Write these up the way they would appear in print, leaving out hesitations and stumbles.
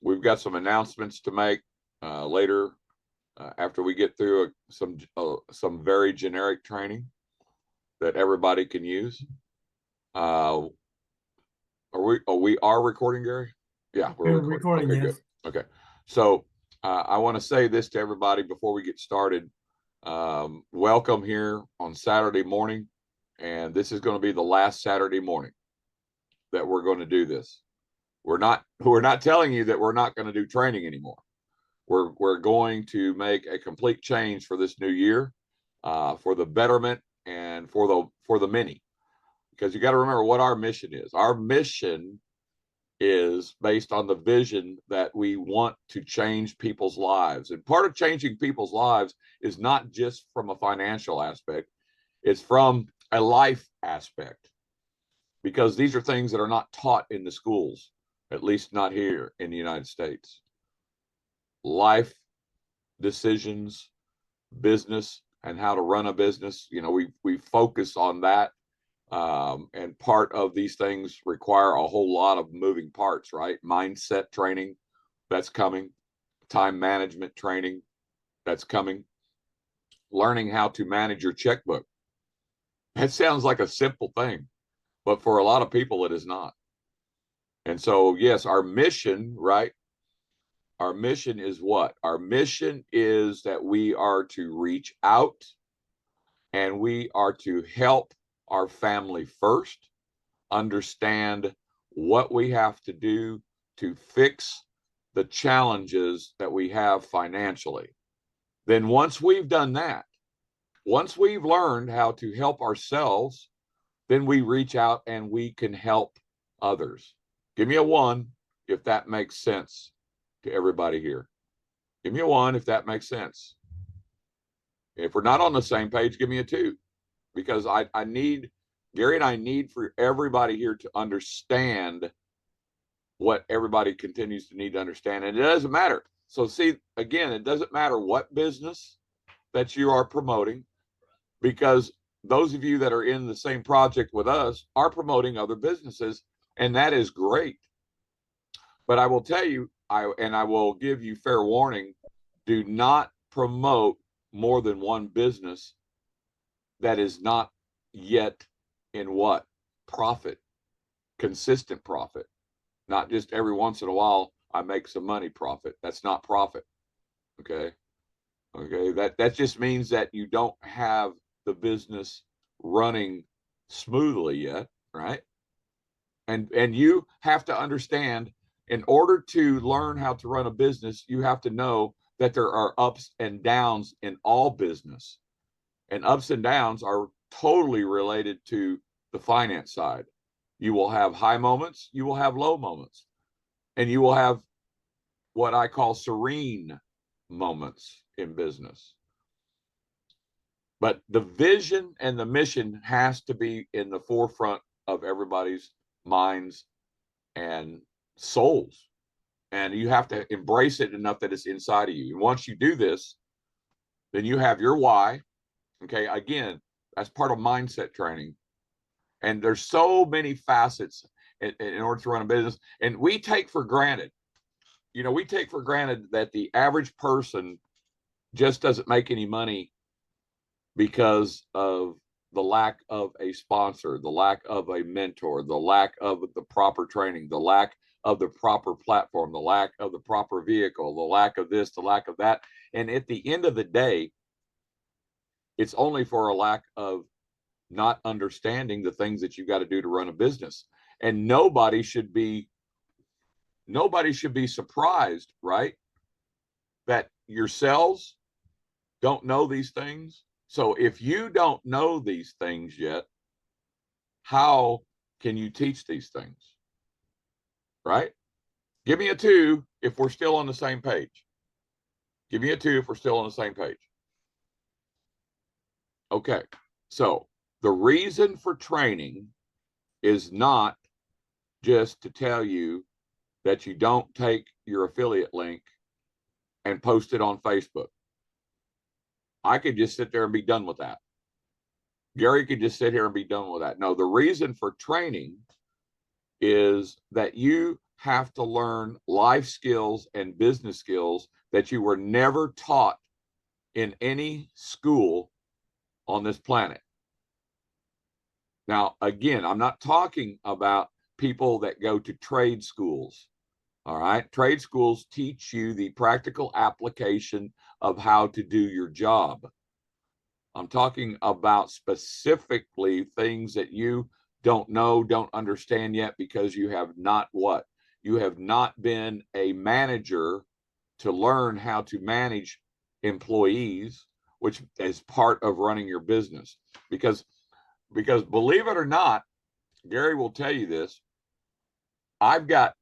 We've got some announcements to make later after we get through some very generic training that everybody can use. Are we are recording, Gary? Yeah, we're recording. Okay, yes. Good. Okay. So I want to say this to everybody before we get started. Welcome here on Saturday morning. And this is going to be the last Saturday morning that we're going to do this. We're not telling you that we're not going to do training anymore. We're going to make a complete change for this new year, for the betterment and for the many. Because you got to remember what our mission is. Our mission is based on the vision that we want to change people's lives. And part of changing people's lives is not just from a financial aspect, it's from a life aspect. Because these are things that are not taught in the schools, at least not here in the United States. Life decisions, business, and how to run a business. You know, we focus on that. And part of these things require a whole lot of moving parts, right? Mindset training, that's coming. Time management training, that's coming. Learning how to manage your checkbook. That sounds like a simple thing, but for a lot of people, it is not. And so, yes, our mission, right? Our mission is what? Our mission is that we are to reach out and we are to help our family first, understand what we have to do to fix the challenges that we have financially. Then once we've done that, once we've learned how to help ourselves, then we reach out and we can help others. Give me a 1 if that makes sense to everybody here. Give me a 1 if that makes sense. If we're not on the same page, give me a 2, because I need, Gary and I need for everybody here to understand what everybody continues to need to understand. And it doesn't matter. So see, again, it doesn't matter what business that you are promoting, because those of you that are in the same project with us are promoting other businesses, and that is great. But I will tell you, I will give you fair warning, do not promote more than one business that is not yet in what? Profit, consistent profit, not just every once in a while I make some money profit. That's not profit. Okay. That just means that you don't have the business running smoothly yet, right? And you have to understand, in order to learn how to run a business, you have to know that there are ups and downs in all business. And ups and downs are totally related to the finance side. You will have high moments, you will have low moments, and you will have what I call serene moments in business. But the vision and the mission has to be in the forefront of everybody's minds and souls. And you have to embrace it enough that it's inside of you. And once you do this, then you have your why. Okay, again, that's part of mindset training. And there's so many facets in order to run a business. And we take for granted, we take for granted that the average person just doesn't make any money because of the lack of a sponsor, the lack of a mentor, the lack of the proper training, the lack of the proper platform, the lack of the proper vehicle, the lack of this, the lack of that. And at the end of the day, it's only for a lack of not understanding the things that you got to do to run a business. And nobody should be surprised, right? That yourselves don't know these things. So if you don't know these things yet, how can you teach these things? Right? Give me a 2 if we're still on the same page. Give me a 2 if we're still on the same page. Okay. So the reason for training is not just to tell you that you don't take your affiliate link and post it on Facebook. I could just sit there and be done with that. Gary could just sit here and be done with that. No, the reason for training is that you have to learn life skills and business skills that you were never taught in any school on this planet. Now, again, I'm not talking about people that go to trade schools. All right. Trade schools teach you the practical application of how to do your job. I'm talking about specifically things that you don't know, don't understand yet, because you have not what? You have not been a manager to learn how to manage employees, which is part of running your business. Because believe it or not, Gary will tell you this. I've got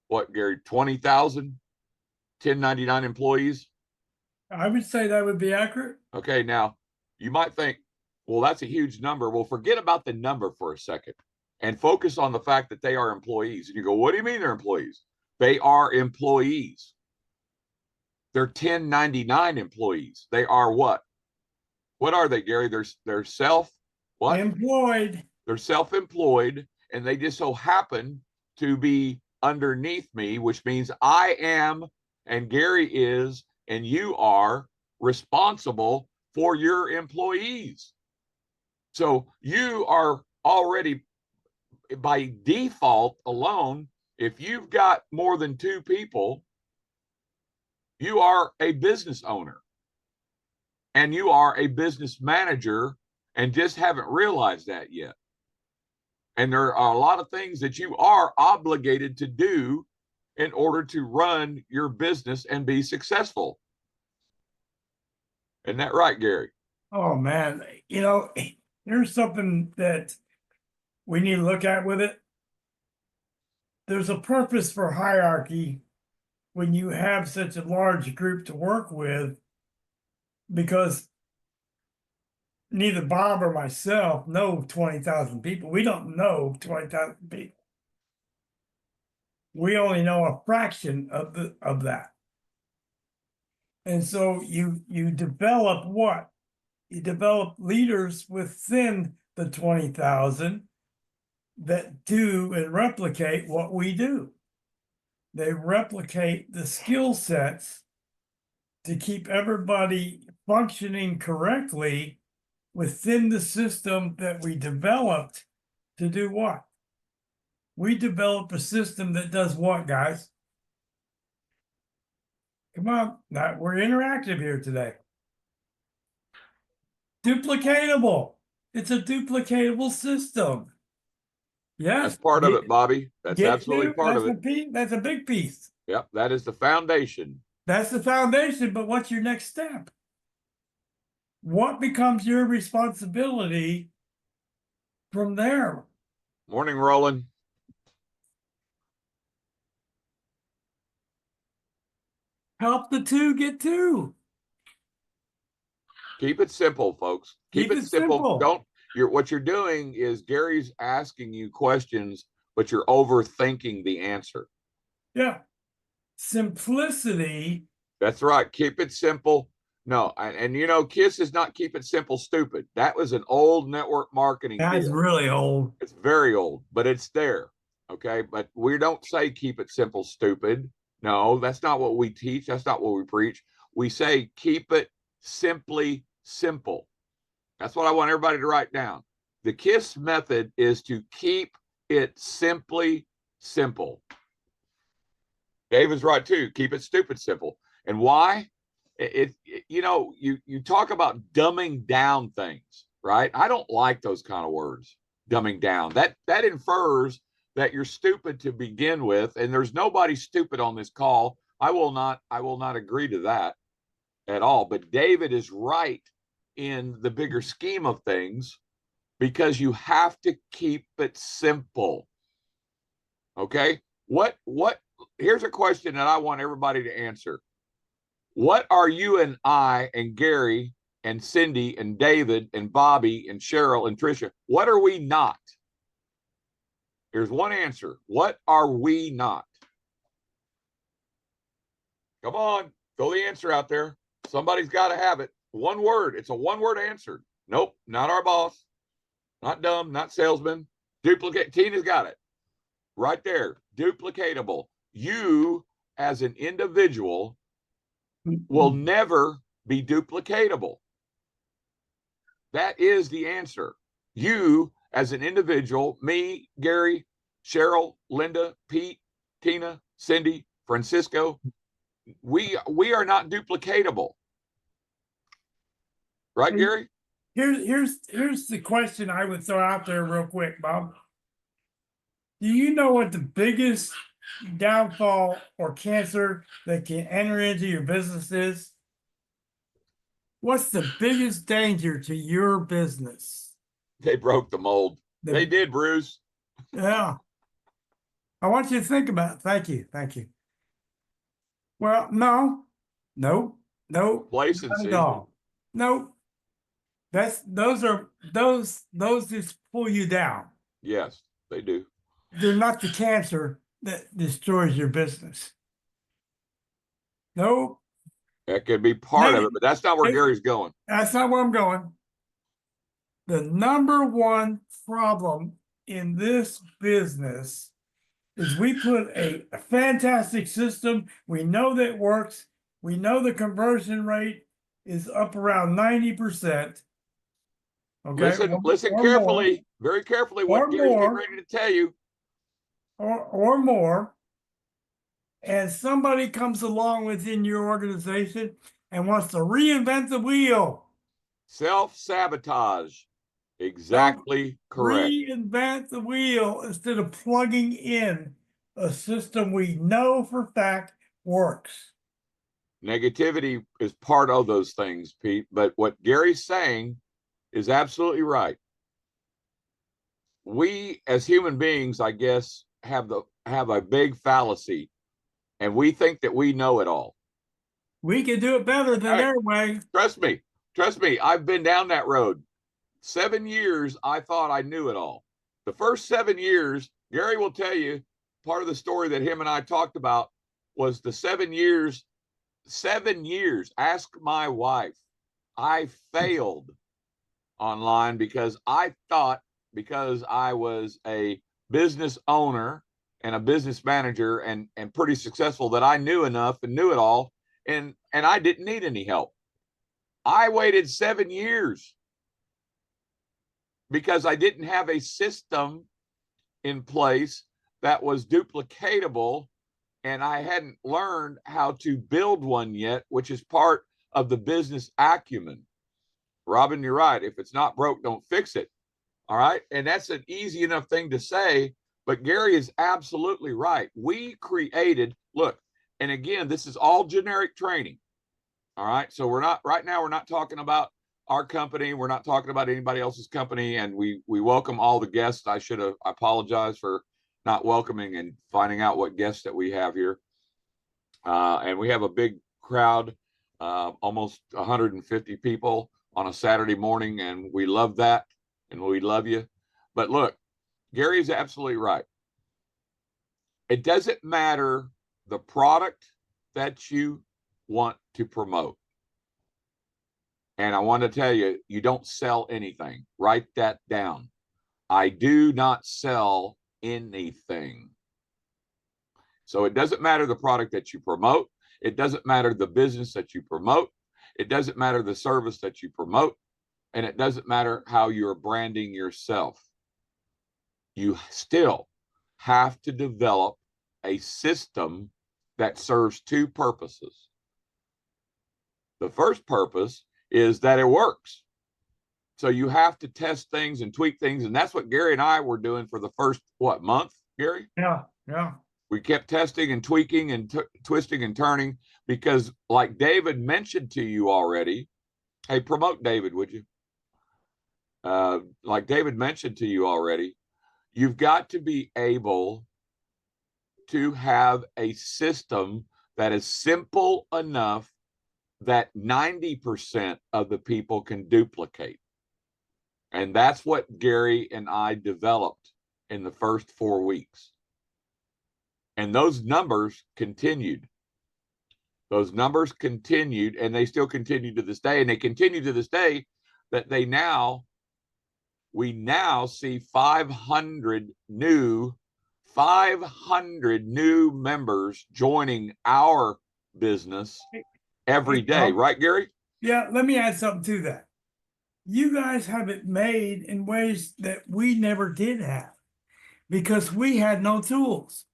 what, Gary, 20,000 1099 employees? I would say that would be accurate. Okay, now you might think, well, that's a huge number. Well, forget about the number for a second and focus on the fact that they are employees. And you go, what do you mean they're employees? They are employees. They're 1099 employees. They are what? What are they, Gary? They're what? Employed. They're self-employed, and they just so happen to be underneath me, which means I am, and Gary is, and you are responsible for your employees. So you are already, by default alone, if you've got more than 2 people, you are a business owner and you are a business manager and just haven't realized that yet. And there are a lot of things that you are obligated to do in order to run your business and be successful. Isn't that right, Gary? Oh man, there's something that we need to look at with it. There's a purpose for hierarchy when you have such a large group to work with, because neither Bob or myself know 20,000 people. We don't know 20,000 people. We only know a fraction of that. And so you develop what? You develop leaders within the 20,000 that do and replicate what we do. They replicate the skill sets to keep everybody functioning correctly within the system that we developed to do what? We developed a system that does what, guys? Come on, now we're interactive here today. Duplicatable. It's a duplicatable system. Yes. That's part of it, Bobby. That's absolutely part of it. That's a big piece. Yep, that is the foundation. That's the foundation, but what's your next step? What becomes your responsibility from there? Morning, Roland. Help the 2 get 2. Keep it simple, folks. Keep it simple. Don't. What you're doing is Gary's asking you questions, but you're overthinking the answer. Yeah. Simplicity. That's right. Keep it simple. No, and KISS is not keep it simple, stupid. That was an old network marketing. That's really old. It's very old, but it's there. Okay. But we don't say keep it simple, stupid. No, that's not what we teach. That's not what we preach. We say keep it simply simple. That's what I want everybody to write down. The KISS method is to keep it simply simple. Dave is right too. Keep it stupid simple. And why? You talk about dumbing down things, right? I don't like those kind of words. Dumbing down. That infers that you're stupid to begin with, and there's nobody stupid on this call. I will not agree to that at all. But David is right in the bigger scheme of things, because you have to keep it simple. Okay? Here's a question that I want everybody to answer. What are you and I and Gary and Cindy and David and Bobby and Cheryl and Tricia, what are we not? Here's one answer. What are we not? Come on, throw the answer out there. Somebody's got to have it. One word. It's a one-word answer. Nope, not our boss. Not dumb, not salesman. Duplicate. Tina's got it. right there, duplicatable. You as an individual will never be duplicatable. That is the answer. You as an individual, me, Gary, Cheryl, Linda, Pete, Tina, Cindy, Francisco, we are not duplicatable. Right, Gary? Here's the question I would throw out there real quick, Bob. Do you know what the biggest downfall or cancer that can enter into your business is? What's the biggest danger to your business? They broke the mold. They did, Bruce. Yeah. I want you to think about it. Thank you. Thank you. Well, no, no, no, not at Complacency. all. No, those just pull you down. Yes, they do. They're not the cancer that destroys your business. No, That could be part of it, but that's not where Gary's going. that's not where I'm going. The number one problem in this business is we put a fantastic system. We know that it works. We know the conversion rate is up around 90%. Okay. Listen carefully, very carefully what Gary's getting ready to tell you. Or more. And somebody comes along within your organization and wants to reinvent the wheel. Self-sabotage. Exactly correct. Reinvent the wheel instead of plugging in a system we know for fact works. Negativity is part of those things, Pete. But what Gary's saying is absolutely right. We as human beings, I guess, have a big fallacy, and we think that we know it all. We can do it better than their way. Trust me, I've been down that road. 7 years, I thought I knew it all. The first 7 years, Gary will tell you, part of the story that him and I talked about was the 7 years. 7 years. Ask my wife. I failed online because I thought, because I was a business owner and a business manager and pretty successful, that I knew enough and knew it all, and I didn't need any help. I waited 7 years because I didn't have a system in place that was duplicatable, and I hadn't learned how to build one yet, which is part of the business acumen. Robin, you're right. If it's not broke, don't fix it. All right. And that's an easy enough thing to say, but Gary is absolutely right. We created, look, and again, this is all generic training. All right. So we're not talking about our company. We're not talking about anybody else's company. And we welcome all the guests. I apologize for not welcoming and finding out what guests that we have here. And we have a big crowd, almost 150 people on a Saturday morning, and we love that, and we love you. But look, Gary is absolutely right. It doesn't matter the product that you want to promote. And I want to tell you, you don't sell anything. Write that down. I do not sell anything. So it doesn't matter the product that you promote. It doesn't matter the business that you promote. It doesn't matter the service that you promote. And it doesn't matter how you're branding yourself. You still have to develop a system that serves two purposes. The first purpose is that it works. So you have to test things and tweak things. And that's what Gary and I were doing for the first, month, Gary? Yeah. We kept testing and tweaking and twisting and turning because, like David mentioned to you already, hey, promote David, would you? Like David mentioned to you already, you've got to be able to have a system that is simple enough that 90% of the people can duplicate. And that's what Gary and I developed in the first 4 weeks. And those numbers continued. Those numbers continued, and they still continue to this day. And they continue to this day that we now see 500 new 500 new members joining our business every day. Right, Gary? Yeah, let me add something to that. You guys have it made in ways that we never did have because we had no tools.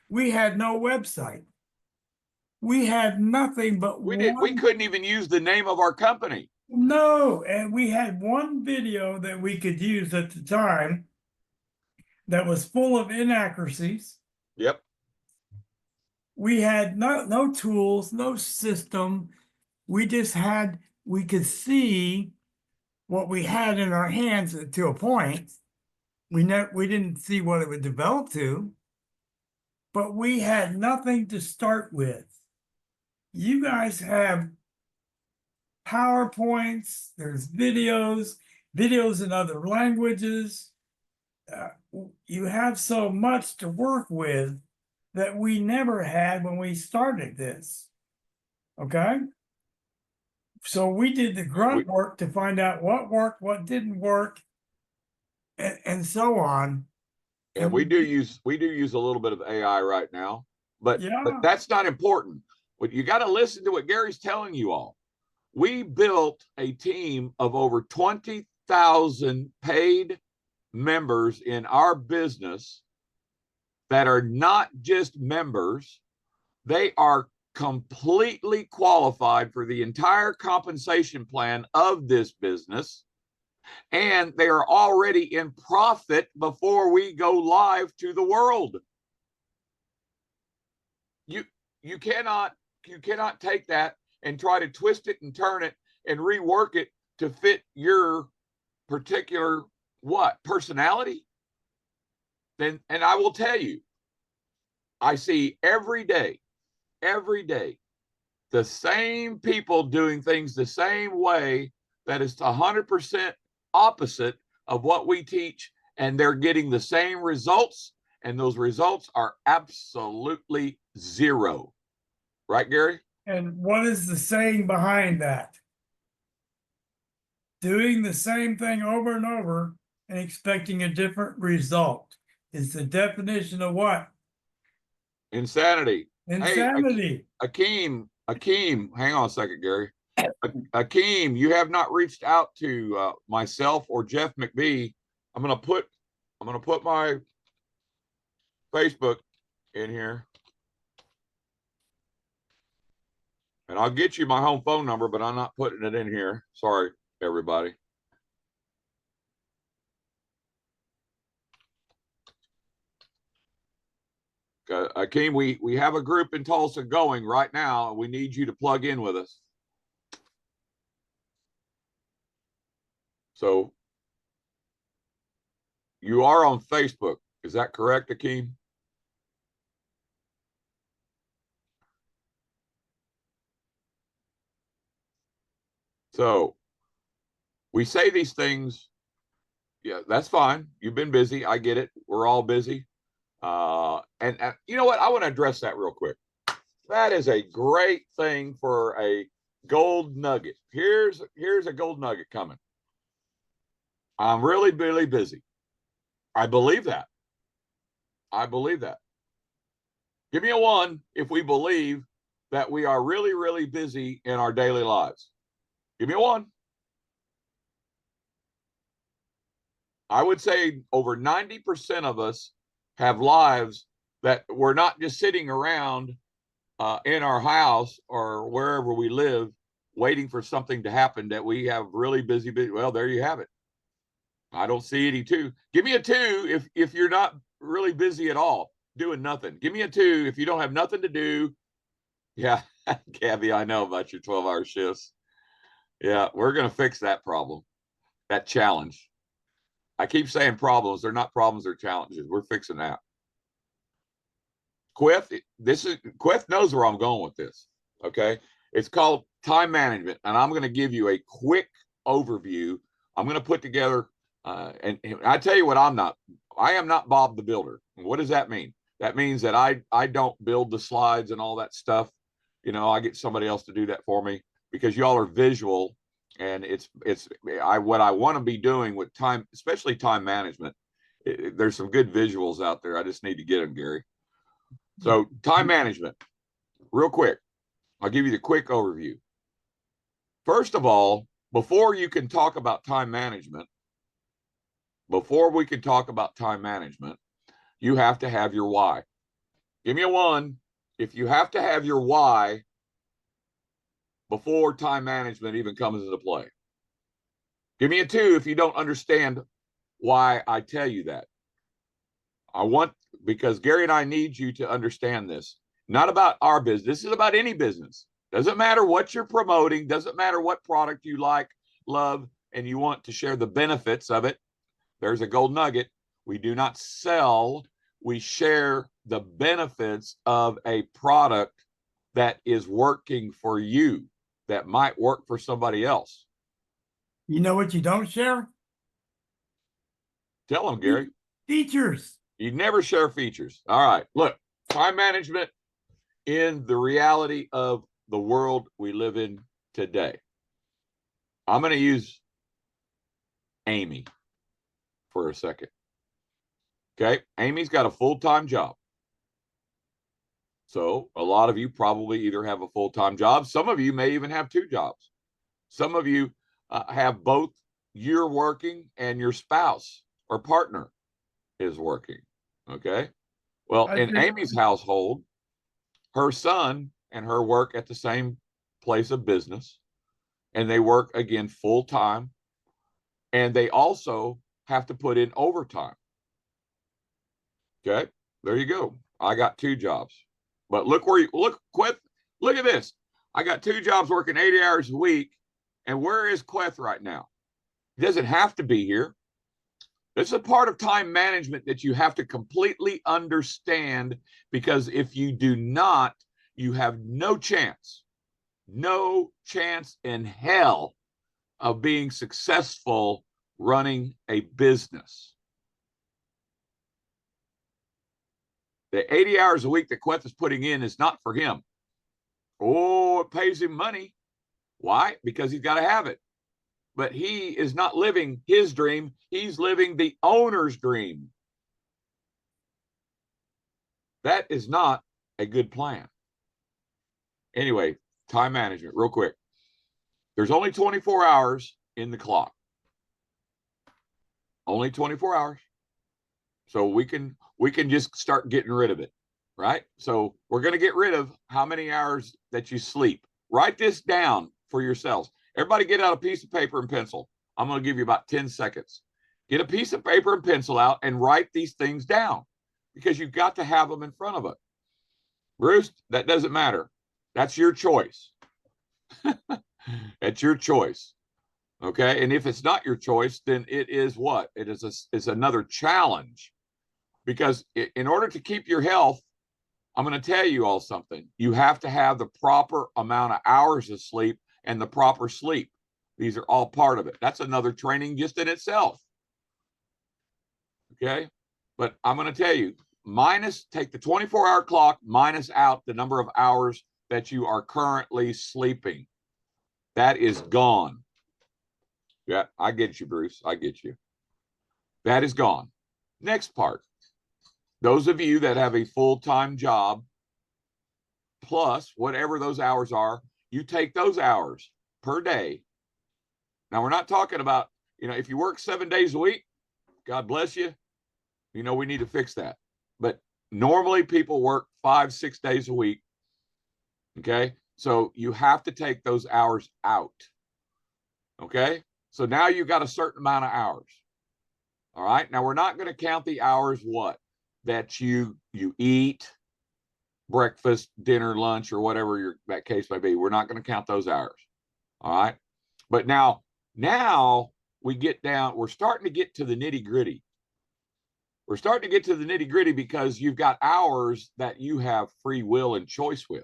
We had no website. We had nothing but We couldn't even use the name of our company. No, and we had one video that we could use at the time that was full of inaccuracies. Yep. We had no tools, no system. We could see what we had in our hands to a point. We didn't see what it would develop to, but we had nothing to start with. You guys have PowerPoints, there's videos in other languages. You have so much to work with that we never had when we started this. Okay? So we did the grunt work to find out what worked, what didn't work, and so on. And we do use a little bit of AI right now, but that's not important. But you got to listen to what Gary's telling you all. We built a team of over 20,000 paid members in our business that are not just members, they are completely qualified for the entire compensation plan of this business, and they are already in profit before we go live to the world. You cannot take that and try to twist it and turn it and rework it to fit your particular personality. And I will tell you, I see every day, the same people doing things the same way that is 100% opposite of what we teach, and they're getting the same results, and those results are absolutely zero. Right, Gary? And what is the saying behind that? Doing the same thing over and over and expecting a different result is the definition of what? Insanity. Insanity. Hey, Akeem, hang on a second, Gary. Akeem, you have not reached out to myself or Jeff McBee. I'm gonna put my Facebook in here, and I'll get you my home phone number, but I'm not putting it in here. Sorry, everybody. Akeem, we have a group in Tulsa going right now, and we need you to plug in with us. So you are on Facebook. Is that correct, Akeem? So we say these things. Yeah, that's fine. You've been busy. I get it. We're all busy. And you know what? I want to address that real quick. That is a great thing for a gold nugget. Here's a gold nugget coming. I'm really, really busy. I believe that. Give me a 1 if we believe that we are really, really busy in our daily lives. Give me a 1. I would say over 90% of us have lives that we're not just sitting around in our house or wherever we live waiting for something to happen, that we have really busy. Well, there you have it. I don't see any 2. Give me a 2 if you're not really busy at all, doing nothing. Give me a 2 if you don't have nothing to do. Yeah, Gabby, I know about your 12-hour shifts. Yeah, we're going to fix that problem, that challenge. I keep saying problems. They're not problems, they're challenges. We're fixing that. Quith knows where I'm going with this. Okay. It's called time management. And I'm going to give you a quick overview. I'm going to put together, and I tell you what, I am not Bob the Builder. What does that mean? That means that I don't build the slides and all that stuff. You know, I get somebody else to do that for me, because y'all are visual, and what I want to be doing with time, especially time management, There's some good visuals out there. I just need to get them, Gary. So time management, real quick. I'll give you the quick overview. First of all, before you can talk about time management, before we can talk about time management, you have to have your why. Give me a 1 if you have to have your why before time management even comes into play. Give me a 2 if you don't understand why I tell you that. Because Gary and I need you to understand this. Not about our business. This is about any business. Doesn't matter what you're promoting, doesn't matter what product you like, love, and you want to share the benefits of it. There's a gold nugget. We do not sell, we share the benefits of a product that is working for you, that might work for somebody else. You know what you don't share? Tell them, Gary. Features. You never share features. All right. Look, time management in the reality of the world we live in today. I'm going to use Amy for a second. Okay. Amy's got a full-time job. So a lot of you probably either have a full-time job. Some of you may even have 2 jobs. Some of you have both. You're working and your spouse or partner is working. Okay. Well, in Amy's household, her son and her work at the same place of business, and they work again full time, and they also have to put in overtime. Okay, there you go. I got 2 jobs, but look at this. I got 2 jobs working 80 hours a week, and where is Queth right now? He doesn't have to be here. It's a part of time management that you have to completely understand, because if you do not, you have no chance in hell of being successful running a business. The 80 hours a week that Queth is putting in is not for him. Oh, it pays him money. Why? Because he's got to have it. But he is not living his dream. He's living the owner's dream. That is not a good plan. Anyway, time management, real quick. There's only 24 hours in the clock. Only 24 hours. So we can just start getting rid of it, right? So we're going to get rid of how many hours that you sleep. Write this down for yourselves. Everybody get out a piece of paper and pencil. I'm going to give you about 10 seconds. Get a piece of paper and pencil out and write these things down, because you've got to have them in front of it. Bruce, that doesn't matter. That's your choice. That's your choice. Okay. And if it's not your choice, then it is what? It's another challenge, because in order to keep your health, I'm going to tell you all something. You have to have the proper amount of hours of sleep and the proper sleep. These are all part of it. That's another training just in itself. Okay. But I'm going to tell you, take the 24-hour clock, minus out the number of hours that you are currently sleeping. That is gone. Yeah, I get you, Bruce. I get you. That is gone. Next part. Those of you that have a full-time job, plus whatever those hours are, you take those hours per day. Now, we're not talking about, if you work 7 days a week, God bless you. We need to fix that. But normally people work 5-6 days a week. Okay. So you have to take those hours out. Okay. So now you've got a certain amount of hours. All right. Now we're not going to count the hours that you eat, breakfast, dinner, lunch, or whatever that case may be. We're not going to count those hours. All right. But now we're starting to get to the nitty gritty. We're starting to get to the nitty gritty because you've got hours that you have free will and choice with.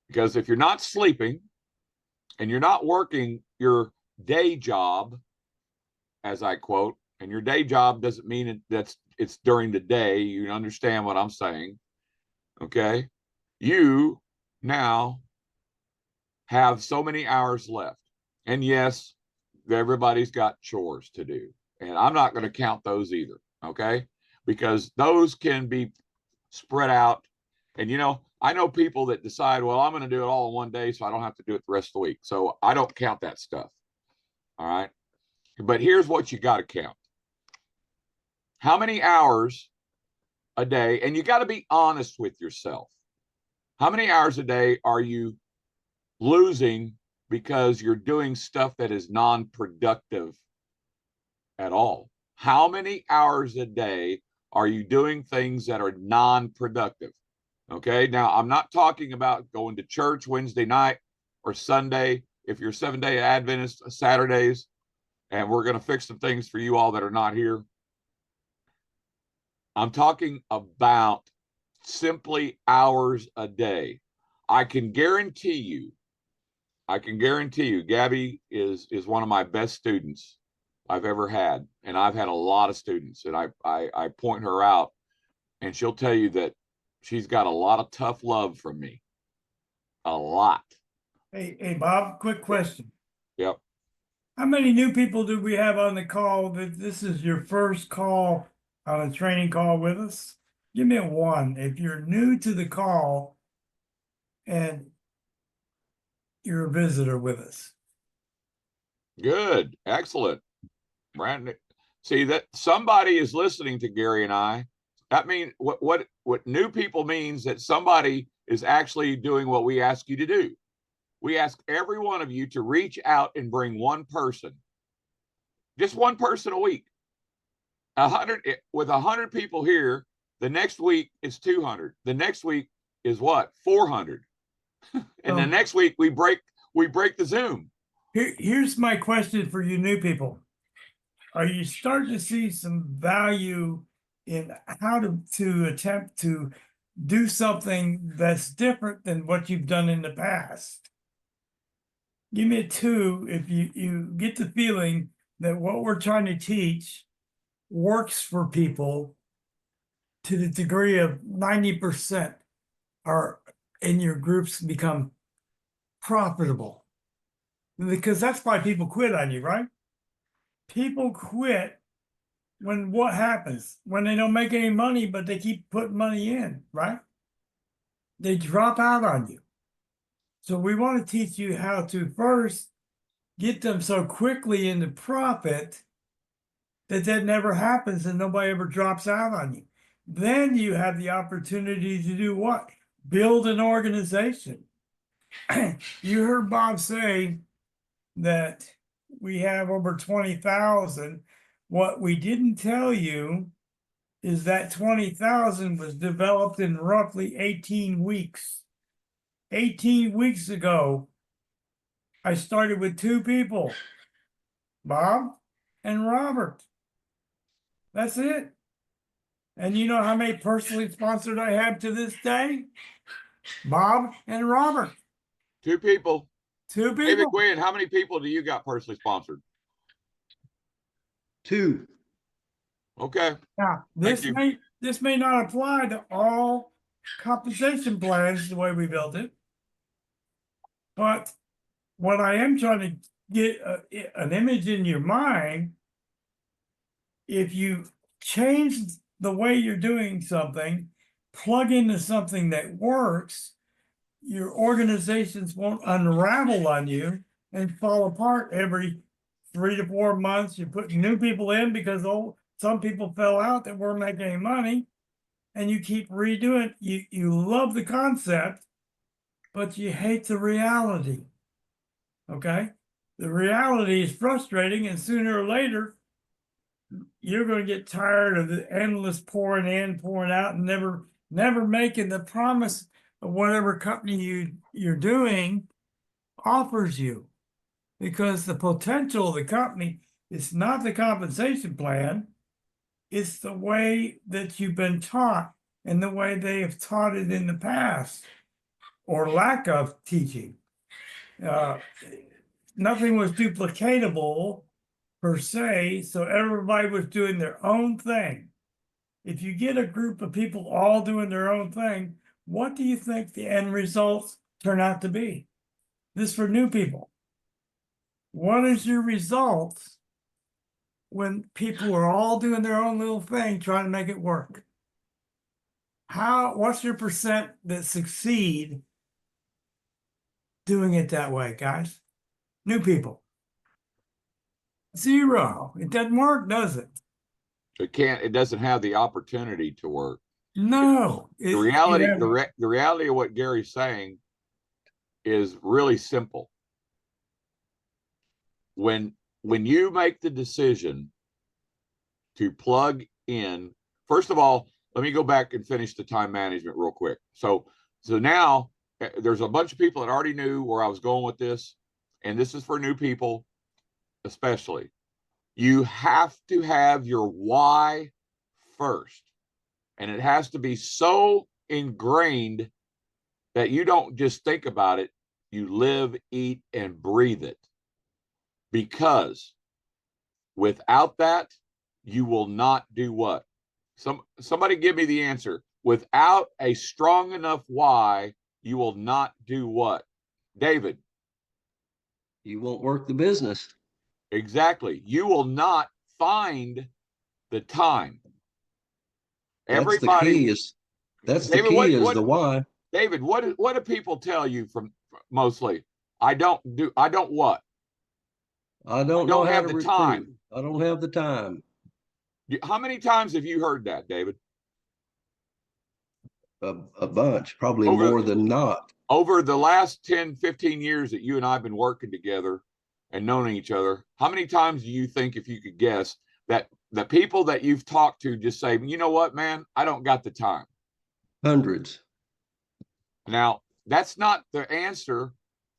Because if you're not sleeping and you're not working your day job, as I quote, and your day job doesn't mean it's during the day. You understand what I'm saying. Okay. You now have so many hours left. And yes, everybody's got chores to do. And I'm not going to count those either. Okay. Because those can be spread out. And, you know, I know people that decide, well, I'm going to do it all in one day so I don't have to do it the rest of the week. So I don't count that stuff. All right. But here's what you got to count: how many hours a day, and you got to be honest with yourself. How many hours a day are you losing because you're doing stuff that is non-productive at all? How many hours a day are you doing things that are non-productive? Okay. Now, I'm not talking about going to church Wednesday night or Sunday. If you're 7-day Adventist, Saturdays, and we're going to fix some things for you all that are not here. I'm talking about simply hours a day. I can guarantee you, Gabby is one of my best students I've ever had. And I've had a lot of students, and I point her out, and she'll tell you that she's got a lot of tough love from me. A lot. Hey, Bob, quick question. Yep. How many new people do we have on the call that this is your first call on a training call with us? Give me a one. If you're new to the call and you're a visitor with us. Good. Excellent. Brandon, see that somebody is listening to Gary and I. That means what new people means that somebody is actually doing what we ask you to do. We ask every one of you to reach out and bring one person, just one person a week. 100 with 100 people here. The next week is 200. The next week is what? 400. And the next week we break the Zoom. Here's my question for you new people. Are you starting to see some value in how to attempt to do something that's different than what you've done in the past? Give me a 2 if you get the feeling that what we're trying to teach works for people to the degree of 90% are in your groups become profitable. Because that's why people quit on you, right? People quit when what happens? When they don't make any money, but they keep putting money in, right? They drop out on you. So we want to teach you how to first get them so quickly into profit that never happens and nobody ever drops out on you. Then you have the opportunity to do what? Build an organization. You heard Bob say that we have over 20,000. What we didn't tell you is that 20,000 was developed in roughly 18 weeks. 18 weeks ago, I started with 2 people, Bob and Robert. That's it. And you know how many personally sponsored I have to this day? Bob and Robert. 2 people. 2 people. David Gwynn, how many people do you got personally sponsored? 2. Okay. Now, this may not apply to all compensation plans the way we built it, but what I am trying to get an image in your mind, if you change the way you're doing something, plug into something that works, your organizations won't unravel on you and fall apart every 3 to 4 months. You put new people in because some people fell out that weren't making any money, and you keep redoing it. You love the concept, but you hate the reality. Okay? The reality is frustrating, and sooner or later, you're going to get tired of the endless pouring in, pouring out, and never making the promise of whatever company you're doing offers you. Because the potential of the company is not the compensation plan, it's the way that you've been taught and the way they have taught it in the past, or lack of teaching. Nothing was duplicatable per se, so everybody was doing their own thing. If you get a group of people all doing their own thing, what do you think the end results turn out to be? This for new people. What is your results when people are all doing their own little thing, trying to make it work? What's your percent that succeed doing it that way, guys? New people. Zero. It doesn't work, does it? It doesn't have the opportunity to work. No. The reality, the reality of what Gary's saying is really simple. When you make the decision to plug in, first of all, let me go back and finish the time management real quick. So now there's a bunch of people that already knew where I was going with this, and this is for new people especially. You have to have your why first, and it has to be so ingrained that you don't just think about it, you live, eat, and breathe it. Because without that, you will not do what? Somebody give me the answer. Without a strong enough why, you will not do what? David. You won't work the business. Exactly. You will not find the time. That's the key is the why. David, what do people tell you from mostly? I don't what? I don't know how to recruit. Time. I don't have the time. How many times have you heard that, David? A bunch, probably more than not. Over the last 10, 15 years that you and I have been working together and knowing each other, how many times do you think, if you could guess, that the people that you've talked to just say, you know what, man, I don't got the time? Hundreds. Now, that's not the answer.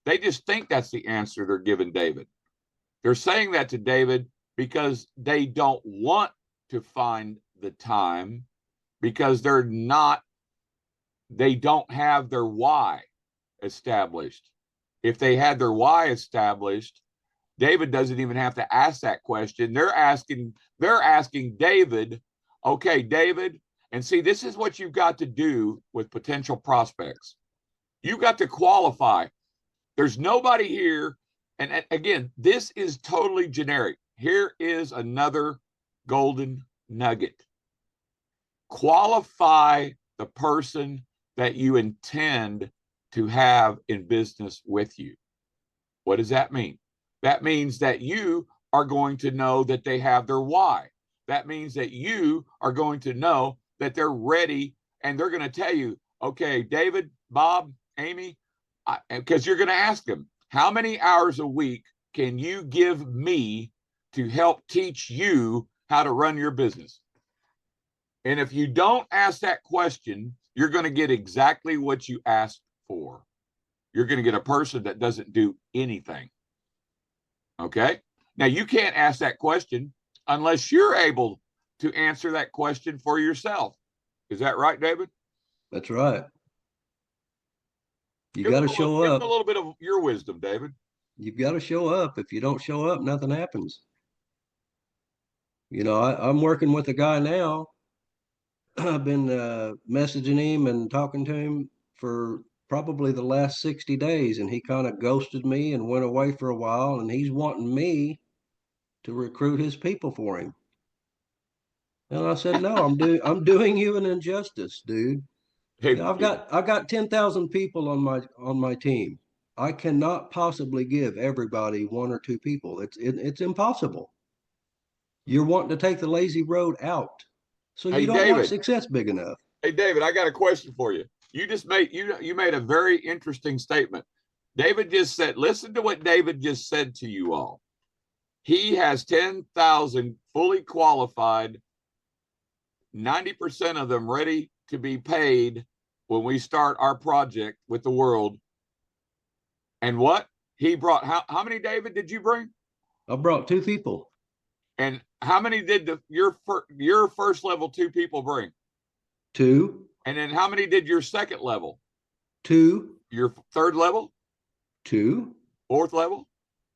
They just think that's the answer they're giving David. They're saying that to David because they don't want to find the time, because they don't have their why established. If they had their why established, David doesn't even have to ask that question. They're asking David, okay, David, and see, this is what you've got to do with potential prospects. You've got to qualify. There's nobody here. And again, this is totally generic. Here is another golden nugget. Qualify the person that you intend to have in business with you. What does that mean? That means that you are going to know that they have their why. That means that you are going to know that they're ready, and they're going to tell you, okay, David, Bob, Amy, because you're going to ask them, how many hours a week can you give me to help teach you how to run your business? And if you don't ask that question, you're going to get exactly what you asked for. You're going to get a person that doesn't do anything. Okay? Now, you can't ask that question unless you're able to answer that question for yourself. Is that right, David? That's right. You got to show up. Give a little bit of your wisdom, David. You've got to show up. If you don't show up, nothing happens. You know, I'm working with a guy now. I've been messaging him and talking to him for probably the last 60 days, and he kind of ghosted me and went away for a while, and he's wanting me to recruit his people for him. And I said, no, I'm doing you an injustice, dude. Hey, you know, I've got 10,000 people on my team. I cannot possibly give everybody one or two people. It's impossible. You're wanting to take the lazy road out, so you don't want success big enough. Hey, David, I got a question for you. You just made a very interesting statement. David just said, listen to what David just said to you all. He has 10,000 fully qualified, 90% of them ready to be paid when we start our project with the world. And what he brought, how many, David, did you bring? I brought 2 people. And how many did your first level 2 people bring? 2. And then how many did your second level? 2. Your third level? 2. Fourth level?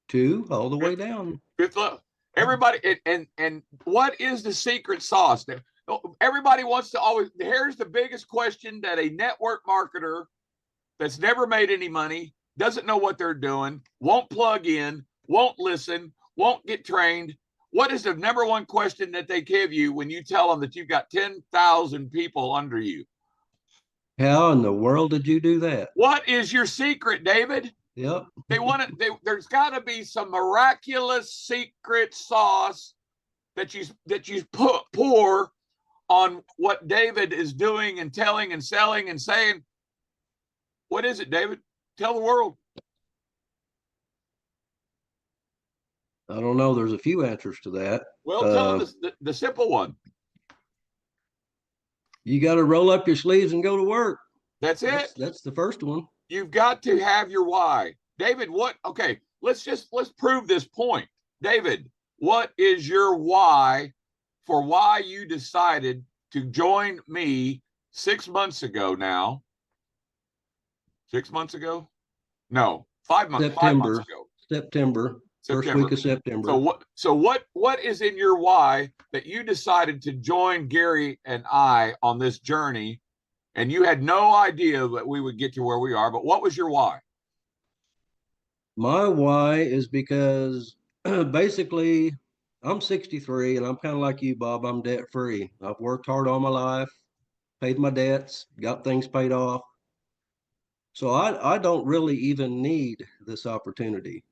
2, all the way down. 5th level. Everybody, and what is the secret sauce? Everybody wants to always, here's the biggest question that a network marketer that's never made any money, doesn't know what they're doing, won't plug in, won't listen, won't get trained. what is the number one question that they give you when you tell them that you've got 10,000 people under you? How in the world did you do that? What is your secret, David? Yep. They want it. There's got to be some miraculous secret sauce that you pour on what David is doing and telling and selling and saying. What is it, David? Tell the world. I don't know. There's a few answers to that. Well, tell them the simple one. You got to roll up your sleeves and go to work. That's it. That's the first one. You've got to have your why. David, okay, let's prove this point. David, what is your why for why you decided to join me 6 months ago now? 6 months ago? No, 5 months. September. 5 months ago. September. First week of September. So what is in your why that you decided to join Gary and I on this journey, and you had no idea that we would get to where we are, but what was your why? My why is because basically I'm 63 and I'm kind of like you, Bob. I'm debt free. I've worked hard all my life, paid my debts, got things paid off. So I don't really even need this opportunity.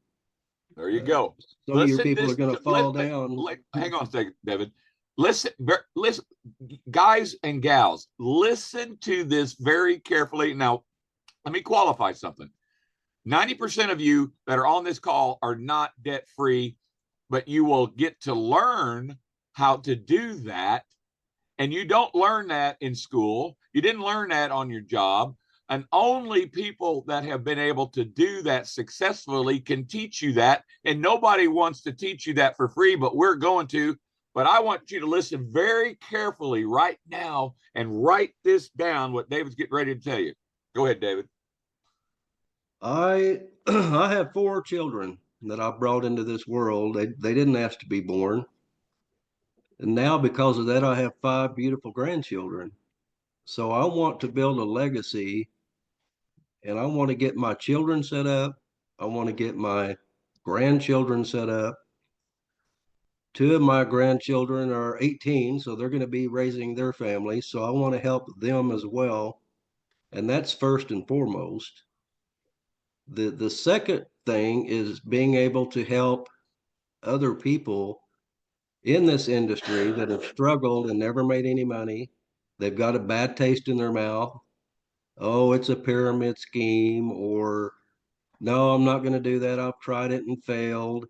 There you go. Some of your people are going to fall down. Hang on a second, David. Listen, guys and gals, listen to this very carefully. Now, let me qualify something. 90% of you that are on this call are not debt free, but you will get to learn how to do that. And you don't learn that in school. You didn't learn that on your job. And only people that have been able to do that successfully can teach you that. And nobody wants to teach you that for free, but we're going to. But I want you to listen very carefully right now and write this down, what David's getting ready to tell you. Go ahead, David. I have 4 children that I brought into this world. They didn't ask to be born. And now because of that, I have 5 beautiful grandchildren. So I want to build a legacy, and I want to get my children set up. I want to get my grandchildren set up. 2 of my grandchildren are 18, so they're going to be raising their families. So I want to help them as well. And that's first and foremost. The second thing is being able to help other people in this industry that have struggled and never made any money. They've got a bad taste in their mouth. Oh, it's a pyramid scheme, or no, I'm not going to do that. I've tried it and failed.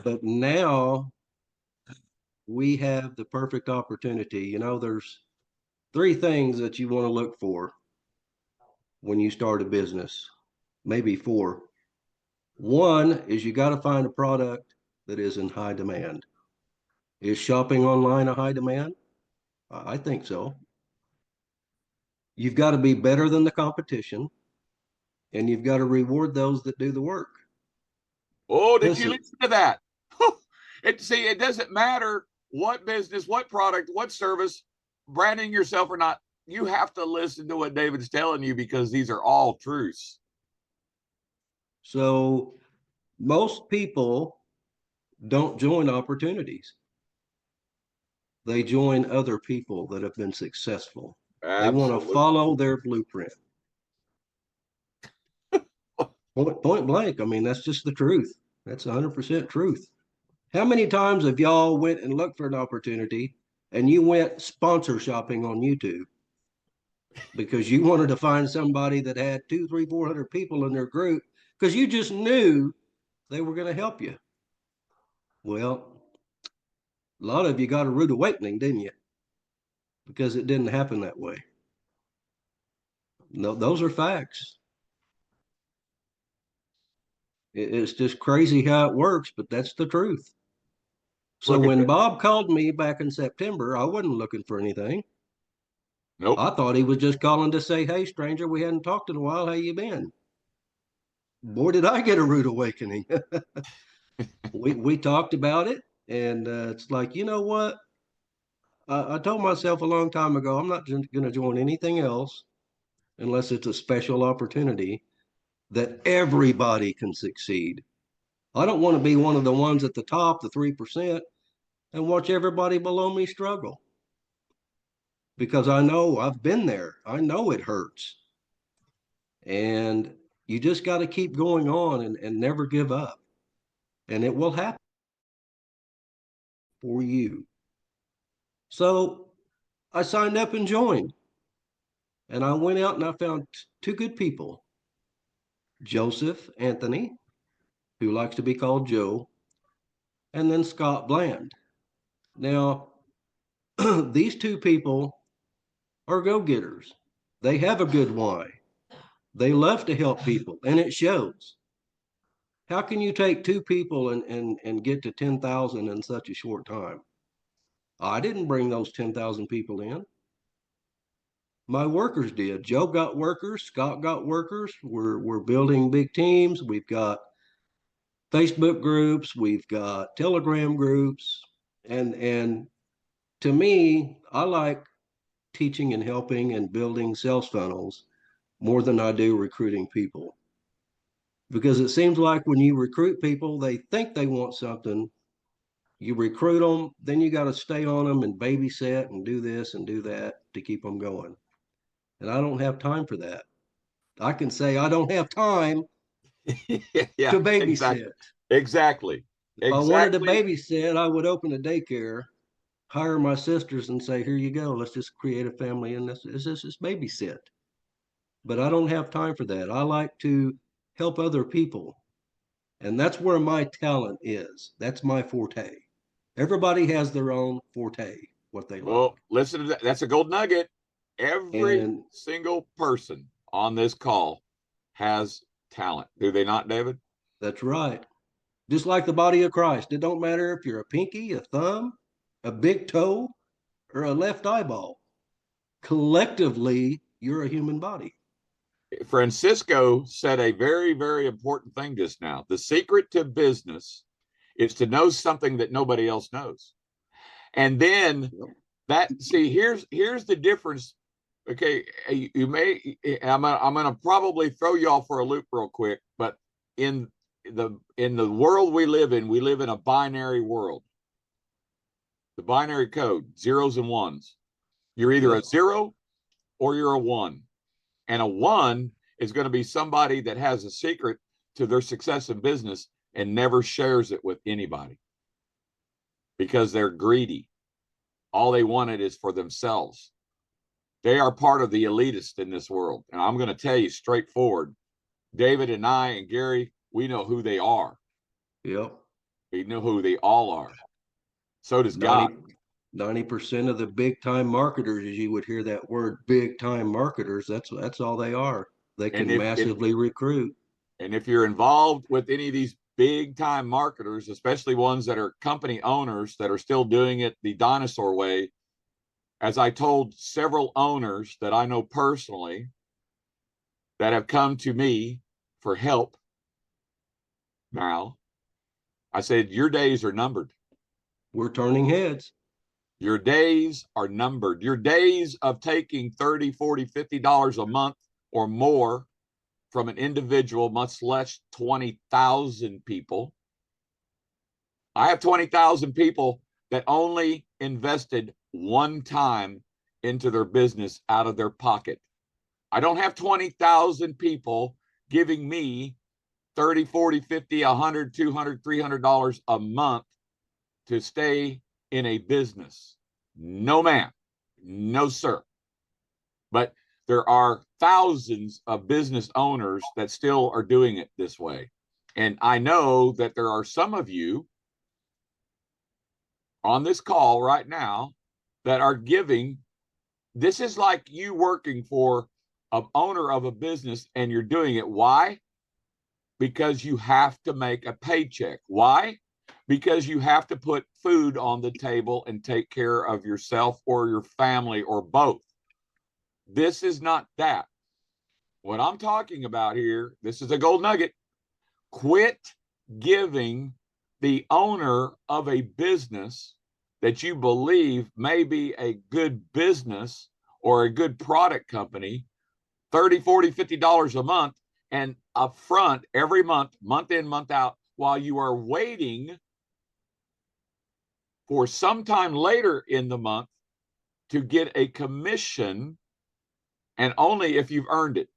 But now we have the perfect opportunity. You know, there's 3 things that you want to look for when you start a business, maybe 4. One is you got to find a product that is in high demand. Is shopping online a high demand? I think so. You've got to be better than the competition, and you've got to reward those that do the work. Oh, did you listen to that? It doesn't matter what business, what product, what service, branding yourself or not. You have to listen to what David's telling you, because these are all truths. So most people don't join opportunities. They join other people that have been successful. Absolutely. They want to follow their blueprint. Point blank. I mean, that's just the truth. That's 100% truth. How many times have y'all went and looked for an opportunity and you went sponsor shopping on YouTube because you wanted to find somebody that had 200, 300, 400 people in their group because you just knew they were going to help you? Well, a lot of you got a rude awakening, didn't you? Because it didn't happen that way. No, those are facts. It's just crazy how it works, but that's the truth. So when Bob called me back in September, I wasn't looking for anything. Nope. I thought he was just calling to say, hey, stranger, we hadn't talked in a while. How you been? Boy, did I get a rude awakening. we talked about it, and it's like, you know what? I told myself a long time ago, I'm not going to join anything else unless it's a special opportunity that everybody can succeed. I don't want to be one of the ones at the top, the 3%, and watch everybody below me struggle. Because I know I've been there. I know it hurts. And you just got to keep going on and never give up. And it will happen for you. So I signed up and joined. And I went out and I found two good people, Joseph Anthony, who likes to be called Joe, and then Scott Bland. Now, these two people are go-getters. They have a good why. They love to help people, and it shows. How can you take two people and get to 10,000 in such a short time? I didn't bring those 10,000 people in. My workers did. Joe got workers, Scott got workers. We're building big teams. We've got Facebook groups, we've got Telegram groups, and to me, I like teaching and helping and building sales funnels more than I do recruiting people. Because it seems like when you recruit people, they think they want something. You recruit them, then you got to stay on them and babysit and do this and do that to keep them going. And I don't have time for that. I can say I don't have time Yeah, to babysit. exactly. Exactly. If I wanted to Exactly. babysit, I would open a daycare, hire my sisters and say, here you go. Let's just create a family and let's just babysit. But I don't have time for that. I like to help other people. And that's where my talent is. That's my forte. Everybody has their own forte, what they like. Well, listen to that. That's a gold nugget. Every And single person on this call has talent. Do they not, David? that's right. Just like the body of Christ. It don't matter if you're a pinky, a thumb, a big toe, or a left eyeball. Collectively, you're a human body. Francisco said a very, very important thing just now. The secret to business is to know something that nobody else knows. And then here's the difference. Okay, you may I'm gonna probably throw y'all for a loop real quick, but in the world we live in a binary world. The binary code, zeros and ones. You're either a zero or you're a one. And a one is going to be somebody that has a secret to their success in business and never shares it with anybody because they're greedy. All they wanted is for themselves. They are part of the elitist in this world. And I'm going to tell you straightforward, David and I and Gary, we know who they are. Yep. We know who they all are. So does 90, God. 90% of the big time marketers, as you would hear that word, big time marketers, that's all they are. They can massively recruit. And if you're involved with any of these big time marketers, especially ones that are company owners that are still doing it the dinosaur way, as I told several owners that I know personally that have come to me for help now, I said, your days are numbered. We're turning heads. Your days are numbered. Your days of taking $30, $40, $50 a month or more from an individual, much less 20,000 people. I have 20,000 people that only invested one time into their business out of their pocket. I don't have 20,000 people giving me 30, 40, 50, 100, 200, $300 a month to stay in a business. No, ma'am. No, sir. But there are thousands of business owners that still are doing it this way. And I know that there are some of you on this call right now that are giving. This is like you working for an owner of a business and you're doing it. Why? Because you have to make a paycheck. Why? Because you have to put food on the table and take care of yourself or your family or both. This is not that. What I'm talking about here, this is a gold nugget. Quit giving the owner of a business that you believe may be a good business or a good product company $30, $40, $50 a month and upfront every month, month in, month out, while you are waiting for sometime later in the month to get a commission, and only if you've earned it.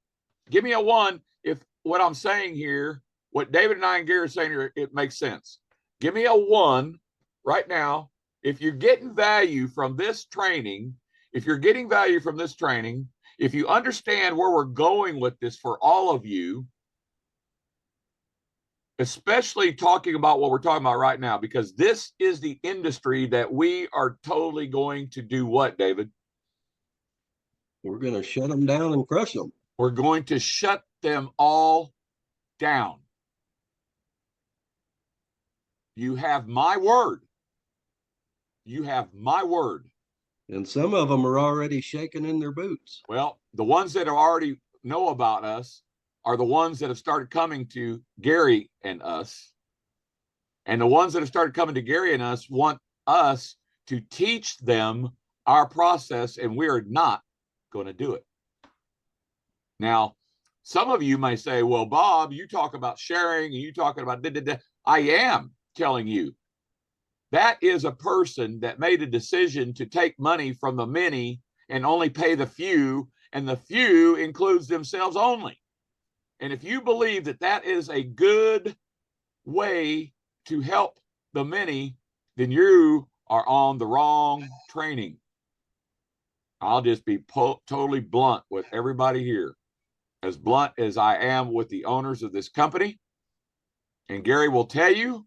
Give me a 1 if what I'm saying here, what David and I and Gary are saying here, it makes sense. Give me a 1 right now if you're getting value from this training. If you're getting value from this training, if you understand where we're going with this for all of you, especially talking about what we're talking about right now, because this is the industry that we are totally going to do what, David? We're going to shut them down and crush them. We're going to shut them all down. You have my word. You have my word. And some of them are already shaking in their boots. Well, the ones that already know about us are the ones that have started coming to Gary and us. And the ones that have started coming to Gary and us want us to teach them our process, and we are not going to do it. Now, some of you may say, well, Bob, you talk about sharing and you talking about I am telling you, that is a person that made a decision to take money from the many and only pay the few, and the few includes themselves only. And if you believe that that is a good way to help the many, then you are on the wrong training. I'll just be totally blunt with everybody here, as blunt as I am with the owners of this company. And Gary will tell you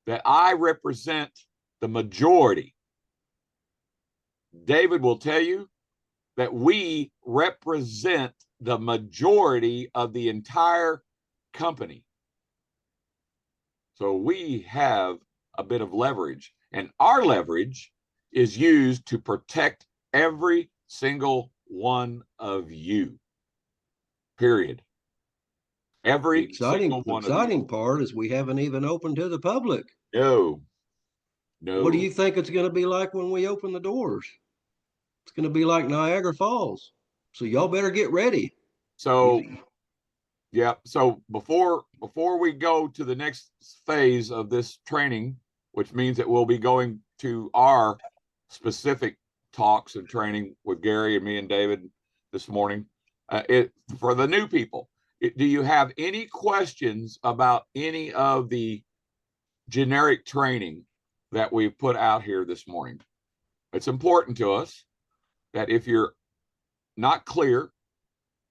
that I represent the majority. David will tell you that we represent the majority of the entire company. So we have a bit of leverage, and our leverage is used to protect every single one of you. Period. Every single one of you. The exciting part is we haven't even opened to the public. No. What do you think it's going to be like when we open the doors? It's going to be like Niagara Falls. So y'all better get ready. So, yeah. So before we go to the next phase of this training, which means that we'll be going to our specific talks and training with Gary and me and David this morning, for the new people, do you have any questions about any of the generic training that we've put out here this morning? It's important to us that if you're not clear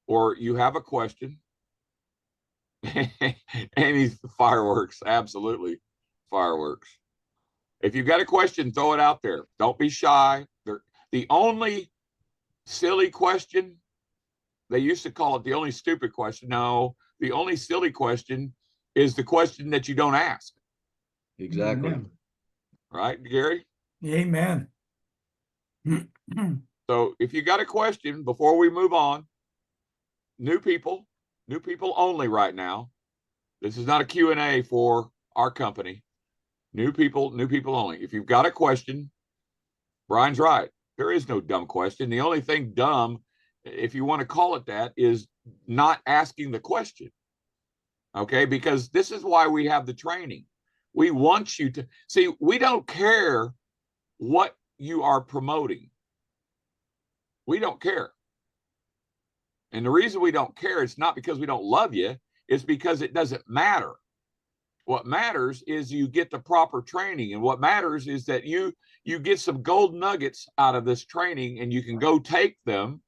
or you have a question, any fireworks, absolutely fireworks. If you've got a question, throw it out there. Don't be shy. The only silly question, they used to call it the only stupid question. No, the only silly question is the question that you don't ask. Exactly. Amen. Right, Gary? Amen. So if you got a question before we move on, new people only right now. This is not a Q&A for our company. New people only. If you've got a question, Brian's right. There is no dumb question. The only thing dumb, if you want to call it that, is not asking the question. Okay, because this is why we have the training. We want you to see, we don't care what you are promoting. We don't care. And the reason we don't care, it's not because we don't love you, it's because it doesn't matter. What matters is you get the proper training. And what matters is that you get some gold nuggets out of this training, and you can go take them,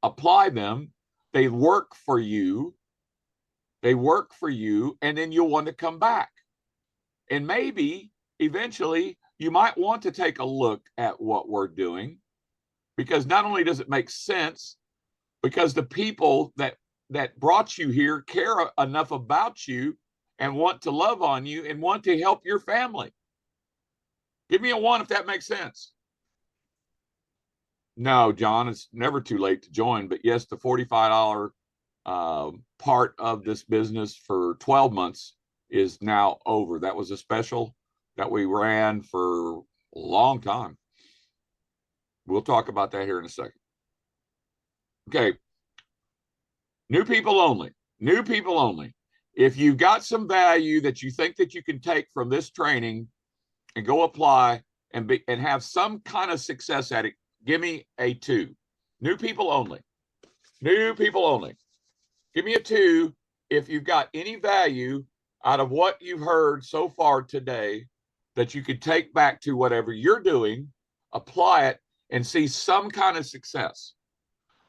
apply them. They work for you. And then you'll want to come back. And maybe eventually you might want to take a look at what we're doing, because not only does it make sense, because the people that brought you here care enough about you and want to love on you and want to help your family. Give me a 1 if that makes sense. No, John, it's never too late to join. But yes, the $45 part of this business for 12 months is now over. That was a special that we ran for a long time. We'll talk about that here in a second. Okay. New people only. New people only. If you've got some value that you think that you can take from this training and go apply and have some kind of success at it, give me a 2. New people only. New people only. Give me a 2 if you've got any value out of what you've heard so far today that you could take back to whatever you're doing, apply it, and see some kind of success.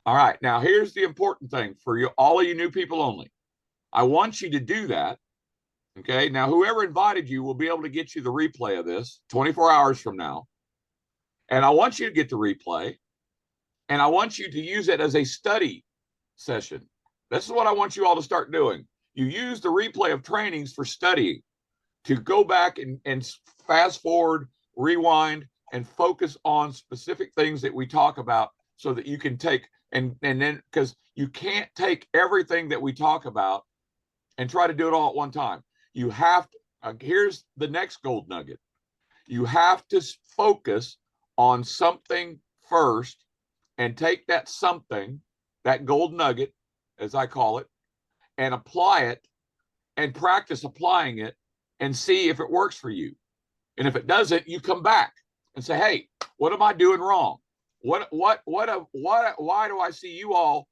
All right. Now, here's the important thing for you, all of you new people only. I want you to do that. Okay. Now, whoever invited you will be able to get you the replay of this 24 hours from now. And I want you to get the replay. And I want you to use it as a study session. This is what I want you all to start doing. You use the replay of trainings for studying, to go back and fast forward, rewind, and focus on specific things that we talk about so that you can take, and then, because you can't take everything that we talk about and try to do it all at one time. You have to, here's the next gold nugget. You have to focus on something first and take that something, that gold nugget, as I call it, and apply it and practice applying it and see if it works for you. And if it doesn't, you come back and say, hey, what am I doing wrong? Why do I see you all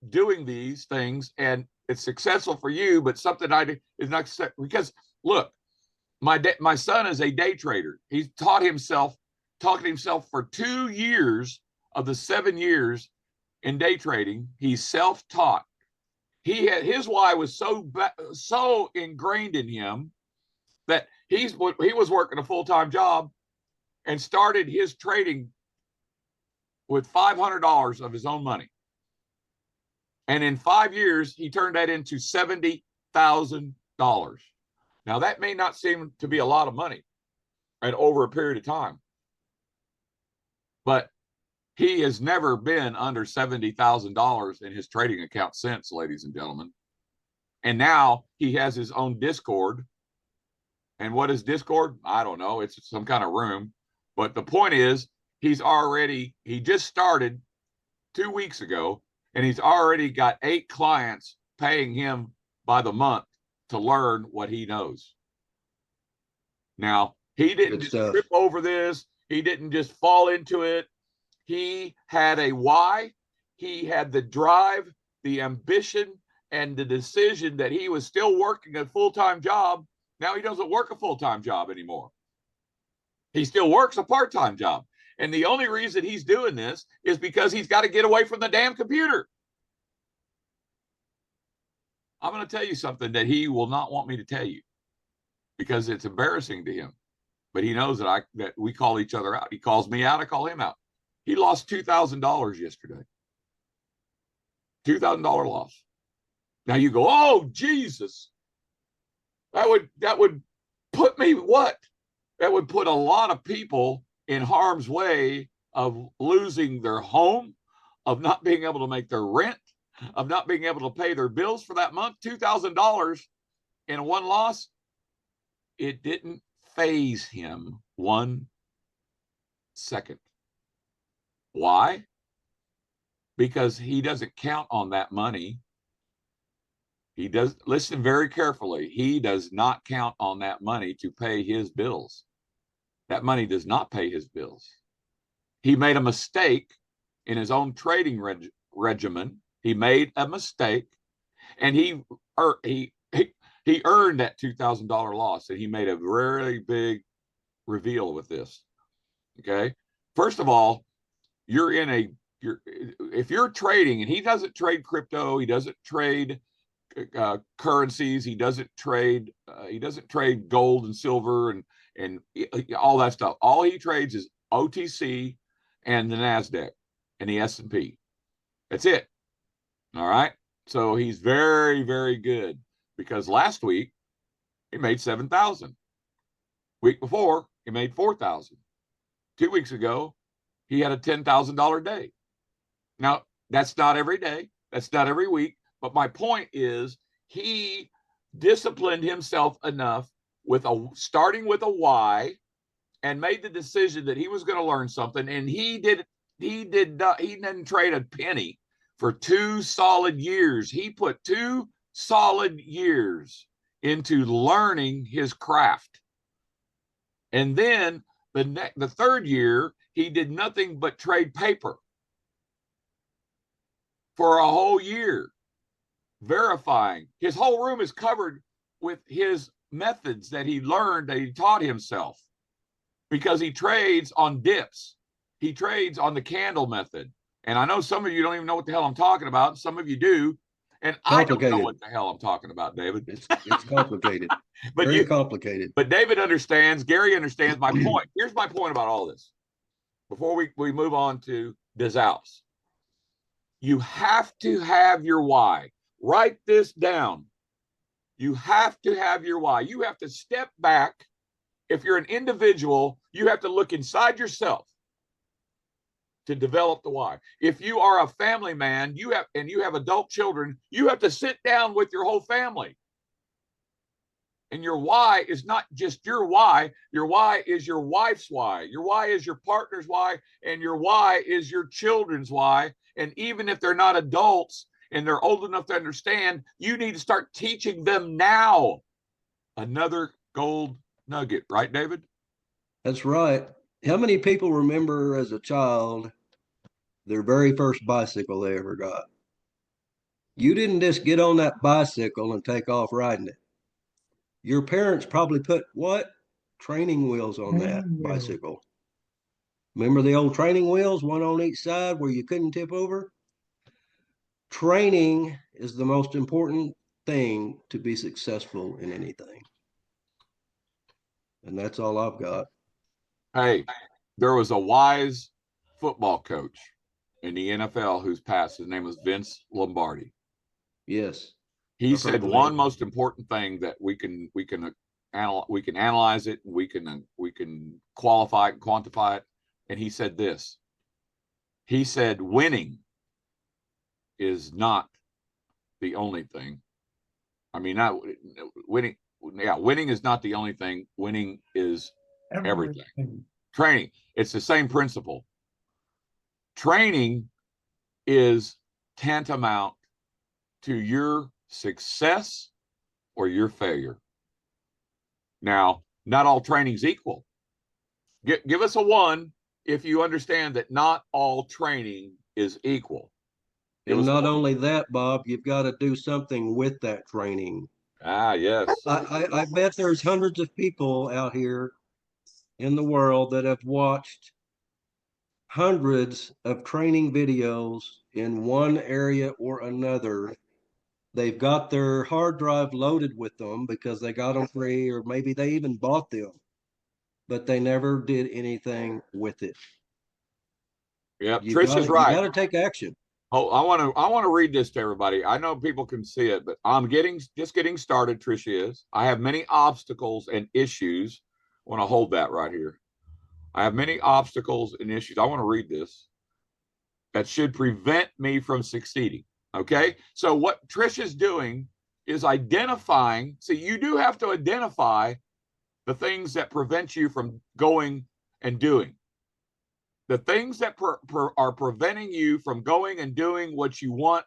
doing these things and it's successful for you, but something I do is not? Because look, my son is a day trader. He's taught himself for 2 years of the 7 years in day trading. He's self-taught. His why was so ingrained in him that he was working a full-time job and started his trading with $500 of his own money. And in 5 years, he turned that into $70,000. Now, that may not seem to be a lot of money and over a period of time, but he has never been under $70,000 in his trading account since, ladies and gentlemen. And now he has his own Discord. And what is Discord? I don't know. It's some kind of room. But the point is, he just started 2 weeks ago, and he's already got 8 clients paying him by the month to learn what he knows. Now, he didn't just trip over this. He didn't just fall into it. He had a why. He had the drive, the ambition, and the decision that he was still working a full-time job. Now he doesn't work a full-time job anymore. He still works a part-time job. And the only reason he's doing this is because he's got to get away from the damn computer. I'm going to tell you something that he will not want me to tell you because it's embarrassing to him. But he knows that we call each other out. He calls me out. I call him out. He lost $2,000 yesterday. $2,000 loss. Now you go, oh, Jesus. That would put me what? That would put a lot of people in harm's way of losing their home, of not being able to make their rent, of not being able to pay their bills for that month. $2,000 in one loss. It didn't faze him 1 second. Why? Because he doesn't count on that money. He does, listen very carefully. He does not count on that money to pay his bills. That money does not pay his bills. He made a mistake in his own trading regimen. He made a mistake, and he earned that $2,000 loss, and he made a very big reveal with this. Okay, first of all, if you're trading, and he doesn't trade crypto, he doesn't trade currencies, he doesn't trade gold and silver and all that stuff. All he trades is OTC and the NASDAQ and the S&P. That's it. All right. So he's very, very good, because last week he made 7,000. Week before he made 4,000. 2 weeks ago he had a $10,000 day. Now, that's not every day. That's not every week. But my point is, he disciplined himself enough starting with a why, and made the decision that he was going to learn something. And he didn't trade a penny for 2 solid years. He put 2 solid years into learning his craft. And then the third year, he did nothing but trade paper for a whole year, verifying. His whole room is covered with his methods that he learned, that he taught himself, because he trades on dips. He trades on the candle method. And I know some of you don't even know what the hell I'm talking about. Some of you do. And I don't know what the hell I'm talking about, David. It's complicated. But Very complicated. But David understands. Gary understands my point. Here's my point about all this. Before we move on to des Alpes, you have to have your why. Write this down. You have to have your why. You have to step back. If you're an individual, you have to look inside yourself to develop the why. If you are a family man, you have adult children, you have to sit down with your whole family. And your why is not just your why. Your why is your wife's why. Your why is your partner's why. And your why is your children's why. And even if they're not adults and they're old enough to understand, you need to start teaching them now. Another gold nugget, right, David? That's right. How many people remember as a child their very first bicycle they ever got? You didn't just get on that bicycle and take off riding it. Your parents probably put what? Training wheels on that bicycle. Remember the old training wheels, one on each side where you couldn't tip over? Training is the most important thing to be successful in anything. And that's all I've got. Hey, there was a wise football coach in the NFL who's passed. His name was Vince Lombardi. Yes. He said one most important thing that we can analyze it, we can qualify it and quantify it. And he said this. He said winning is not the only thing. I mean, not winning. Yeah, winning is not the only thing. Winning is everything. Training. It's the same principle. Training is tantamount to your success or your failure. Now, not all training's equal. Give us a 1 if you understand that not all training is equal. And not only that, Bob, you've got to do something with that training. Ah, yes. I bet there's hundreds of people out here in the world that have watched hundreds of training videos in one area or another. They've got their hard drive loaded with them because they got them free, or maybe they even bought them, but they never did anything with it. Yep, Trish is right. You got to take action. Oh, I want to read this to everybody. I know people can see it, but I'm just getting started. Trish is. I have many obstacles and issues. I want to hold that right here. I have many obstacles and issues. I want to read this that should prevent me from succeeding. Okay. So what Trish is doing is identifying. See, you do have to identify the things that prevent you from going and doing. The things that are preventing you from going and doing what you want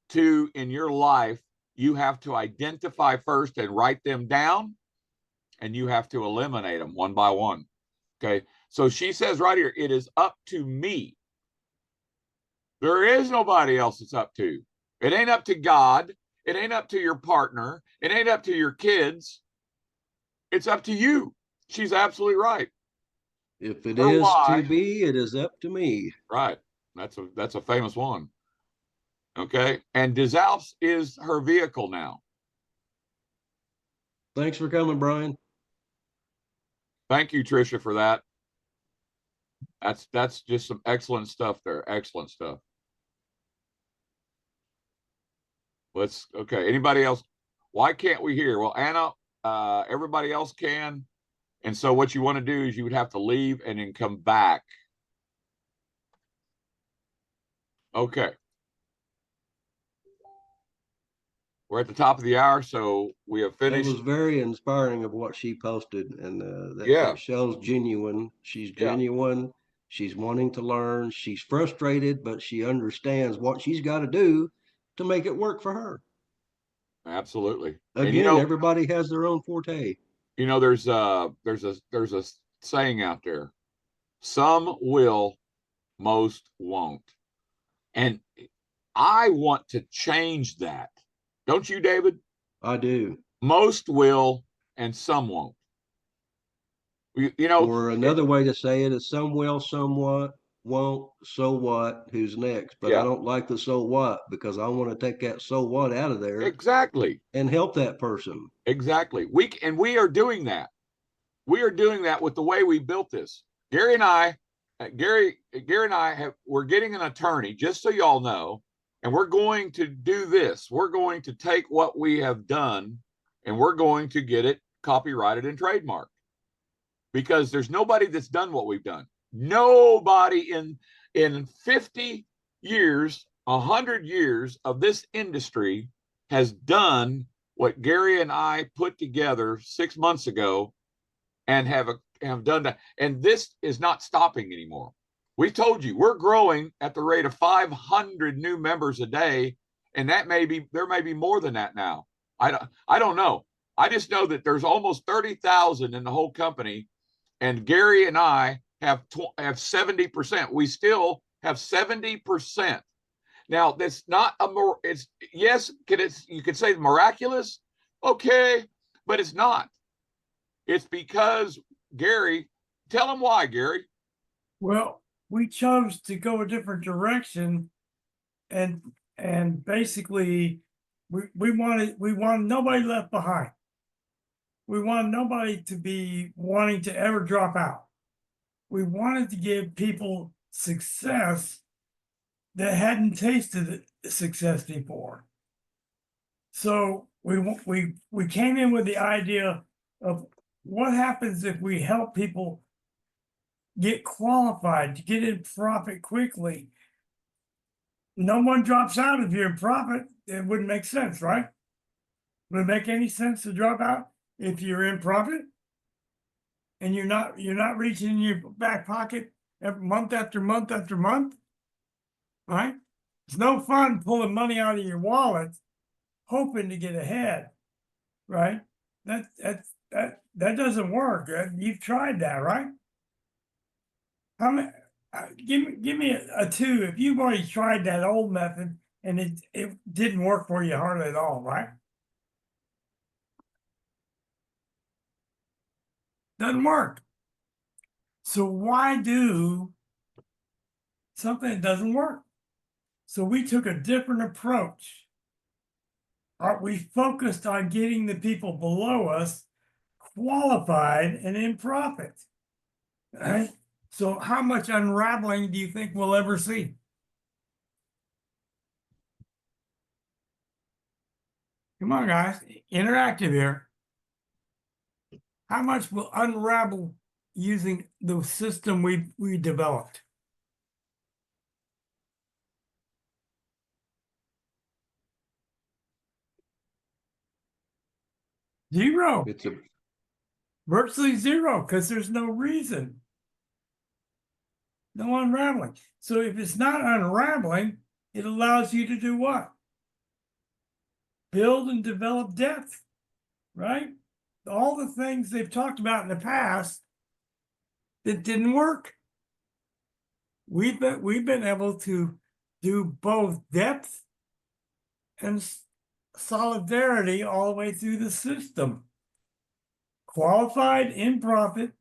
to in your life, you have to identify first and write them down, and you have to eliminate them one by one. Okay. So she says right here, it is up to me. There is nobody else it's up to. It ain't up to God. It ain't up to your partner. It ain't up to your kids. It's up to you. She's absolutely right. If it is to be, it is up to me. Right. That's a famous one. Okay. And des Alpes is her vehicle now. Thanks for coming, Brian. Thank you, Tricia, for that. That's just some excellent stuff there. Excellent stuff. Okay. Anybody else? Why can't we hear? Well, Anna, everybody else can. And so what you want to do is you would have to leave and then come back. Okay. We're at the top of the hour, so we have finished. It was very inspiring of what she posted, and that shows genuine. She's genuine. Yeah. She's wanting to learn. She's frustrated, but she understands what she's got to do to make it work for her. Absolutely. And Again, everybody has their own forte. there's a saying out there. Some will, most won't. And I want to change that. Don't you, David? I do. Most will and some won't. Or another way to say it is some will, somewhat, won't, so what, who's next? But I Yeah, don't like the so what because I want to take that so what out of there exactly. and help that person. Exactly. We are doing that. We are doing that with the way we built this. Gary and I we're getting an attorney, just so y'all know, and we're going to do this. We're going to take what we have done and we're going to get it copyrighted and trademarked, because there's nobody that's done what we've done. Nobody in 50 years, 100 years of this industry has done what Gary and I put together 6 months ago and have done that. And this is not stopping anymore. We told you we're growing at the rate of 500 new members a day, and there may be more than that now. I don't know. I just know that there's almost 30,000 in the whole company, and Gary and I have 70%. We still have 70%. Now, that's not it's yes, you could say miraculous, okay, but it's not. It's because Gary, tell him why, Gary. Well, we chose to go a different direction, and basically we wanted nobody left behind. We wanted nobody to be wanting to ever drop out. We wanted to give people success that hadn't tasted success before. So we came in with the idea of what happens if we help people get qualified to get in profit quickly. No one drops out if you're in profit. It wouldn't make sense, right? Would it make any sense to drop out if you're in profit and you're not reaching in your back pocket every month after month after month, right? It's no fun pulling money out of your wallet hoping to get ahead, right? That doesn't work. You've tried that, right? How many? Give me a two if you've already tried that old method and it didn't work for you hardly at all, right? Doesn't work. So why do something that doesn't work? So we took a different approach. We focused on getting the people below us qualified and in profit. Right? So how much unraveling do you think we'll ever see? Come on, guys, interactive here. How much will unravel using the system we developed? Zero. It's a Virtually zero, because there's no reason. No unraveling. So if it's not unraveling, it allows you to do what? Build and develop depth, right? All the things they've talked about in the past that didn't work. We've been able to do both depth and solidarity all the way through the system. Qualified, in profit,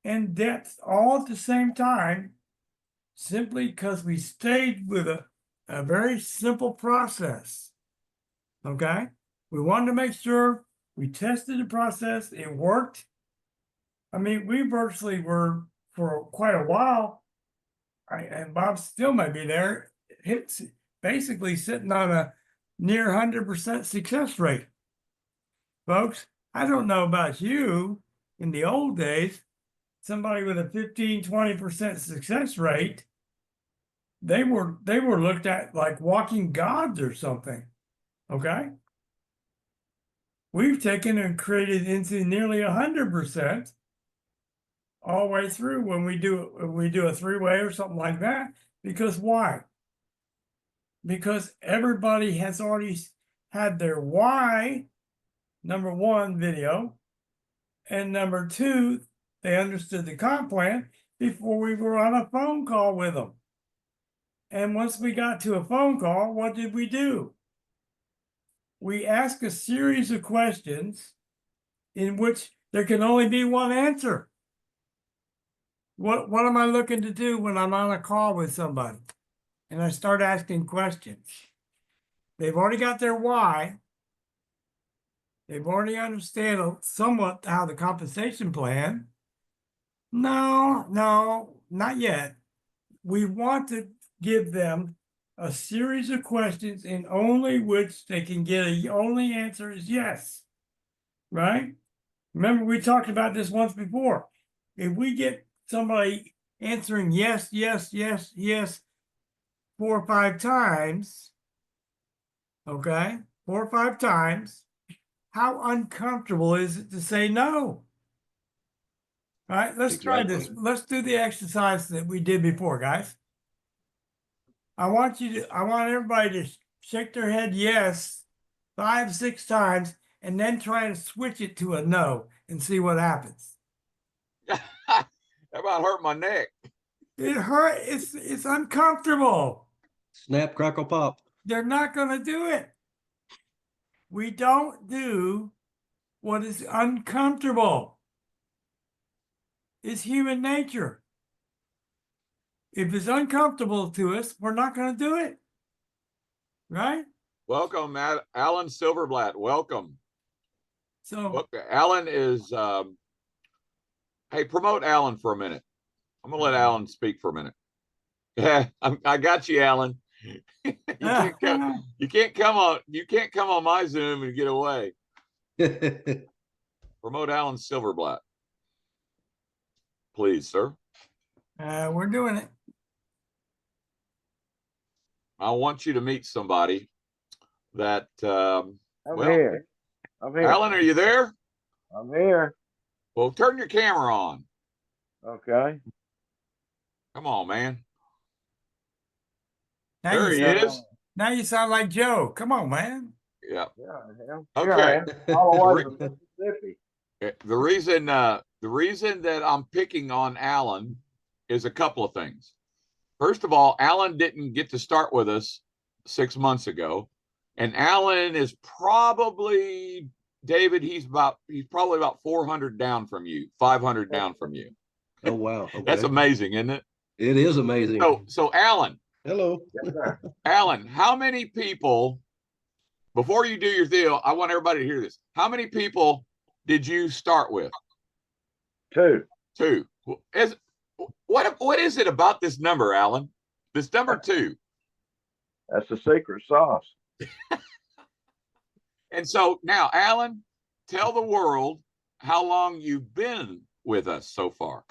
and depth all at the same time, simply because we stayed with a very simple process. Okay? We wanted to make sure we tested the process, it worked. I mean, we virtually were for quite a while, and Bob still might be there, it's basically sitting on a near 100% success rate. Folks, I don't know about you, in the old days, somebody with a 15-20% success rate, they were looked at like walking gods or something. Okay? We've taken and created into nearly 100% all the way through when we do a three-way or something like that. Because why? Because everybody has already had their why, number one, video, and number two, they understood the comp plan before we were on a phone call with them. And once we got to a phone call, what did we do? We asked a series of questions in which there can only be one answer. What am I looking to do when I'm on a call with somebody? And I start asking questions. They've already got their why. They've already understand somewhat how the compensation plan. No, not yet. We want to give them a series of questions in only which they can get a only answer is yes. Right? Remember, we talked about this once before. If we get somebody answering yes, yes, yes, yes 4 or 5 times, okay, 4 or 5 times, how uncomfortable is it to say no? All right, let's try this. Let's do the exercise that we did before, guys. I want everybody to shake their head yes 5, 6 times, and then try to switch it to a no and see what happens. That about hurt my neck. It hurt. It's uncomfortable. Snap, crackle, pop. They're not going to do it. We don't do what is uncomfortable. It's human nature. If it's uncomfortable to us, we're not going to do it. Right? Welcome, Alan Silverblatt. Welcome. So, Look, Alan is, hey, promote Alan for a minute. I'm going to let Alan speak for a minute. Yeah, I got you, Alan. You can't come on my Zoom and get away. Promote Alan Silverblatt, please, sir. we're doing it. I want you to meet somebody that, I'm well, here. I'm here. Alan, are you there? I'm here. Well, turn your camera on. Okay. Come on, man. Now There you he sound, is. now you sound like Joe. Come on, man. Yeah. Yeah, I am. Okay. Here I am. All the way from Mississippi. The reason that I'm picking on Alan is a couple of things. First of all, Alan didn't get to start with us 6 months ago, and Alan is probably, David, he's probably about 400 down from you, 500 down from you. Oh, wow. Okay. That's amazing, isn't it? It is amazing. So Alan, Hello. Yes, sir. Alan, how many people, before you do your deal, I want everybody to hear this. How many people did you start with? 2. 2. What is it about this number, Alan? This number 2. That's the secret sauce. And so now, Alan, tell the world how long you've been with us so far.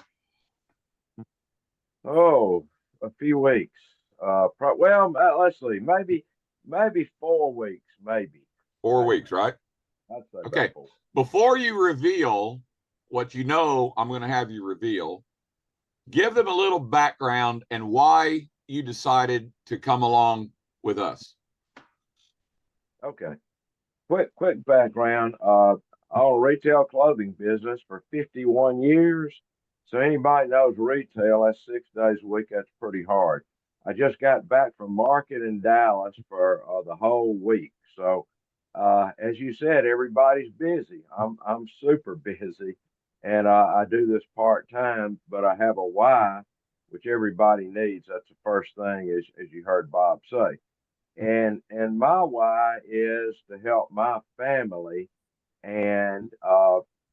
Oh, a few weeks. Let's see. Maybe 4 weeks, maybe. 4 weeks, right? I'd say about Okay. 4. Before you reveal what you know, I'm going to have you reveal. Give them a little background and why you decided to come along with us. Okay. Quick background. I own a retail clothing business for 51 years. So anybody knows retail, that's 6 days a week. That's pretty hard. I just got back from market in Dallas for the whole week. So as you said, everybody's busy. I'm super busy, and I do this part time. But I have a why, which everybody needs. That's the first thing, as you heard Bob say. And my why is to help my family and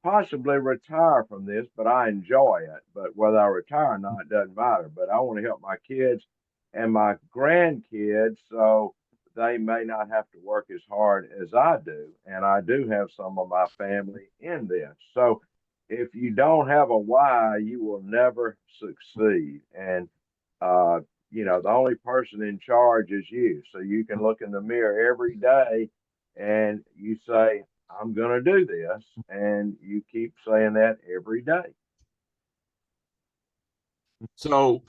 possibly retire from this, but I enjoy it. But whether I retire or not, it doesn't matter. But I want to help my kids and my grandkids so they may not have to work as hard as I do. And I do have some of my family in this. So if you don't have a why, you will never succeed. And the only person in charge is you. So you can look in the mirror every day and you say, I'm going to do this. And you keep saying that every day. So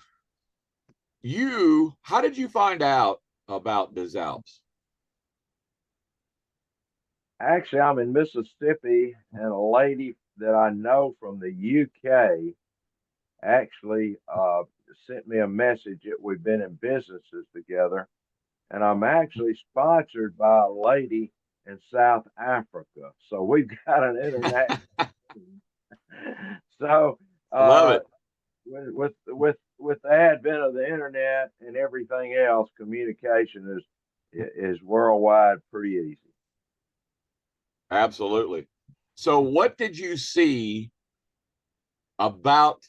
how did you find out about Des Alpes? Actually, I'm in Mississippi, and a lady that I know from the UK actually sent me a message that we've been in businesses together, and I'm actually sponsored by a lady in South Africa. So we've got an international. So Love uh, it. with the advent of the internet and everything else, communication is worldwide pretty easy. Absolutely. So, what did you see about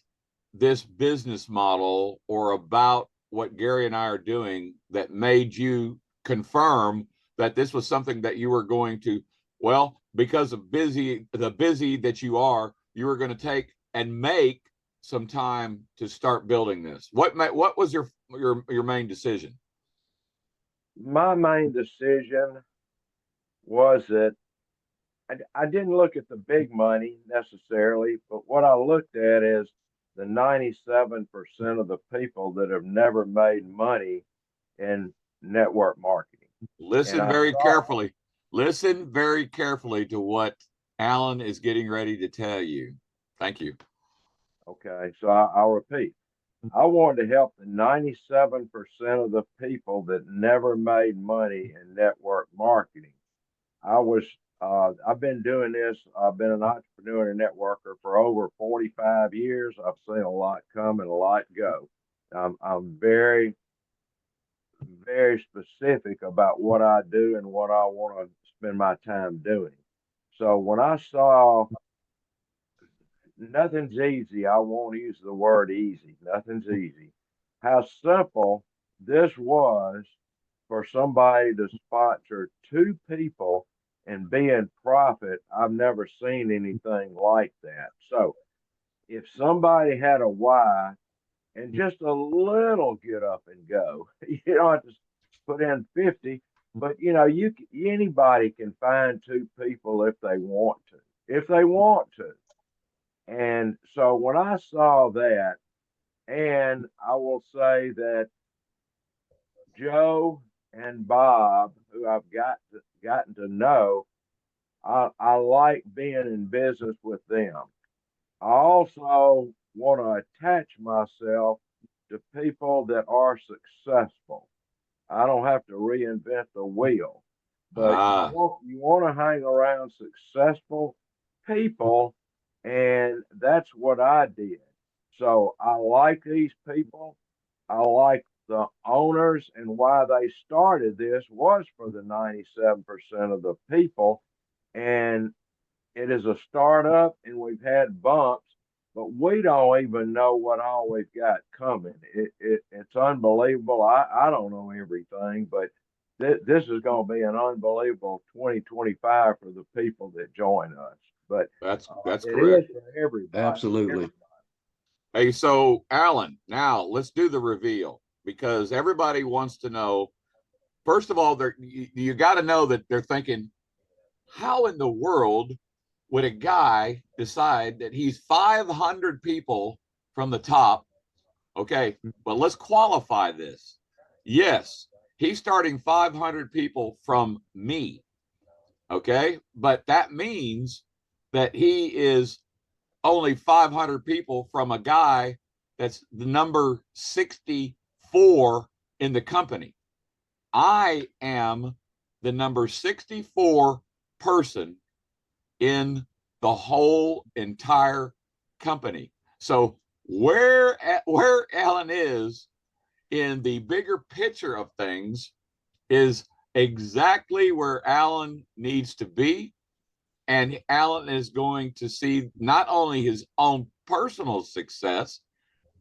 this business model or about what Gary and I are doing that made you confirm that this was something that you were going to, well, because of the busy that you were going to take and make some time to start building this? What was your main decision? My main decision was that I didn't look at the big money necessarily, but what I looked at is the 97% of the people that have never made money in network marketing. And Listen I very saw, carefully. Listen very carefully to what Alan is getting ready to tell you. Thank you. okay, so I'll repeat. I wanted to help the 97% of the people that never made money in network marketing. I've been doing this. I've been an entrepreneur and a networker for over 45 years. I've seen a lot come and a lot go. I'm very, very specific about what I do and what I want to spend my time doing. So when I saw nothing's easy, I won't use the word easy. Nothing's easy. How simple this was for somebody to sponsor two people and be in profit. I've never seen anything like that. So if somebody had a why and just a little get up and go, you don't have to put in 50, but anybody can find two people if they want to. If they want to. And so when I saw that, and I will say that Joe and Bob, who I've gotten to know, I like being in business with them. I also want to attach myself to people that are successful. I don't have to reinvent the wheel, but Ah, you want to hang around successful people, and that's what I did. So I like these people. I like the owners, and why they started this was for the 97% of the people. And it is a startup, and we've had bumps, but we don't even know what all we've got coming. It's unbelievable. I don't know everything, but this is going to be an unbelievable 2025 for the people that join us. But that's it is correct. for everybody. Absolutely. Hey, so Alan, now let's do the reveal because everybody wants to know. First of all, you got to know that they're thinking, how in the world would a guy decide that he's 500 people from the top? Okay, but let's qualify this. Yes, he's starting 500 people from me. Okay, but that means that he is only 500 people from a guy that's the number 64 in the company. I am the number 64 person in the whole entire company. So where Alan is in the bigger picture of things is exactly where Alan needs to be. And Alan is going to see not only his own personal success,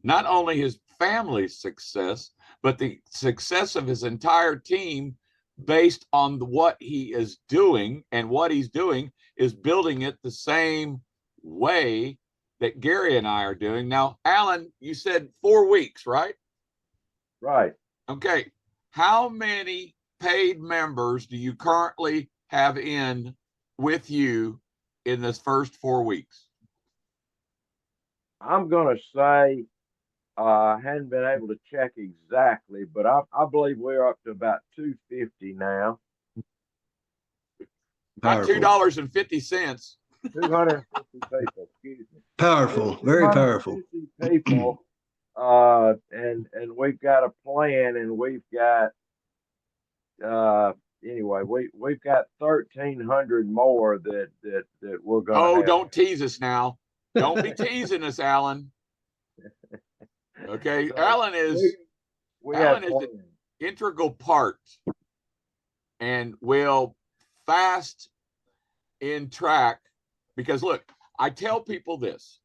not only his family's success, but the success of his entire team based on what he is doing. And what he's doing is building it the same way that Gary and I are doing. Now, Alan, you said 4 weeks, right? Right. Okay. How many paid members do you currently have in with you in this first 4 weeks? I'm going to say I hadn't been able to check exactly, but I believe we're up to about 250 now. Not Powerful. $2.50. 250 people, excuse me. Powerful. Very powerful. 250 people, and we've got a plan, and we've got, anyway, we've got 1,300 more that we're going to Oh, have. don't tease us now. Don't be teasing us, Alan. Okay, So Alan is we Alan have is an integral part and will fast in track because look, I tell people this,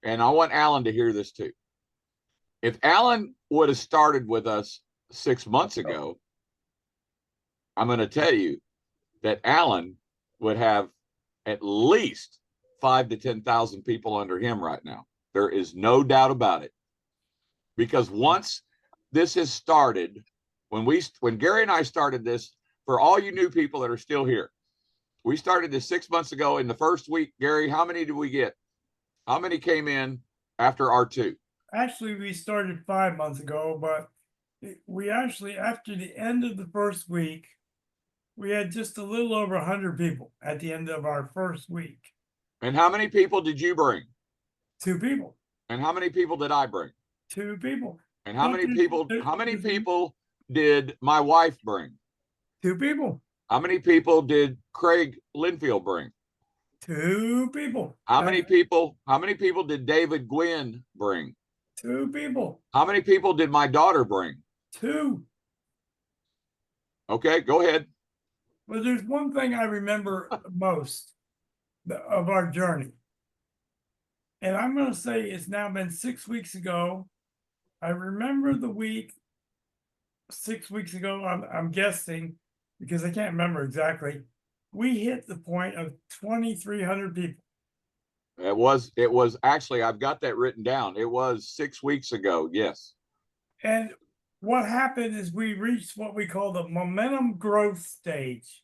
and I want Alan to hear this too. If Alan would have started with us 6 months ago, I'm going to tell you that Alan would have at least 5 to 10,000 people under him right now. There is no doubt about it. Because once this has started, when Gary and I started this, for all you new people that are still here, we started this 6 months ago. In the first week, Gary, how many did we get? How many came in after R2? Actually, we started 5 months ago, but we actually, after the end of the first week, we had just a little over 100 people at the end of our first week. And how many people did you bring? 2 people. And how many people did I bring? 2 people. And how many people did my wife bring? 2 people. How many people did Craig Linfield bring? 2 people. How many people did David Gwynn bring? 2 people. How many people did my daughter bring? 2. Okay, go ahead. But there's one thing I remember most of our journey. And I'm going to say it's now been 6 weeks ago. I remember the week 6 weeks ago, I'm guessing, because I can't remember exactly. We hit the point of 2,300 people. It was actually, I've got that written down. It was 6 weeks ago. Yes. And what happened is we reached what we call the momentum growth stage.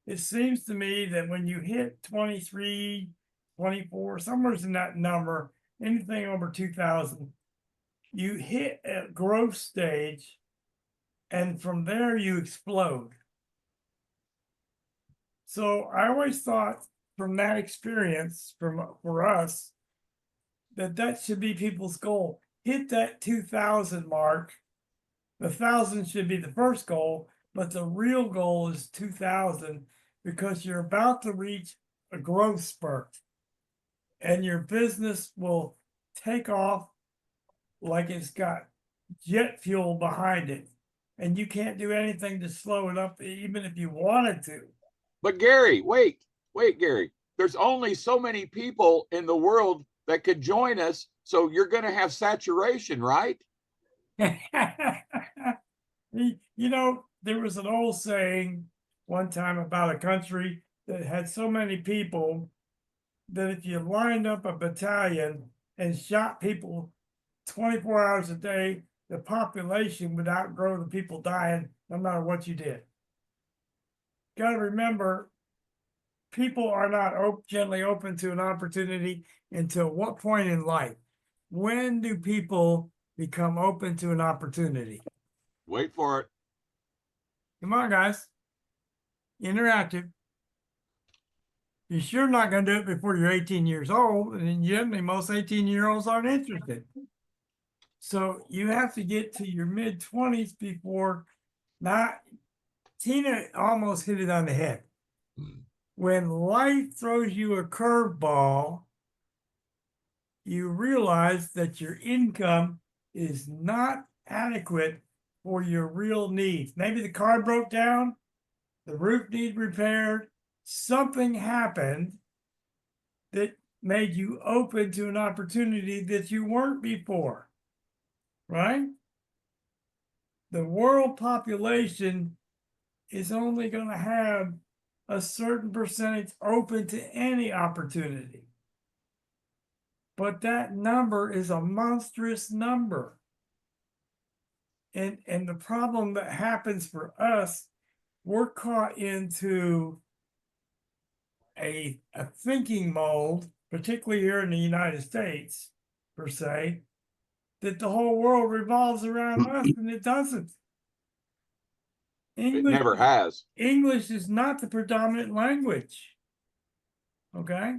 It seems to me that when you hit 23, 24, somewhere in that number, anything over 2,000, you hit a growth stage, and from there you explode. So I always thought from that experience for us that should be people's goal. Hit that 2,000 mark. The 1,000 should be the first goal, but the real goal is 2,000 because you're about to reach a growth spurt and your business will take off like it's got jet fuel behind it. And you can't do anything to slow it up, even if you wanted to. But Gary, wait, Gary. There's only so many people in the world that could join us. So you're going to have saturation, right? You know, there was an old saying one time about a country that had so many people that if you lined up a battalion and shot people 24 hours a day, the population would outgrow the people dying no matter what you did. Got to remember, people are not generally open to an opportunity until what point in life? When do people become open to an opportunity? Wait for it. Come on, guys. Interactive. You're sure not going to do it before you're 18 years old, and generally most 18-year-olds aren't interested. So you have to get to your mid-20s before not. Tina almost hit it on the head. When life throws you a curveball, you realize that your income is not adequate for your real needs. Maybe the car broke down, the roof needs repaired, something happened that made you open to an opportunity that you weren't before, right? The world population is only going to have a certain percentage open to any opportunity. But that number is a monstrous number. And the problem that happens for us, we're caught into a thinking mold, particularly here in the United States, per se, that the whole world revolves around us, and it doesn't. It never has. English is not the predominant language. Okay?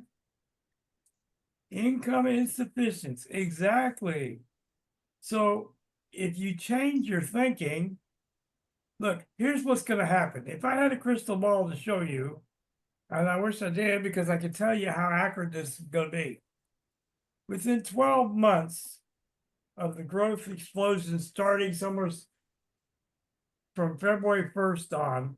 Income insufficiency, exactly. So if you change your thinking, look, here's what's going to happen. If I had a crystal ball to show you, and I wish I did because I could tell you how accurate this is going to be. Within 12 months of the growth explosion starting somewhere from February 1st on,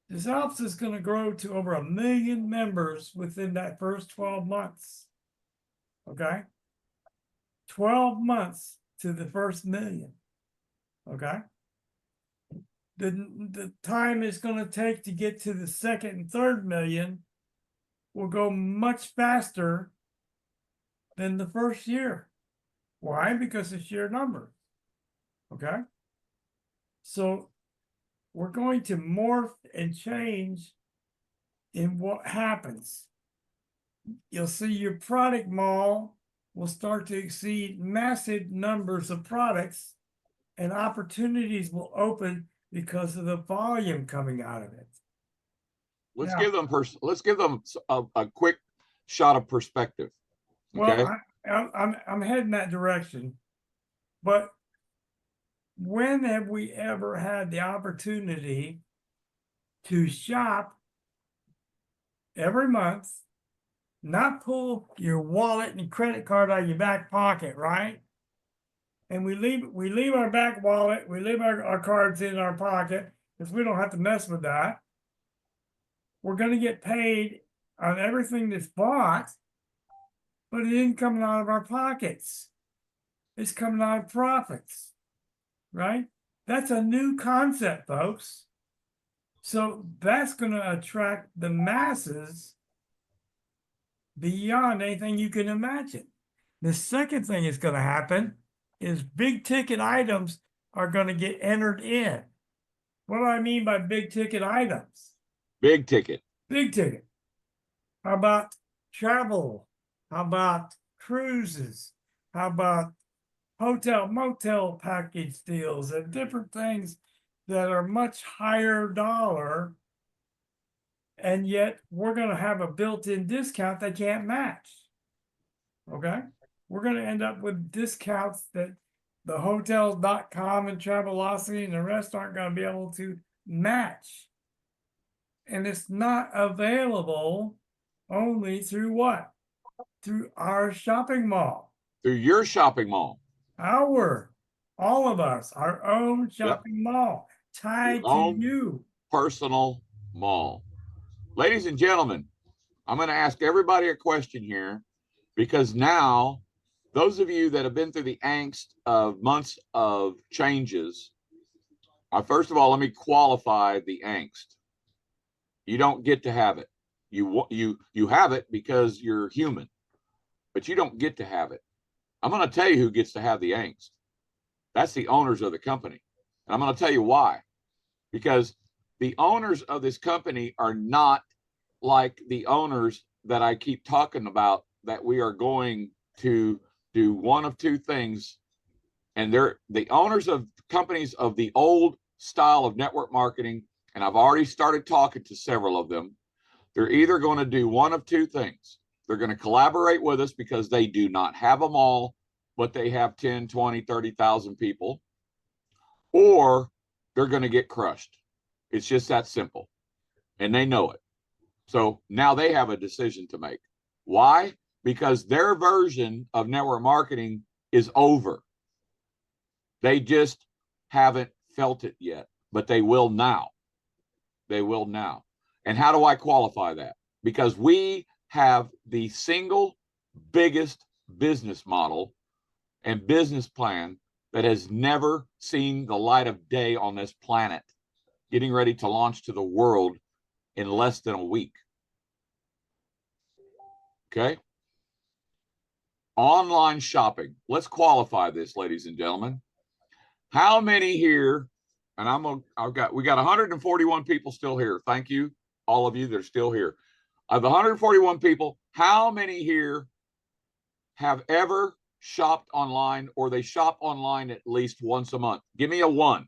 this Alpes is going to grow to over 1 million members within that first 12 months. Okay? 12 months to the first million. Okay? The time it's going to take to get to the second and third million will go much faster than the first year. Why? Because of sheer number. Okay? So we're going to morph and change in what happens. You'll see your product mall will start to exceed massive numbers of products, and opportunities will open because of the volume coming out of it. Let's Now- give them a quick shot of perspective. Okay. Well, I'm heading that direction, but when have we ever had the opportunity to shop every month, not pull your wallet and credit card out of your back pocket, right? And we leave our back wallet, we leave our cards in our pocket because we don't have to mess with that. We're going to get paid on everything that's bought, but it isn't coming out of our pockets. It's coming out of profits, right? That's a new concept, folks. So that's going to attract the masses beyond anything you can imagine. The second thing that's going to happen is big ticket items are going to get entered in. What do I mean by big ticket items? Big ticket. Big ticket. How about travel? How about cruises? How about hotel, motel package deals and different things that are much higher dollar? And yet we're going to have a built-in discount they can't match. Okay? We're going to end up with discounts that the hotels.com and Travelocity and the rest aren't going to be able to match. And it's not available only through what? Through our shopping mall. Through your shopping mall. All of us, our own shopping mall, tied Your own to you. personal mall. Ladies and gentlemen, I'm going to ask everybody a question here, because now those of you that have been through the angst of months of changes, first of all, let me qualify the angst. You don't get to have it. You have it because you're human, but you don't get to have it. I'm going to tell you who gets to have the angst. That's the owners of the company. And I'm going to tell you why. Because the owners of this company are not like the owners that I keep talking about, that we are going to do one of two things. And they're the owners of companies of the old style of network marketing. And I've already started talking to several of them. They're either going to do one of two things. They're going to collaborate with us because they do not have them all, but they have 10, 20, 30,000 people, or they're going to get crushed. It's just that simple. And they know it. So now they have a decision to make. Why? Because their version of network marketing is over. They just haven't felt it yet, but they will now. They will now. And how do I qualify that? Because we have the single biggest business model and business plan that has never seen the light of day on this planet, getting ready to launch to the world in less than a week. Okay. Online shopping. Let's qualify this, ladies and gentlemen. How many here, and we got 141 people still here. Thank you, all of you that are still here. Of the 141 people, how many here have ever shopped online, or they shop online at least once a month? Give me a one.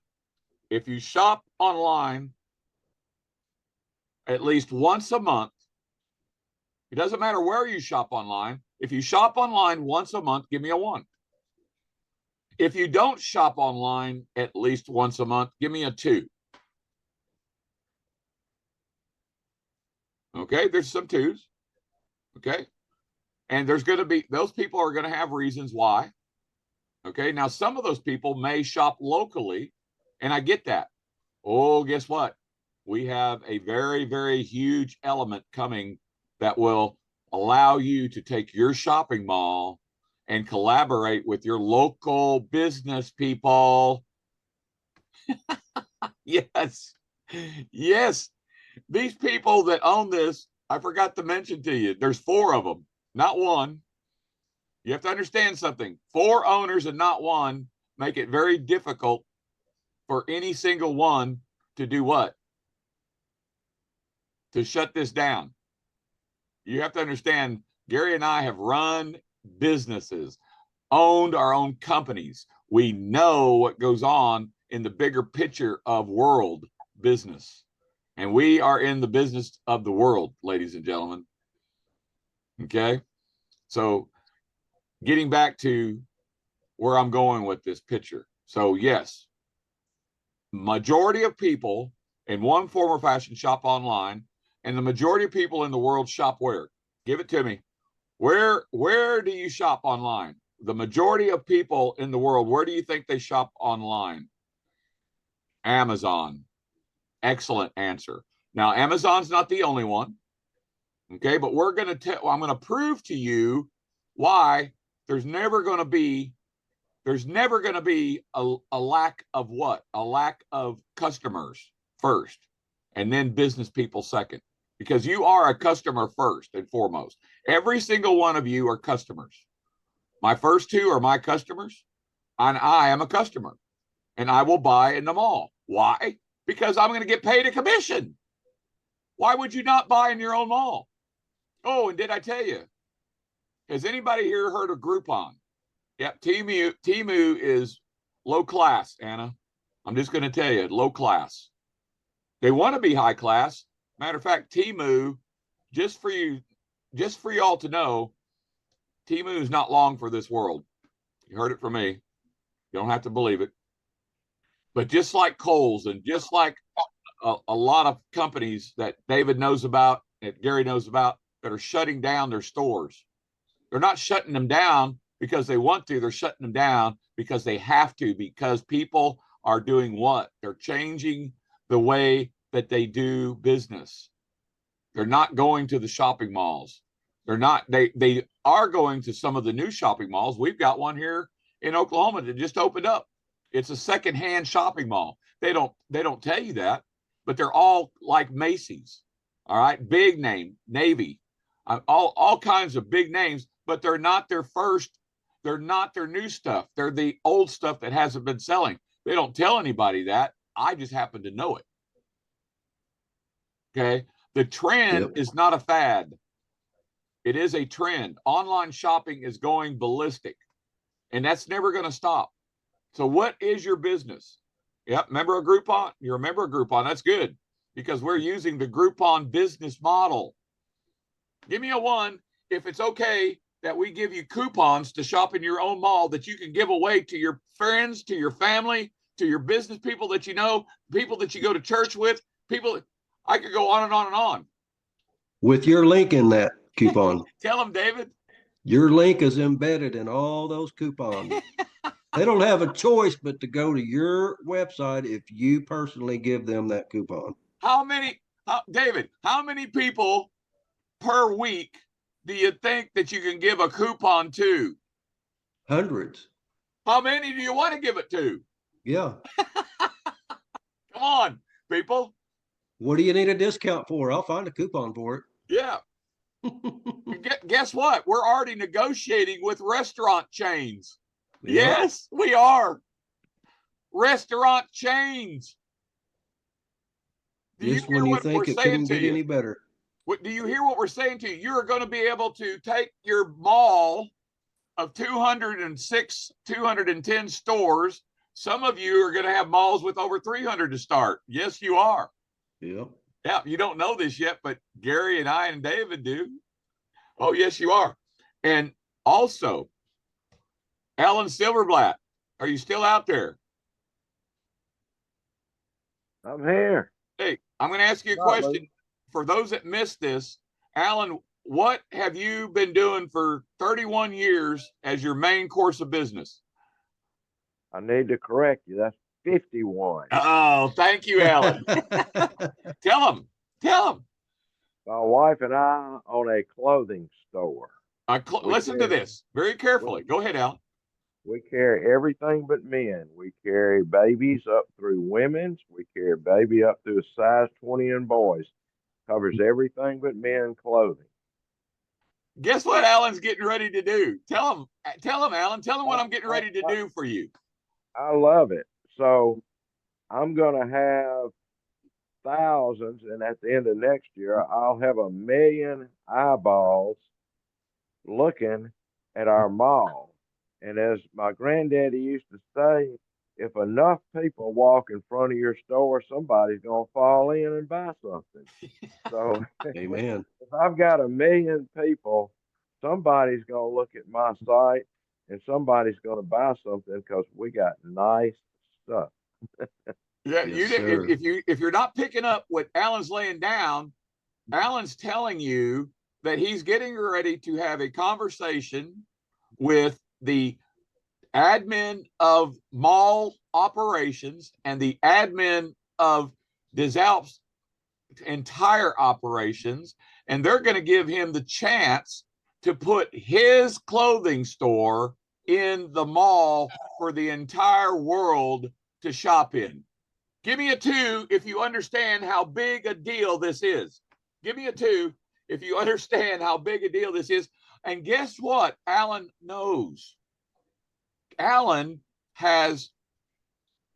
if you shop online at least once a month, it doesn't matter where you shop online. If you shop online once a month, give me a 1. If you don't shop online at least once a month, give me a 2. Okay, there's some 2s. Okay. And there's going to be, those people are going to have reasons why. Okay. Now, some of those people may shop locally, and I get that. Oh, guess what? We have a very, very huge element coming that will allow you to take your shopping mall and collaborate with your local business people. Yes. Yes. These people that own this, I forgot to mention to you, there's 4 of them, not 1. You have to understand something. 4 owners and not 1 make it very difficult for any single one to do what? To shut this down. You have to understand, Gary and I have run businesses, owned our own companies. We know what goes on in the bigger picture of world business. And we are in the business of the world, ladies and gentlemen. Okay. So getting back to where I'm going with this picture. So yes, majority of people in one form or fashion shop online, and the majority of people in the world shop where? Give it to me. Where do you shop online? The majority of people in the world, where do you think they shop online? Amazon. Excellent answer. Now, Amazon's not the only one. Okay, but we're going to I'm going to prove to you why there's never going to be a lack of what? A lack of customers first, and then business people second, because you are a customer first and foremost. Every single one of you are customers. My first 2 are my customers, and I am a customer, and I will buy in the mall. Why? Because I'm going to get paid a commission. Why would you not buy in your own mall? Oh, and did I tell you? Has anybody here heard of Groupon? Yep, Temu is low class, Anna. I'm just going to tell you, low class. They want to be high class. Matter of fact, Temu, just for y'all to know, Temu is not long for this world. You heard it from me. You don't have to believe it. But just like Kohl's and just like a lot of companies that David knows about, that Gary knows about, that are shutting down their stores. They're not shutting them down because they want to. They're shutting them down because they have to, because people are doing what? They're changing the way that they do business. They're not going to the shopping malls. They are going to some of the new shopping malls. We've got one here in Oklahoma that just opened up. It's a secondhand shopping mall. They don't tell you that, but they're all like Macy's. All right, big name, Navy, all kinds of big names, but they're not their first. They're not their new stuff. They're the old stuff that hasn't been selling. They don't tell anybody that. I just happen to know it. Okay. The trend is not a fad. It is a trend. Online shopping is going ballistic, and that's never going to stop. So what is your business? Yep. Remember a Groupon? You remember a Groupon. That's good, because we're using the Groupon business model. Give me a 1 if it's okay that we give you coupons to shop in your own mall that you can give away to your friends, to your family, to your business people that you know, people that you go to church with, people. I could go on and on and on. With your link in that coupon. Tell them, David. Your link is embedded in all those coupons. They don't have a choice but to go to your website if you personally give them that coupon. David, how many people per week do you think that you can give a coupon to? Hundreds. How many do you want to give it to? Yeah. Come on, people. What do you need a discount for? I'll find a coupon for it. Yeah. Guess what? We're already negotiating with restaurant chains. Yeah. Yes, we are. Restaurant chains. Just when you think it couldn't get any better. Do you hear what we're saying to you? You're going to be able to take your mall of 206, 210 stores Some of you are going to have malls with over 300 to start. Yes, you are. Yep. Yeah, you don't know this yet, but Gary and I and David do. Oh, yes, you are. And also, Alan Silverblatt, are you still out there? I'm here. Hey, I'm going to ask you a Not question. Lou. For those that missed this, Alan, what have you been doing for 31 years as your main course of business? I need to correct you. That's 51. Oh, thank you, Alan. Tell him. Tell him. My wife and I own a clothing store. Listen to this very carefully. Go ahead, Alan. We carry everything but men. We carry babies up through women's. We carry baby up through a size 20 in boys. Covers everything but men clothing. Guess what Alan's getting ready to do? Tell him, Alan. Tell him what I'm getting I, ready to do for you. I love it. So I'm going to have thousands, and at the end of next year, I'll have 1 million eyeballs looking at our mall. And as my granddaddy used to say, if enough people walk in front of your store, somebody's going to fall in and buy something. So Amen. if I've got 1 million people, somebody's going to look at my site and somebody's going to buy something because we got nice stuff. Yeah, Yes, sir. if you're not picking up what Alan's laying down, Alan's telling you that he's getting ready to have a conversation with the admin of mall operations and the admin of des Alpes entire operations, and they're going to give him the chance to put his clothing store in the mall for the entire world to shop in. Give me a 2 if you understand how big a deal this is. Give me a 2 if you understand how big a deal this is. And guess what? Alan knows. Alan has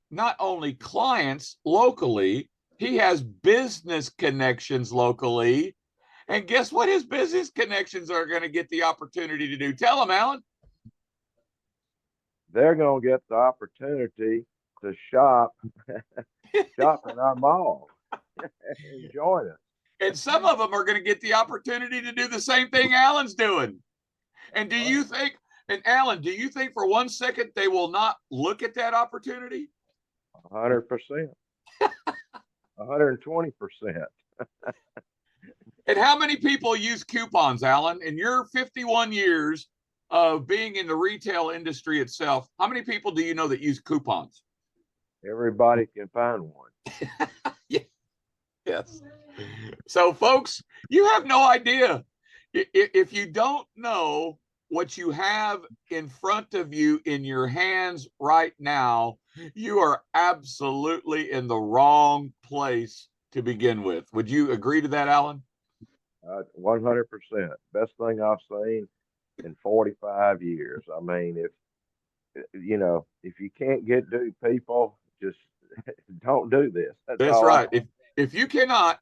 not only clients locally, he has business connections locally. And guess what his business connections are going to get the opportunity to do? Tell him, Alan. They're going to get the opportunity to shop in our mall and join us. And some of them are going to get the opportunity to do the same thing Alan's doing. And do you think, and Alan, do you think for 1 second they will not look at that opportunity? 100%. 120%. And how many people use coupons, Alan? In your 51 years of being in the retail industry itself, how many people do you know that use coupons? Everybody can find one. Yeah. Yes. So, folks, you have no idea. If you don't know what you have in front of you in your hands right now, you are absolutely in the wrong place to begin with. Would you agree to that, Alan? 100%. Best thing I've seen in 45 years. I mean, if you can't get to people, just don't do this. That's right. If you cannot,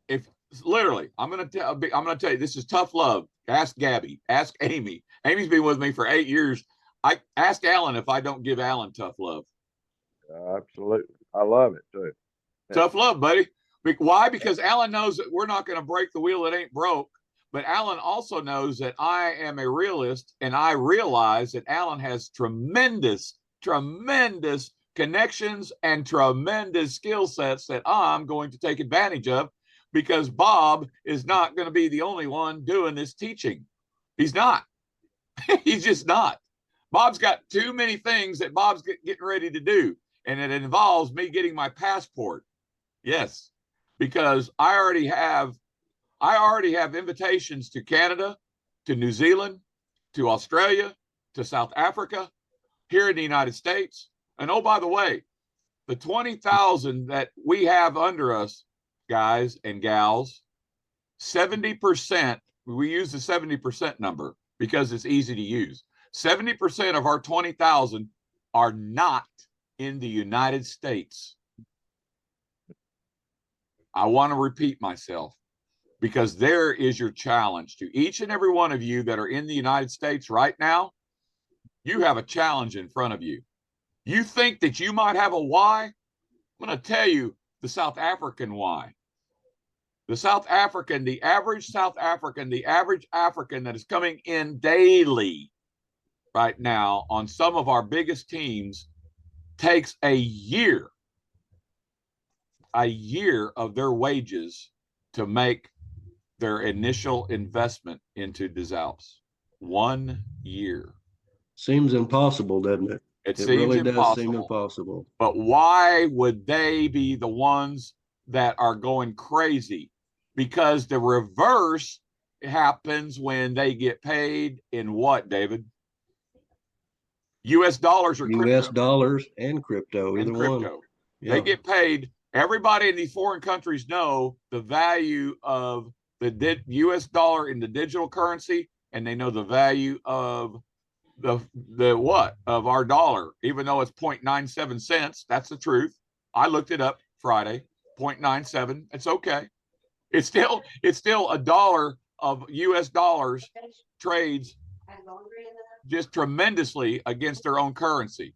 if literally, I'm gonna tell you, this is tough love. Ask Gabby. Ask Amy. Amy's been with me for 8 years. I ask Alan if I don't give Alan tough love. Absolutely, I love it too. Tough love, buddy. Why? Because Alan knows that we're not going to break the wheel that ain't broke. But Alan also knows that I am a realist, and I realize that Alan has tremendous connections and tremendous skill sets that I'm going to take advantage of, because Bob is not going to be the only one doing this teaching. He's not. He's just not. Bob's got too many things that Bob's getting ready to do, and it involves me getting my passport. Yes, because I already have invitations to Canada, to New Zealand, to Australia, to South Africa, here in the United States. And oh, by the way, the 20,000 that we have under us, guys and gals, 70%, we use the 70% number because it's easy to use. 70% of our 20,000 are not in the United States. I want to repeat myself, because there is your challenge to each and every one of you that are in the United States right now. You have a challenge in front of you. You think that you might have a why? I'm going to tell you the South African why. The South African, the average South African, the average African that is coming in daily right now on some of our biggest teams takes a year of their wages to make their initial investment into des Alpes. 1 year. Seems impossible, doesn't it? It It seems really does seem impossible. impossible. But why would they be the ones that are going crazy? Because the reverse happens when they get paid in what, David? US dollars or US crypto? dollars and crypto, And either one. crypto. Yeah. They get paid. Everybody in these foreign countries know the value of the US dollar in the digital currency, and they know the value of the what of our dollar, even though it's 0.97 cents. That's the truth. I looked it up Friday. 0.97. It's okay. It's still a dollar of US dollars trades just tremendously against their own currency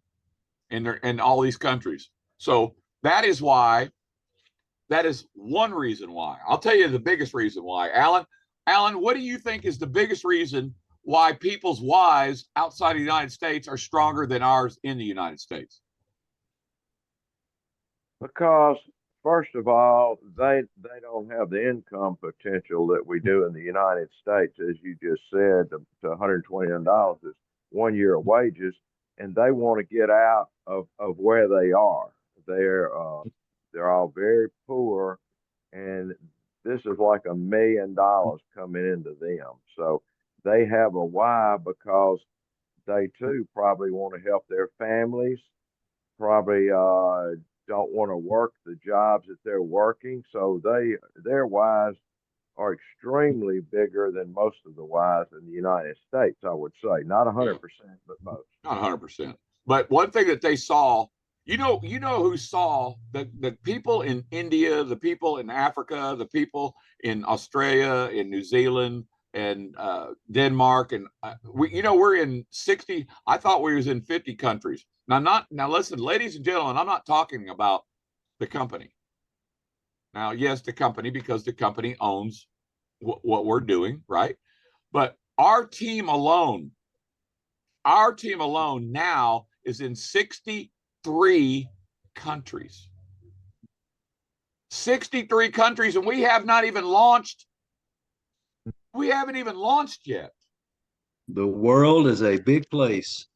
in all these countries. So that is why, that is one reason why. I'll tell you the biggest reason why. Alan, what do you think is the biggest reason why people's whys outside of the United States are stronger than ours in the United States? Because first of all, they don't have the income potential that we do in the United States, as you just said. To $129 is 1 year of wages, and they want to get out of where they are. They're all very poor, and this is like $1 million coming into them. So they have a why, because they too probably want to help their families, probably don't want to work the jobs that they're working. So their whys are extremely bigger than most of the whys in the United States, I would say. Not 100%, but most. Not 100%. But one thing that they saw, you know who saw the people in India, the people in Africa, the people in Australia, in New Zealand, and Denmark, and we're in 60. I thought we was in 50 countries. Now listen, ladies and gentlemen, I'm not talking about the company. Now, yes, the company, because the company owns what we're doing, right? But our team alone now is in 63 countries. 63 countries, and we haven't even launched yet. The world is a big place.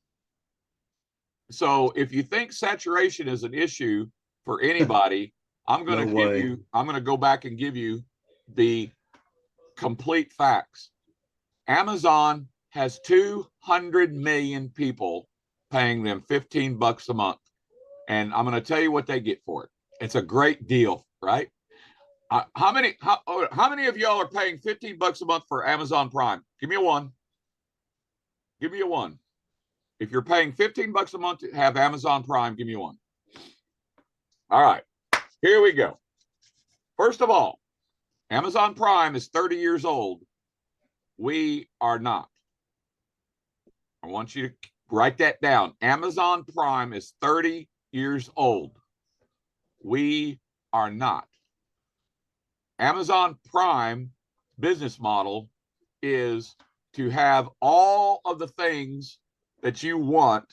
So if you think saturation is an issue for anybody, I'm going to go back and give you the complete facts. Amazon has 200 million people paying them $15 a month. And I'm going to tell you what they get for it. It's a great deal, right? How many of y'all are paying $15 a month for Amazon Prime? Give me a one. Give me a one. If you're paying $15 a month to have Amazon Prime, give me one. All right, here we go. First of all, Amazon Prime is 30 years old. We are not. I want you to write that down. Amazon Prime is 30 years old. We are not. Amazon Prime business model is to have all of the things that you want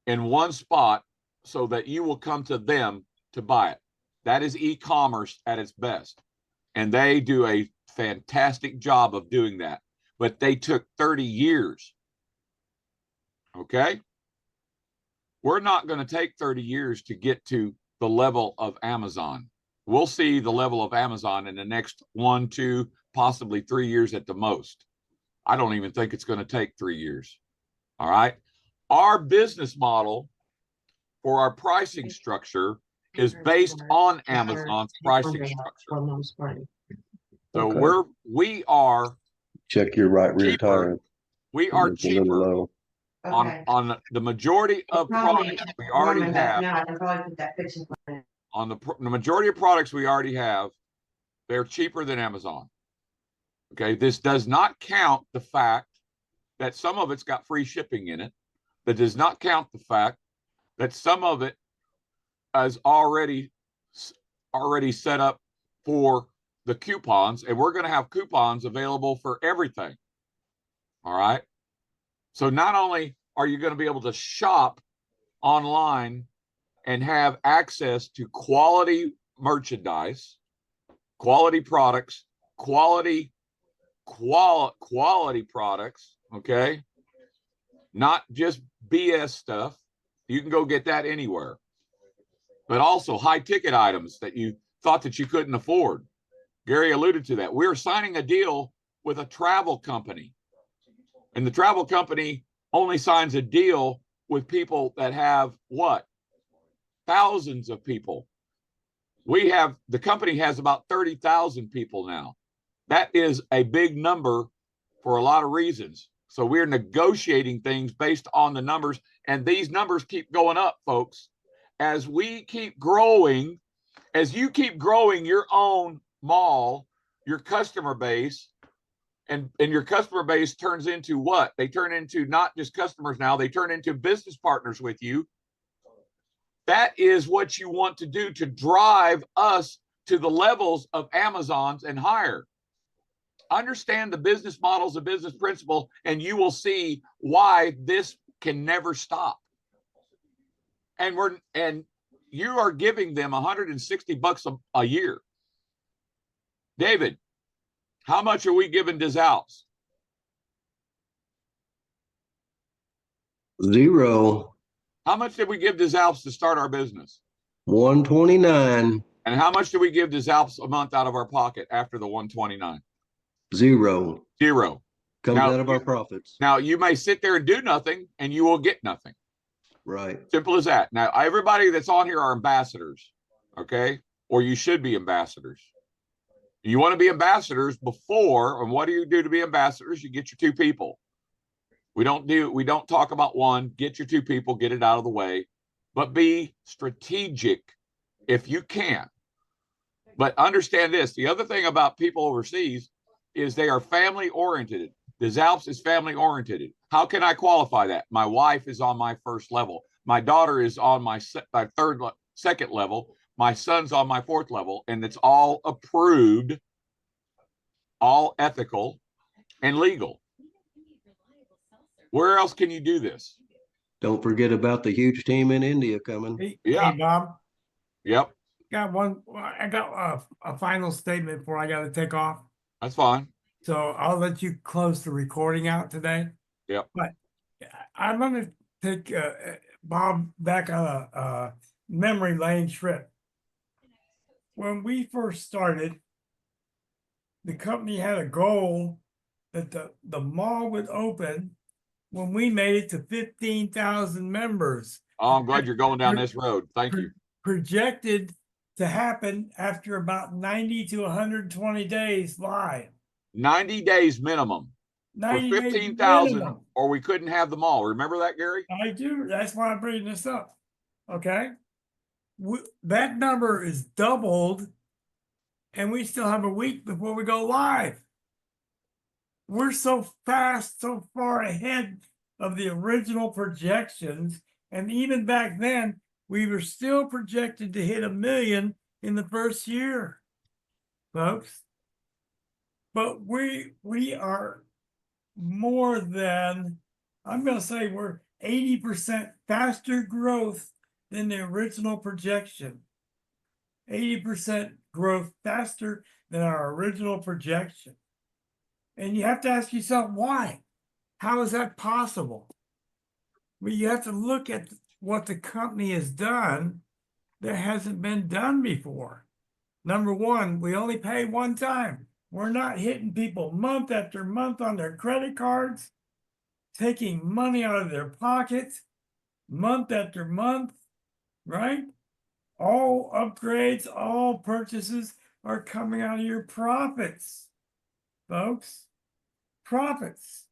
in one spot so that you will come to them to buy it. That is e-commerce at its best. And they do a fantastic job of doing that. But they took 30 years. Okay? We're not going to take 30 years to get to the level of Amazon. We'll see the level of Amazon in the next 1, 2, possibly 3 years at the most. I don't even think it's going to take 3 years. All right. Our business model for our pricing structure is based on Amazon's pricing structure. So we are check your right rear tire. We are cheaper on the majority of products we already have. On the majority of products we already have, they're cheaper than Amazon. Okay, this does not count the fact that some of it's got free shipping in it. That does not count the fact that some of it is already set up for the coupons, and we're going to have coupons available for everything. All right. So not only are you going to be able to shop online and have access to quality merchandise, quality products, quality products, okay? Not just BS stuff. You can go get that anywhere. But also high ticket items that you thought that you couldn't afford. Gary alluded to that. We're signing a deal with a travel company. And the travel company only signs a deal with people that have what? Thousands of people. The company has about 30,000 people now. That is a big number for a lot of reasons. So we're negotiating things based on the numbers, and these numbers keep going up, folks. As we keep growing, as you keep growing your own mall, your customer base, and your customer base turns into what? They turn into not just customers now, they turn into business partners with you. That is what you want to do to drive us to the levels of Amazon's and higher. Understand the business models, the business principle, and you will see why this can never stop. And you are giving them $160 a year. David, how much are we giving des Alpes? 0. How much did we give des Alpes to start our business? 129. And how much do we give des Alpes a month out of our pocket after the 129? 0. 0. Comes Now, out of our profits. Now you may sit there and do nothing and you will get nothing. Right. Simple as that. Now, everybody that's on here are ambassadors, okay? Or you should be ambassadors. You want to be ambassadors before, and what do you do to be ambassadors? You get your 2 people. We don't talk about one. Get your 2 people, get it out of the way, but be strategic if you can. But understand this, the other thing about people overseas is they are family oriented. Des Alpes is family oriented. How can I qualify that? My wife is on my first level. My daughter is on my second level. My son's on my 4th level, and it's all approved, all ethical and legal. Where else can you do this? Don't forget about the huge team in India coming. Hey, Bob. Yep. I got a final statement before I got to take off. That's fine. So I'll let you close the recording out today. Yep. But I'm going to take Bob back on a memory lane trip. When we first started, the company had a goal that the mall would open when we made it to 15,000 members. Oh, I'm glad you're going down this road. Thank you. Projected to happen after about 90 to 120 days live. 90 days minimum for 15,000, or we couldn't have them all. Remember that, Gary? I do. That's why I'm bringing this up. Okay. That number is doubled, and we still have a week before we go live. We're so fast, so far ahead of the original projections. And even back then, we were still projected to hit 1 million in the first year, folks. But we are more than, I'm going to say we're 80% faster growth than the original projection. 80% growth faster than our original projection. And you have to ask yourself, why? How is that possible? Well, you have to look at what the company has done that hasn't been done before. Number one, we only pay one time. We're not hitting people month after month on their credit cards, taking money out of their pockets month after month, right? All upgrades, all purchases are coming out of your profits, folks. Profits.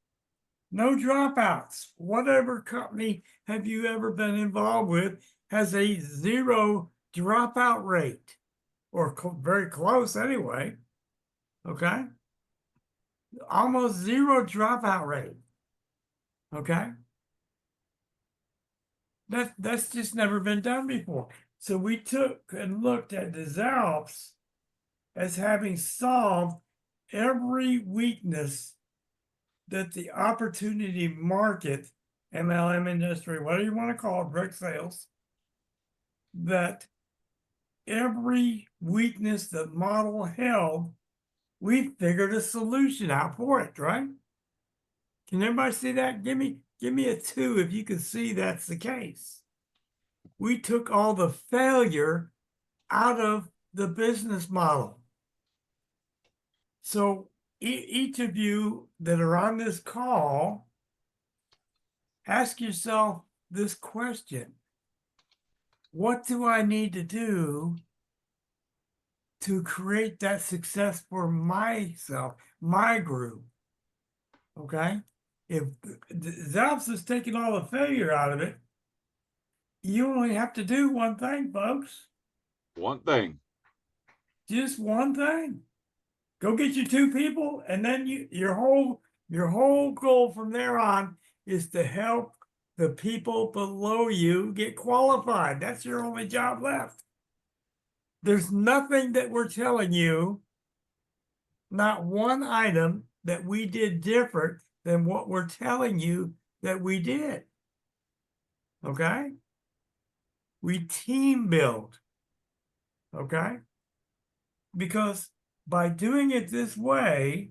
No dropouts. Whatever company have you ever been involved with has a 0 dropout rate, or very close anyway. Okay. Almost 0 dropout rate. Okay. That's just never been done before. So we took and looked at the Alpes as having solved every weakness that the opportunity market, MLM industry, whatever you want to call it, direct sales, that every weakness that model held, we figured a solution out for it, right? Can everybody see that? Give me a 2 if you can see that's the case. We took all the failure out of the business model. So each of you that are on this call, ask yourself this question. What do I need to do to create that success for myself, my group? Okay? If Zalps is taking all the failure out of it, you only have to do one thing, folks. One thing. Just one thing. Go get your 2 people, and then your whole goal from there on is to help the people below you get qualified. That's your only job left. There's nothing that we're telling you, not one item that we did different than what we're telling you that we did. Okay? We team build. Okay? Because by doing it this way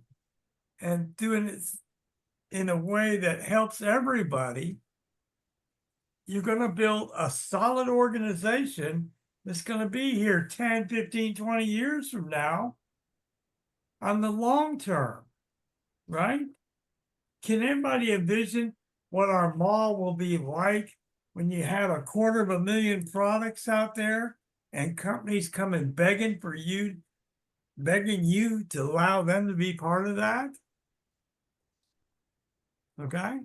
and doing it in a way that helps everybody, you're going to build a solid organization that's going to be here 10, 15, 20 years from now on the long term, right? Can anybody envision what our mall will be like when you have 250,000 products out there and companies coming begging you to allow them to be part of that? Okay?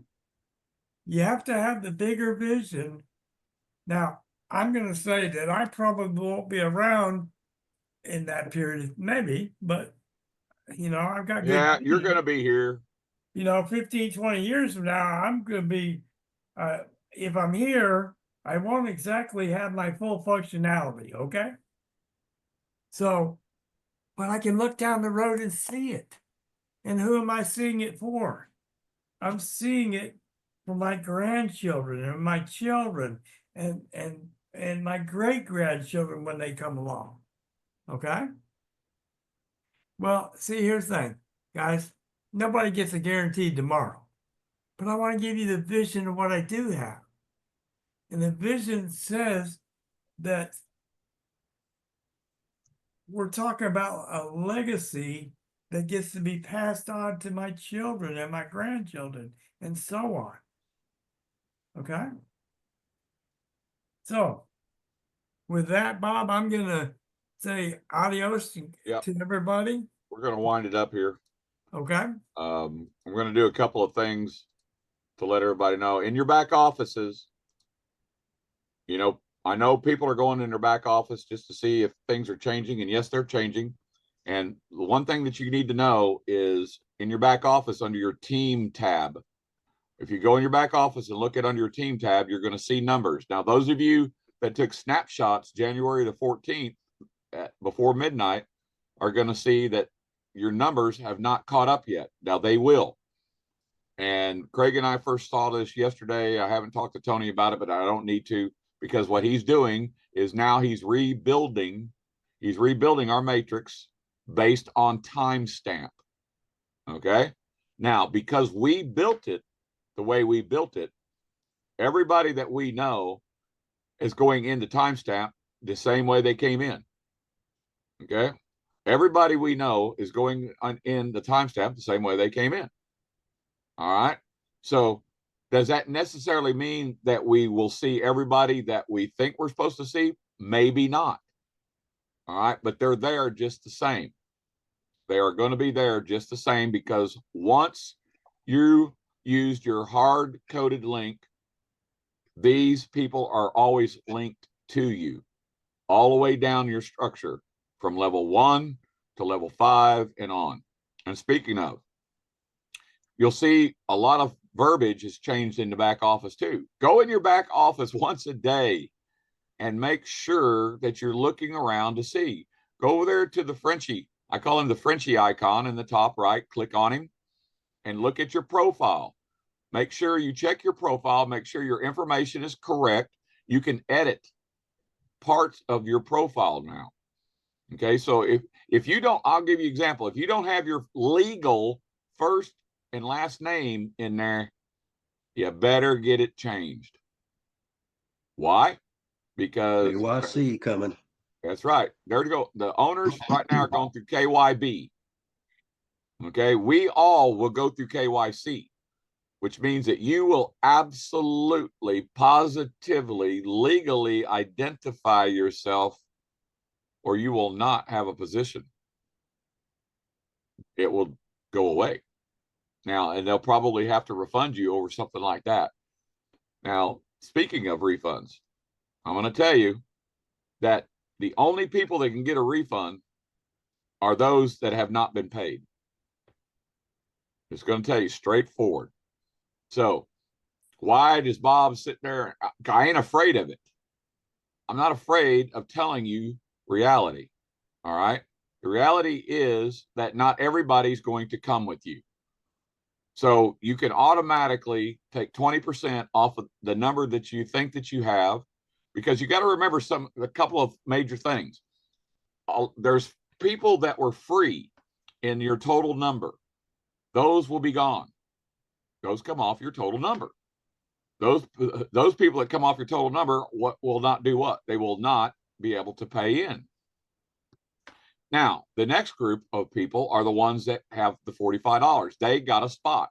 You have to have the bigger vision. Now, I'm going to say that I probably won't be around in that period, maybe, but I've got good. Yeah, you're going to be here. 15, 20 years from now, I'm going to be, if I'm here, I won't exactly have my full functionality, okay? So, but I can look down the road and see it. And who am I seeing it for? I'm seeing it for my grandchildren and my children and my great grandchildren when they come along. Okay? Well, see, here's the thing, guys. Nobody gets a guaranteed tomorrow. But I want to give you the vision of what I do have. And the vision says that we're talking about a legacy that gets to be passed on to my children and my grandchildren and so on. Okay? So, with that, Bob, I'm going to say adios to everybody. We're going to wind it up here. Okay. I'm going to do a couple of things to let everybody know. In your back offices, I know people are going in their back office just to see if things are changing. And yes, they're changing. And the one thing that you need to know is in your back office under your team tab. If you go in your back office and look at under your team tab, you're going to see numbers. Now, those of you that took snapshots January the 14th before midnight are going to see that your numbers have not caught up yet. Now they will. And Craig and I first saw this yesterday. I haven't talked to Tony about it, but I don't need to, because what he's doing is now he's rebuilding our matrix based on timestamp. Okay. Now, because we built it the way we built it, everybody that we know is going into timestamp the same way they came in. Okay. Everybody we know is going in the timestamp the same way they came in. All right. So does that necessarily mean that we will see everybody that we think we're supposed to see? Maybe not. All right. But they're there just the same. They are going to be there just the same, because once you used your hard-coded link, these people are always linked to you all the way down your structure from level 1 to level 5 and on. And speaking of, you'll see a lot of verbiage has changed in the back office too. Go in your back office once a day and make sure that you're looking around to see. Go over there to the Frenchie. I call him the Frenchie icon in the top right. Click on him and look at your profile. Make sure you check your profile. Make sure your information is correct. You can edit parts of your profile now. Okay, so if you don't, I'll give you an example. If you don't have your legal first and last name in there, you better get it changed. Why? Because KYC coming. that's right. There to go. The owners right now are going through KYB. Okay, we all will go through KYC, which means that you will absolutely, positively, legally identify yourself, or you will not have a position. It will go away. Now, and they'll probably have to refund you over something like that. Now, speaking of refunds, I'm going to tell you that the only people that can get a refund are those that have not been paid. Just going to tell you straightforward. So why does Bob sit there? I ain't afraid of it. I'm not afraid of telling you reality. All right. The reality is that not everybody's going to come with you. So you can automatically take 20% off of the number that you think that you have, because you got to remember a couple of major things. There's people that were free in your total number. Those will be gone. Those come off your total number. Those people that come off your total number, what will not do what? They will not be able to pay in. Now, the next group of people are the ones that have the $45. They got a spot.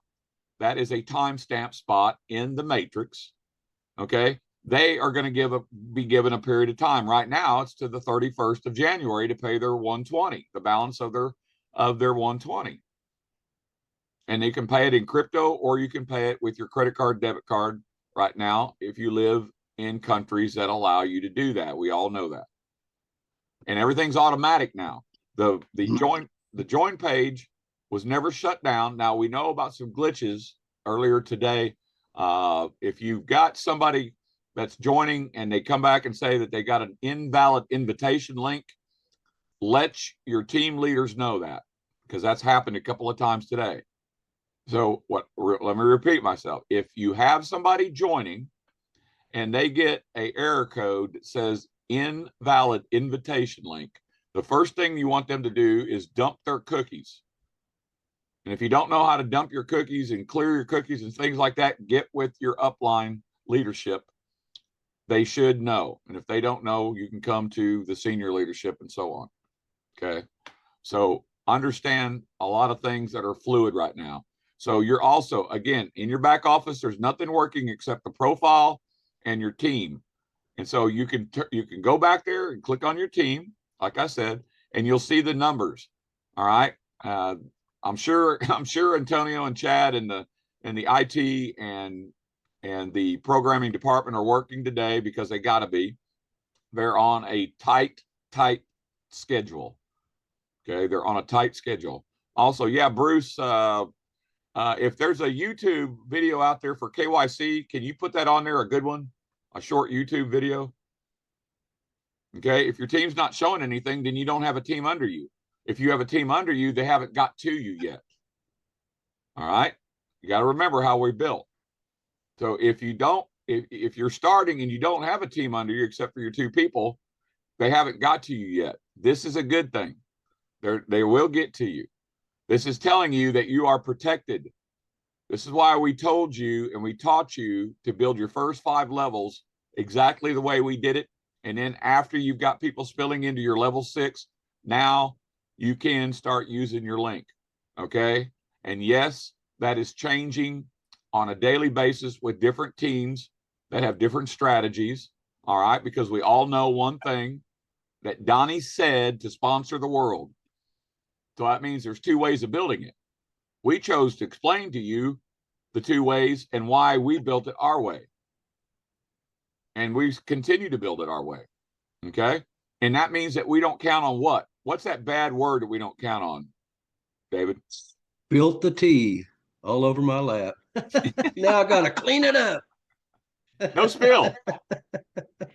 That is a timestamp spot in the matrix. Okay. They are going to be given a period of time. Right now, it's to the 31st of January to pay their 120, the balance of their 120. And they can pay it in crypto, or you can pay it with your credit card, debit card right now, if you live in countries that allow you to do that. We all know that. And everything's automatic now. The join page was never shut down. Now, we know about some glitches earlier today. If you've got somebody that's joining and they come back and say that they got an invalid invitation link, let your team leaders know that, because that's happened a couple of times today. So let me repeat myself. If you have somebody joining and they get an error code that says invalid invitation link, the first thing you want them to do is dump their cookies. And if you don't know how to dump your cookies and clear your cookies and things like that, get with your upline leadership. They should know. And if they don't know, you can come to the senior leadership and so on. Okay. So understand a lot of things that are fluid right now. So you're also, again, in your back office, there's nothing working except the profile and your team. And so you can go back there and click on your team, like I said, and you'll see the numbers. All right. I'm sure Antonio and Chad and the IT and the programming department are working today, because they got to be. They're on a tight schedule. Okay, they're on a tight schedule. Also, yeah, Bruce, if there's a YouTube video out there for KYC, can you put that on there, a good one, a short YouTube video? Okay, if your team's not showing anything, then you don't have a team under you. If you have a team under you, they haven't got to you yet. All right, you got to remember how we built. So if you're starting and you don't have a team under you except for your two people, they haven't got to you yet. This is a good thing. They will get to you. This is telling you that you are protected. This is why we told you and we taught you to build your first 5 levels exactly the way we did it. And then after you've got people spilling into your level 6, now you can start using your link. Okay. And yes, that is changing on a daily basis with different teams that have different strategies. All right. Because we all know one thing, that Donnie said to sponsor the world. So that means there's 2 ways of building it. We chose to explain to you the 2 ways and why we built it our way. And we continue to build it our way. Okay. And that means that we don't count on what? What's that bad word that we don't count on, David? Built the T. all over my lap. Now I gotta clean it up. No spill.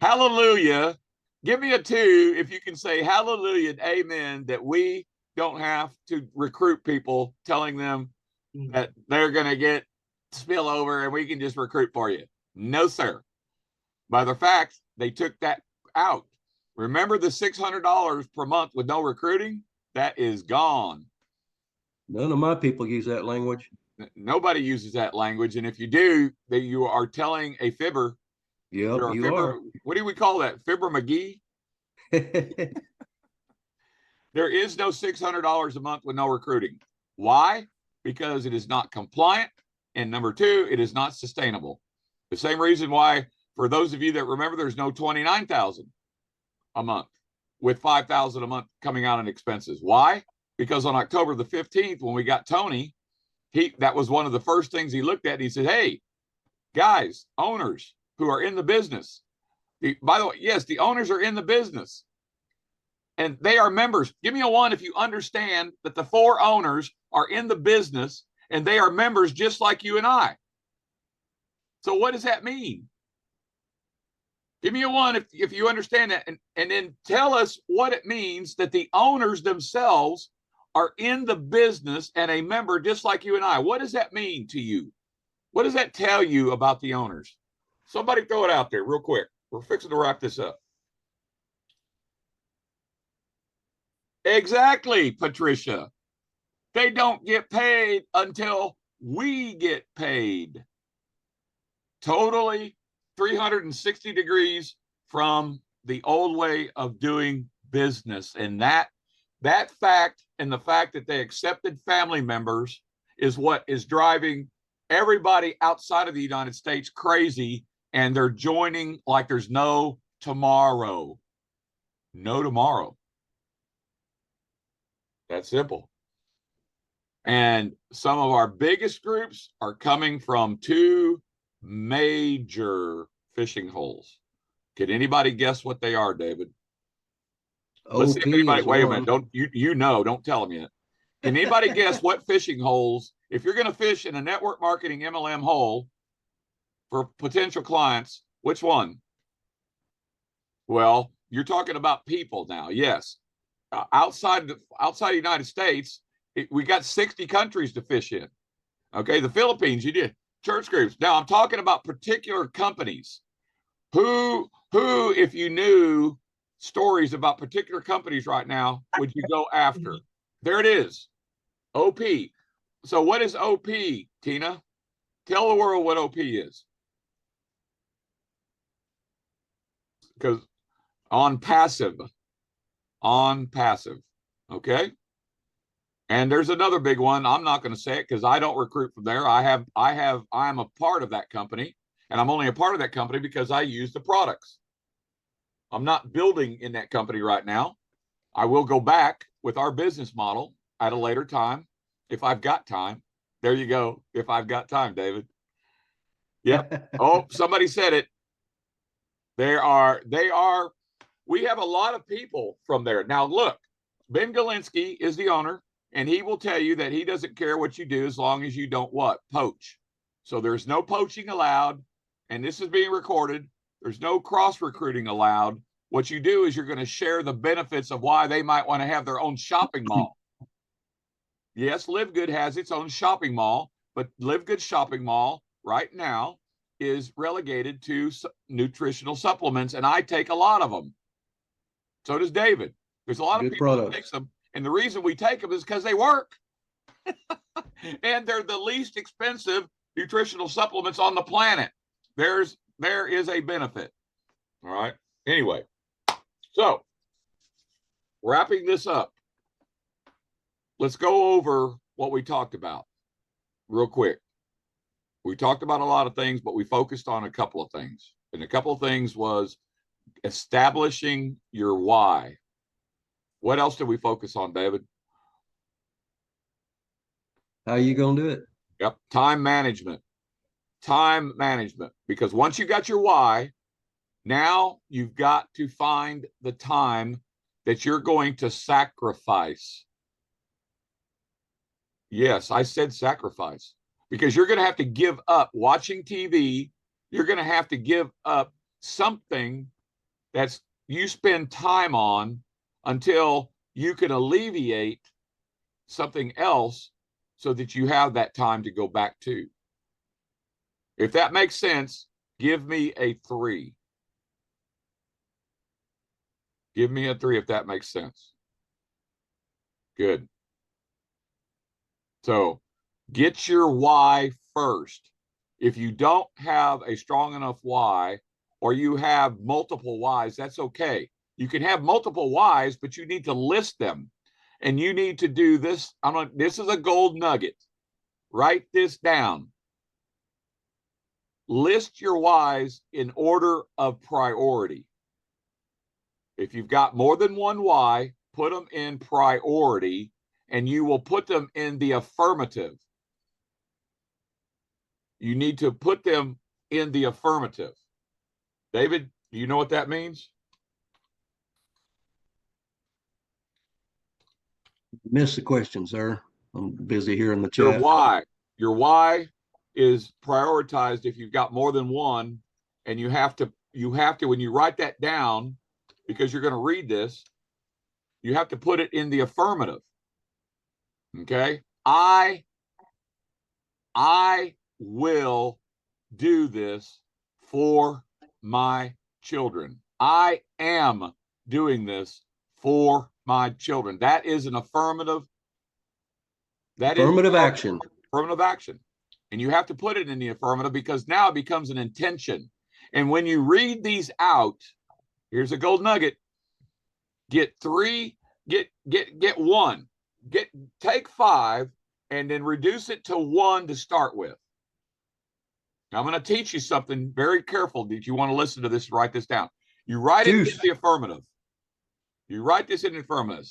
Hallelujah. Give me a 2 if you can say hallelujah and amen that we don't have to recruit people telling them that they're going to get spillover and we can just recruit for you. No, sir. Matter of fact, they took that out. Remember the $600 per month with no recruiting? That is gone. None of my people use that language. Nobody uses that language. And if you do, that you are telling a fibber. Yep, you fibber, are. what do we call that? Fibber McGee? There is no $600 a month with no recruiting. Why? Because it is not compliant. And number 2, it is not sustainable. The same reason why, for those of you that remember, there's no $29,000 a month with $5,000 a month coming out in expenses. Why? Because on October the 15th, when we got Tony, that was one of the first things he looked at. And he said, hey, guys, owners who are in the business. By the way, yes, the owners are in the business. And they are members. Give me a 1 if you understand that the 4 owners are in the business and they are members just like you and I. So what does that mean? Give me a 1 if you understand that. And then tell us what it means that the owners themselves are in the business and a member just like you and I. What does that mean to you? What does that tell you about the owners? Somebody throw it out there real quick. We're fixing to wrap this up. Exactly, Patricia. They don't get paid until we get paid. Totally 360 degrees from the old way of doing business. And that fact and the fact that they accepted family members is what is driving everybody outside of the United States crazy. And they're joining like there's no tomorrow. No tomorrow. That's simple. And some of our biggest groups are coming from 2 major fishing holes. Can anybody guess what they are, David? Let's see if anybody, wait a minute, don't tell them yet. Can anybody guess what fishing holes, if you're going to fish in a network marketing MLM hole for potential clients, which one? Well, you're talking about people now. Yes. Outside the United States, we got 60 countries to fish in. Okay, the Philippines, you did church groups. Now I'm talking about particular companies. Who, if you knew stories about particular companies right now, would you go after? There it is, OP. So what is OP, Tina? Tell the world what OP is. Because on passive. Okay. And there's another big one. I'm not going to say it because I don't recruit from there. I'm a part of that company, and I'm only a part of that company because I use the products. I'm not building in that company right now. I will go back with our business model at a later time if I've got time. There you go. If I've got time, David. Yep. Oh, somebody said it. They are. We have a lot of people from there. Now, look, Ben Galinsky is the owner, and he will tell you that he doesn't care what you do as long as you don't what? Poach. So there's no poaching allowed, and this is being recorded. There's no cross-recruiting allowed. What you do is you're going to share the benefits of why they might want to have their own shopping mall. Yes, Live Good has its own shopping mall, but Live Good shopping mall right now is relegated to nutritional supplements, and I take a lot of them. So does David. There's a lot of people that take them. And the reason we take them is because they work. And they're the least expensive nutritional supplements on the planet. There is a benefit. All right. Anyway, so wrapping this up, let's go over what we talked about real quick. We talked about a lot of things, but we focused on a couple of things. And a couple of things was establishing your why. What else did we focus on, David? How are you going to do it? Yep. Time management. Time management. Because once you got your why, now you've got to find the time that you're going to sacrifice. Yes, I said sacrifice. because you're going to have to give up watching TV. You're going to have to give up something that's you spend time on until you can alleviate something else so that you have that time to go back to. If that makes sense, give me a 3. Give me a 3 if that makes sense. Good. So get your why first. If you don't have a strong enough why, or you have multiple whys, that's okay. You can have multiple whys, but you need to list them. And you need to do this. This is a gold nugget. Write this down. List your whys in order of priority. If you've got more than one why, put them in priority, and you will put them in the affirmative. You need to put them in the affirmative. David, do you know what that means? Missed the question, sir. I'm busy here in the Your chat. why. Your why is prioritized if you've got more than one, and you have to when you write that down, because you're going to read this, you have to put it in the affirmative. Okay? I will do this for my children. I am doing this for my children. That is an affirmative. Affirmative action. Affirmative action. And you have to put it in the affirmative because now it becomes an intention. And when you read these out, here's a gold nugget. Get 3, get 1. Take 5 and then reduce it to 1 to start with. Now I'm going to teach you something very careful. Did you want to listen to this? Write this down. You write it in the affirmative. You write this in the affirmative.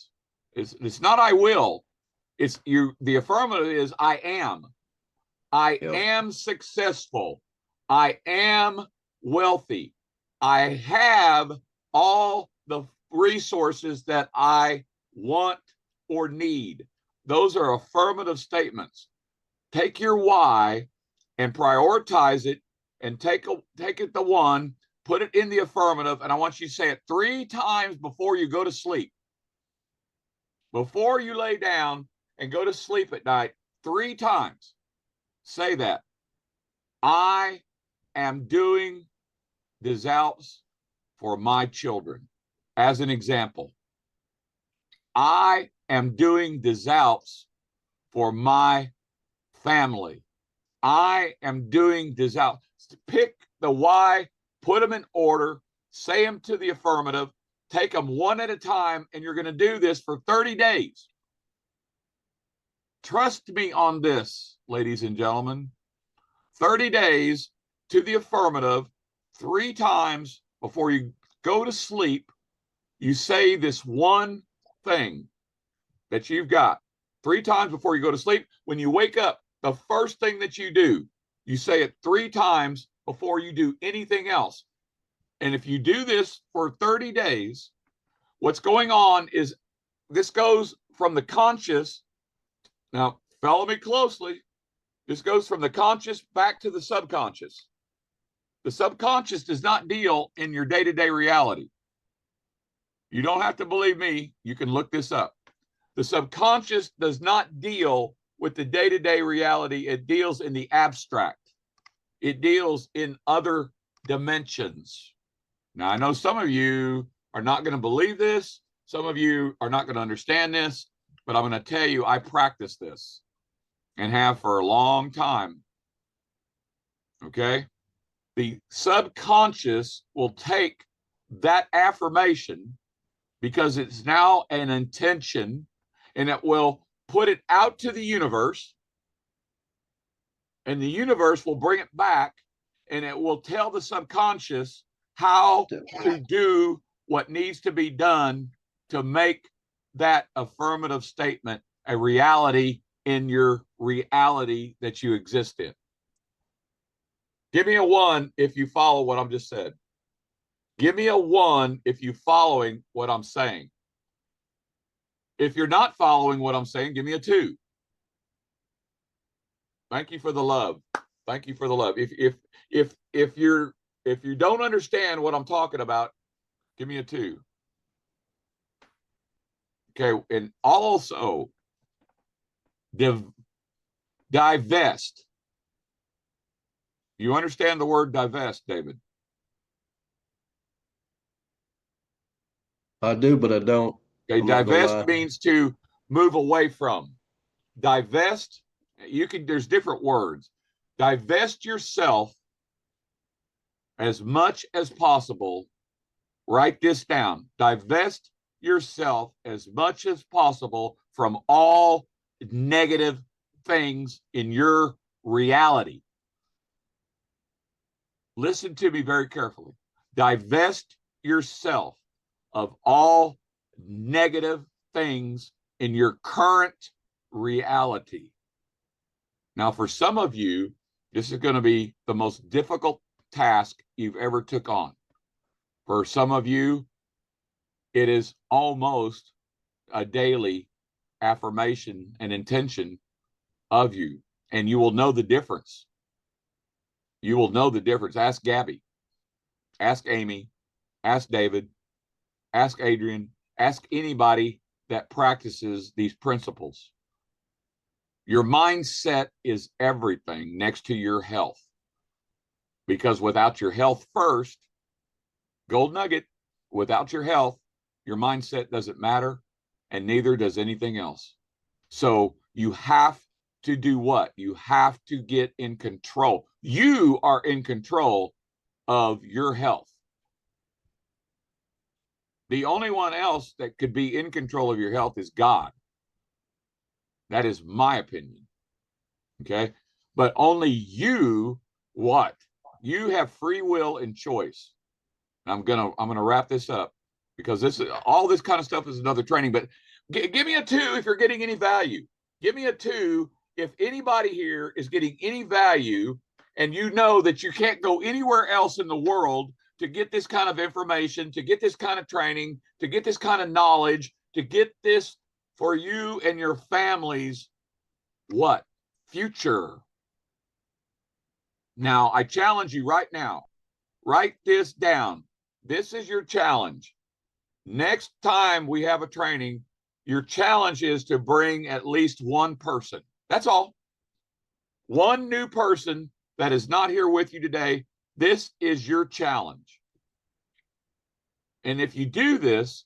It's not I will. It's you. The affirmative is I am. I am successful. I am wealthy. I have all the resources that I want or need. Those are affirmative statements. Take your why and prioritize it and take it to 1, put it in the affirmative, and I want you to say it 3 times before you go to sleep. Before you lay down and go to sleep at night, 3 times. Say that. I am doing des Alpes for my children. As an example, I am doing des Alpes for my family. I am doing des Alpes. Pick the why, put them in order, say them to the affirmative, take them one at a time, and you're going to do this for 30 days. Trust me on this, ladies and gentlemen. 30 days to the affirmative, 3 times before you go to sleep, you say this one thing that you've got. 3 times before you go to sleep. When you wake up, the first thing that you do, you say it 3 times before you do anything else. And if you do this for 30 days, what's going on is this goes from the conscious. Now, follow me closely. This goes from the conscious back to the subconscious. The subconscious does not deal in your day-to-day reality. You don't have to believe me. You can look this up. The subconscious does not deal with the day-to-day reality. It deals in the abstract. It deals in other dimensions. Now, I know some of you are not going to believe this. Some of you are not going to understand this, but I'm going to tell you, I practice this and have for a long time. Okay? The subconscious will take that affirmation because it's now an intention, and it will put it out to the universe, and the universe will bring it back, and it will tell the subconscious how to do what needs to be done to make that affirmative statement a reality in your reality that you exist in. Give me a 1 if you follow what I'm just said. Give me a 1 if you're following what I'm saying. If you're not following what I'm saying, give me a 2. Thank you for the love. Thank you for the love. If you don't understand what I'm talking about, give me a 2. Okay, and also divest. You understand the word divest, David? I do, but I don't. Okay, I'm not gonna lie. divest means to move away from. Divest, there's different words. Divest yourself as much as possible. Write this down. Divest yourself as much as possible from all negative things in your reality. Listen to me very carefully. Divest yourself of all negative things in your current reality. Now, for some of you, this is going to be the most difficult task you've ever took on. For some of you, it is almost a daily affirmation and intention of you, and you will know the difference. You will know the difference. Ask Gabby, ask Amy, ask David, ask Adrian, ask anybody that practices these principles. Your mindset is everything next to your health. Because without your health first, gold nugget, without your health, your mindset doesn't matter, and neither does anything else. So you have to do what? You have to get in control. You are in control of your health. The only one else that could be in control of your health is God. That is my opinion. Okay. But only you, what? You have free will and choice. And I'm gonna wrap this up because all this kind of stuff is another training. But give me a 2 if you're getting any value. Give me a 2 if anybody here is getting any value, and you know that you can't go anywhere else in the world to get this kind of information, to get this kind of training, to get this kind of knowledge, to get this for you and your families. What? Future. Now, I challenge you right now, write this down. This is your challenge. Next time we have a training, your challenge is to bring at least one person. That's all. One new person that is not here with you today. This is your challenge. And if you do this,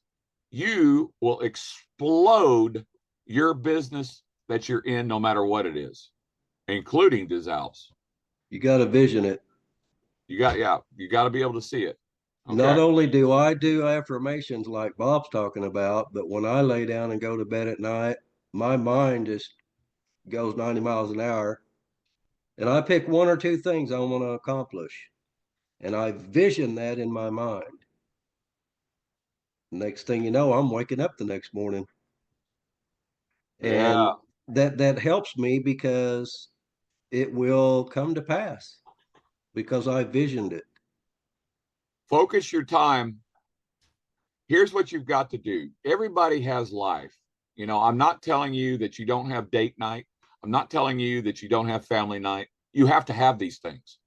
you will explode your business that you're in, no matter what it is, including these Alpes. You got to vision it. You got to be able to see it. Okay. Not only do I do affirmations like Bob's talking about, but when I lay down and go to bed at night, my mind just goes 90 miles an hour. And I pick 1 or 2 things I want to accomplish. And I vision that in my mind. Next thing you know, I'm waking up the next morning. And that helps me because it will come to pass because I visioned it. Focus your time. Here's what you've got to do. Everybody has life. You know, I'm not telling you that you don't have date night. I'm not telling you that you don't have family night. You have to have these things.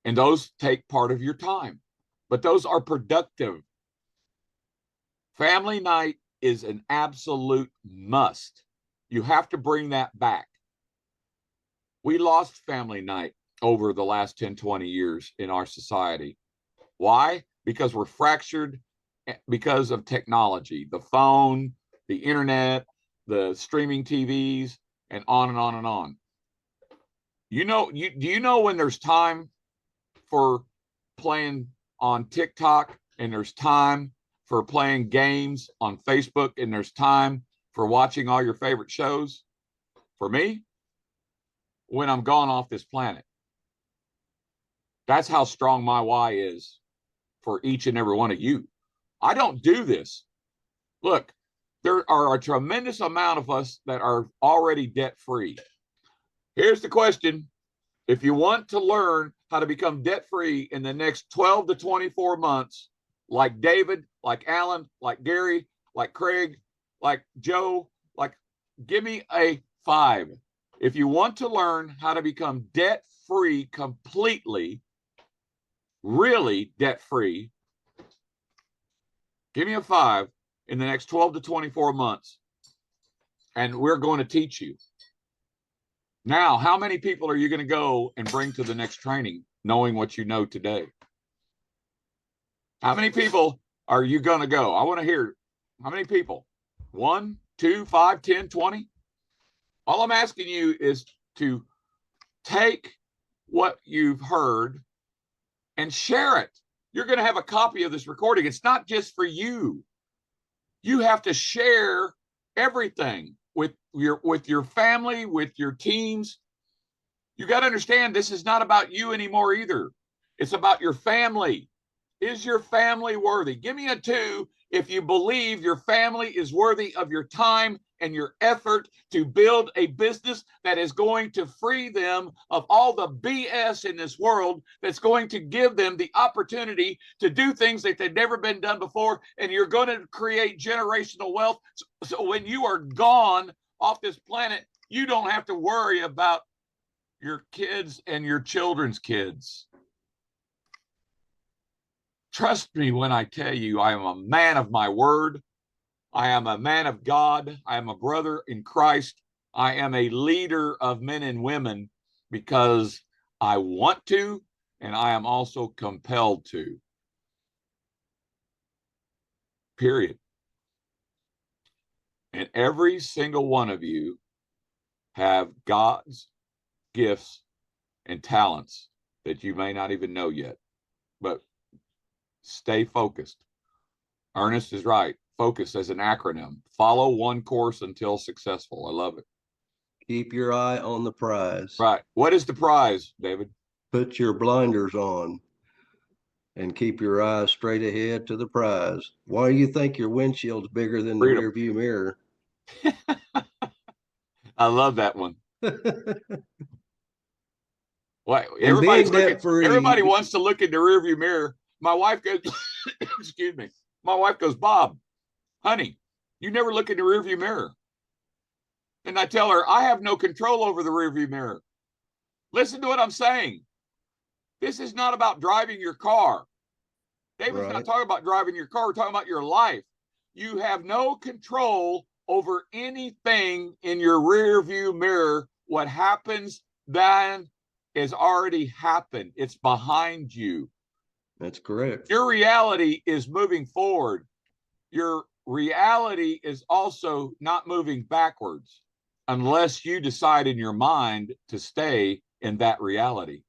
And those take part of your time. But those are productive. Family night is an absolute must. You have to bring that back. We lost family night over the last 10, 20 years in our society. Why? Because we're fractured because of technology, the phone, the internet, the streaming TVs, and on and on and on. Do you know when there's time for playing on TikTok, and there's time for playing games on Facebook, and there's time for watching all your favorite shows? For me, when I'm gone off this planet. That's how strong my why is for each and every one of you. I don't do this. Look, there are a tremendous amount of us that are already debt-free. Here's the question. If you want to learn how to become debt-free in the next 12 to 24 months, like David, like Alan, like Gary, like Craig, like Joe, give me a 5. If you want to learn how to become debt free completely, really debt free, give me a 5 in the next 12 to 24 months, and we're going to teach you. Now, how many people are you going to go and bring to the next training knowing what you know today? How many people are you going to go? I want to hear how many people? 1, 2, 5, 10, 20? All I'm asking you is to take what you've heard and share it. You're going to have a copy of this recording. It's not just for you. You have to share everything with your family, with your teams. You got to understand, this is not about you anymore either. It's about your family. Is your family worthy? Give me a 2 if you believe your family is worthy of your time and your effort to build a business that is going to free them of all the BS in this world, that's going to give them the opportunity to do things that they've never been done before, and you're going to create generational wealth. So when you are gone off this planet, you don't have to worry about your kids and your children's kids. Trust me when I tell you, I am a man of my word. I am a man of God. I am a brother in Christ. I am a leader of men and women because I want to, and I am also compelled to. Period. And every single one of you have God's gifts and talents that you may not even know yet. But stay focused. Ernest is right. Focus as an acronym. Follow one course until successful. I love it. Keep your eye on the prize. Right. What is the prize, David? Put your blinders on and keep your eyes straight ahead to the prize. Why do you think your windshield's bigger than the Freedom. rear view mirror? I love that one. Well, And being debt-free, everybody wants to look in the rearview mirror. My wife goes, excuse me. My wife goes, Bob, honey, you never look in the rearview mirror. And I tell her, I have no control over the rearview mirror. Listen to what I'm saying. This is not about driving your car. David's not talking about driving your car. We're talking about your life. You have no control over anything in your rearview mirror. What happens then has already happened. It's behind you. That's correct. Your reality is moving forward. Your reality is also not moving backwards unless you decide in your mind to stay in that reality.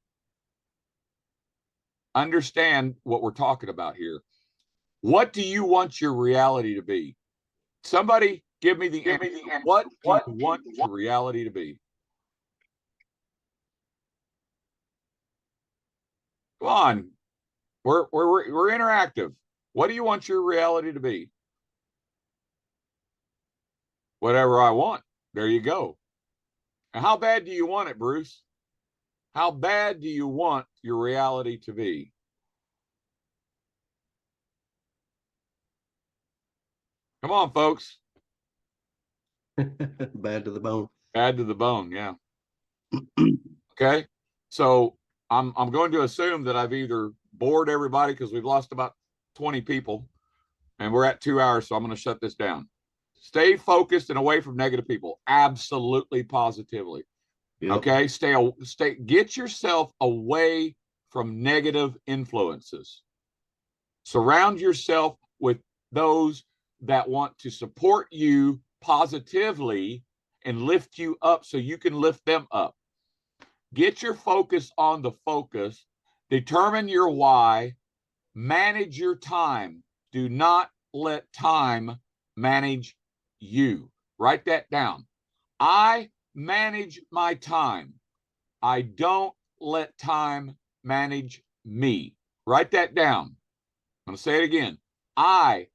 Understand what we're talking about here. What do you want your reality to be? Somebody give me the answer. What do you want your reality to be? Come on. We're interactive. What do you want your reality to be? Whatever I want. There you go. And how bad do you want it, Bruce? How bad do you want your reality to be? Come on, folks. Bad to the bone. Bad to the bone, yeah. Okay. So I'm going to assume that I've either bored everybody because we've lost about 20 people and we're at 2 hours. So I'm going to shut this down. Stay focused and away from negative people. Absolutely, positively. Yep. Okay. Get yourself away from negative influences. Surround yourself with those that want to support you positively and lift you up so you can lift them up. Get your focus on the focus. Determine your why. Manage your time. Do not let time manage you. Write that down. I manage my time. I don't let time manage me. Write that down. I'm going to say it again. I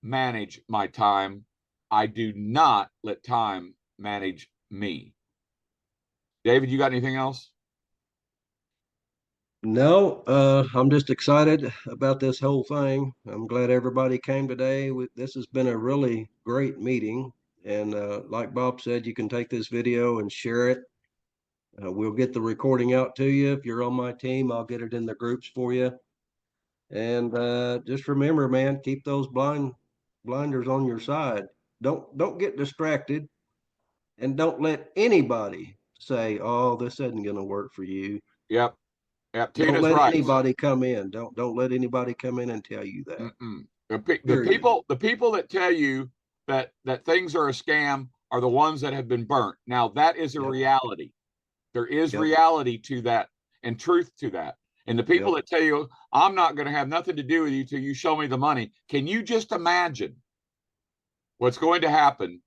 manage my time. I do not let time manage me. David, you got anything else? No, I'm just excited about this whole thing. I'm glad everybody came today. This has been a really great meeting. And like Bob said, you can take this video and share it. We'll get the recording out to you. If you're on my team, I'll get it in the groups for you. And just remember, man, keep those blinders on your side. Don't get distracted, and don't let anybody say, "Oh, this isn't going to work for you." Yep. Yep. Don't Tina's let right. anybody come in. Don't let anybody come in and tell you that. Mm-mm. Period. The people that tell you that things are a scam are the ones that have been burnt. Now that is a Yep. reality. There is Yep. reality to that and truth to that. And the people Yep. that tell you, I'm not going to have nothing to do with you till you show me the money. Can you just imagine what's going to happen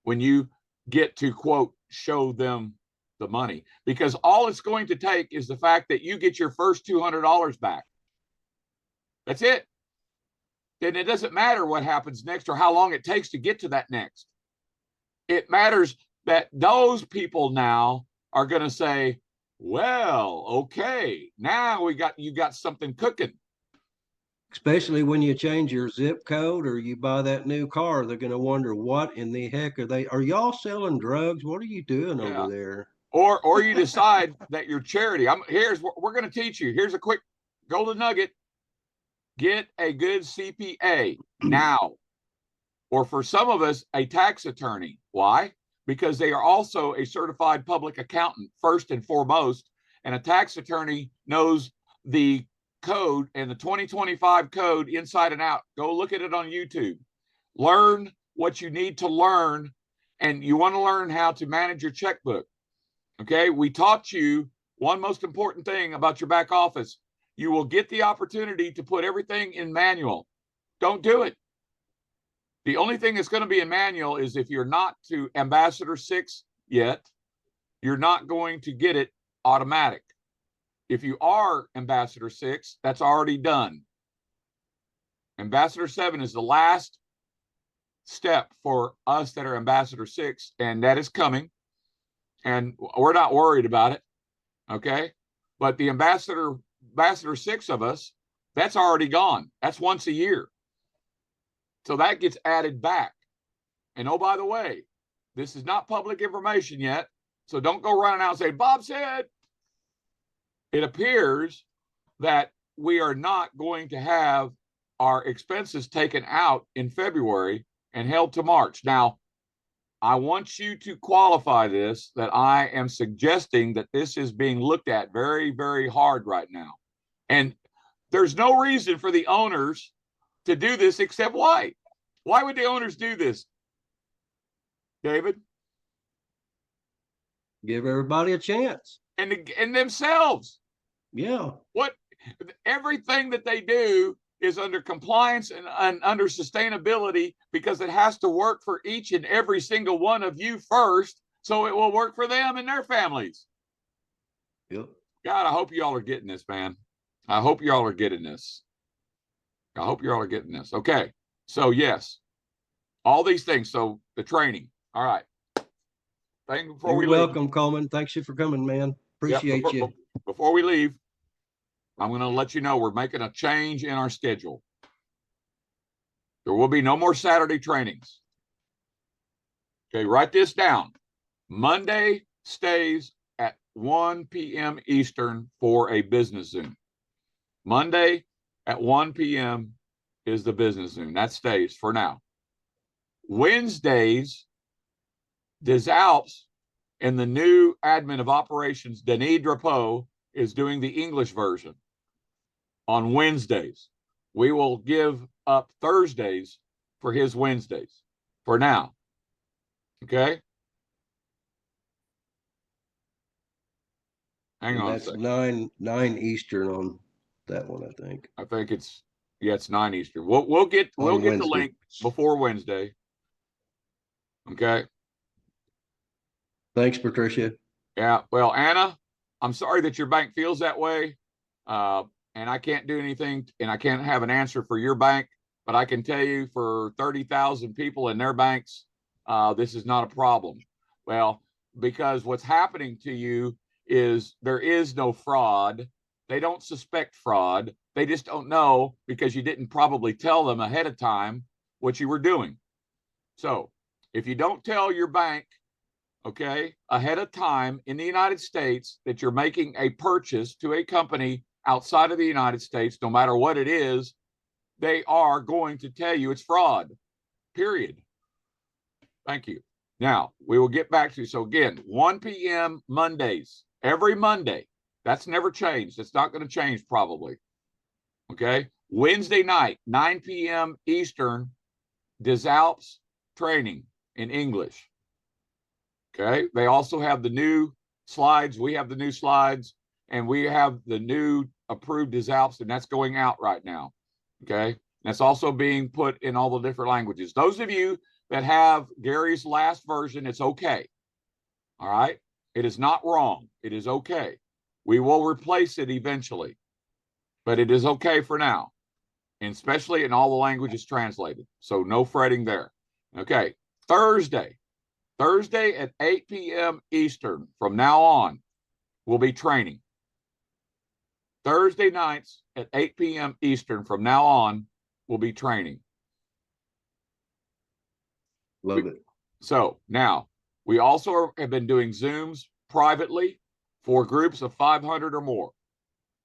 when you get to, quote, show them the money? Because all it's going to take is the fact that you get your first $200 back. That's it. Then it doesn't matter what happens next or how long it takes to get to that next. It matters that those people now are going to say, well, okay, now you got something cooking. Especially when you change your zip code or you buy that new car, they're going to wonder, what in the heck are y'all selling drugs? What are you doing Yeah. over there? Or you decide that your charity, here's what we're going to teach you. Here's a quick golden nugget. Get a good CPA now. Or for some of us, a tax attorney. Why? Because they are also a certified public accountant, first and foremost. And a tax attorney knows the code and the 2025 code inside and out. Go look at it on YouTube. Learn what you need to learn. And you want to learn how to manage your checkbook. Okay. We taught you one most important thing about your back office. You will get the opportunity to put everything in manual. Don't do it. The only thing that's going to be in manual is if you're not to Ambassador 6 yet, you're not going to get it automatic. If you are Ambassador 6, that's already done. Ambassador 7 is the last step for us that are Ambassador 6, and that is coming. And we're not worried about it. Okay. But the Ambassador 6 of us, that's already gone. That's once a year. So that gets added back. And oh, by the way, this is not public information yet. So don't go running out and say, Bob said. It appears that we are not going to have our expenses taken out in February and held to March. Now, I want you to qualify this, that I am suggesting that this is being looked at very, very hard right now. And there's no reason for the owners to do this except why? Why would the owners do this, David? Give everybody a chance. And themselves. Yeah. What everything that they do is under compliance and under sustainability because it has to work for each and every single one of you first, so it will work for them and their families. Yep. God, I hope y'all are getting this, man. I hope y'all are getting this. I hope y'all are getting this. Okay. So yes, all these things. So the training. All right. Thank you before You're we welcome, leave. Coleman. Thanks you for coming, man. Appreciate you. Before we leave, I'm going to let you know we're making a change in our schedule. There will be no more Saturday trainings. Okay, write this down. Monday stays at 1 p.m. Eastern for a business Zoom. Monday at 1 p.m. is the business Zoom. That stays for now. Wednesdays, des Alpes and the new admin of operations, Denis Drapeau, is doing the English version on Wednesdays. We will give up Thursdays for his Wednesdays for now. Okay. Hang And on a that's second. 9 Eastern on that one, I think. I think it's, yeah, it's 9 Eastern. We'll get Wednesday. the link before Wednesday. Okay. Thanks, Patricia. Yeah. Well, Anna, I'm sorry that your bank feels that way. And I can't do anything and I can't have an answer for your bank, but I can tell you for 30,000 people in their banks, this is not a problem. Well, because what's happening to you is there is no fraud. They don't suspect fraud. They just don't know because you didn't probably tell them ahead of time what you were doing. So If you don't tell your bank, okay, ahead of time in the United States that you're making a purchase to a company outside of the United States, no matter what it is, they are going to tell you it's fraud, period. Thank you. Now, we will get back to you. So again, 1 p.m. Mondays, every Monday. That's never changed. It's not going to change probably. Okay. Wednesday night, 9 p.m. Eastern, Des Alpes training in English. Okay. They also have the new slides. We have the new slides, and we have the new approved Des Alpes, and that's going out right now. Okay. That's also being put in all the different languages. Those of you that have Gary's last version, it's okay. All right. It is not wrong. It is okay. We will replace it eventually, but it is okay for now, and especially in all the languages translated. So no fretting there. Okay. Thursday at 8 p.m. Eastern from now on, we'll be training. Thursday nights at 8 p.m. Eastern from now on, we'll be training. Love it. So now we also have been doing Zooms privately for groups of 500 or more,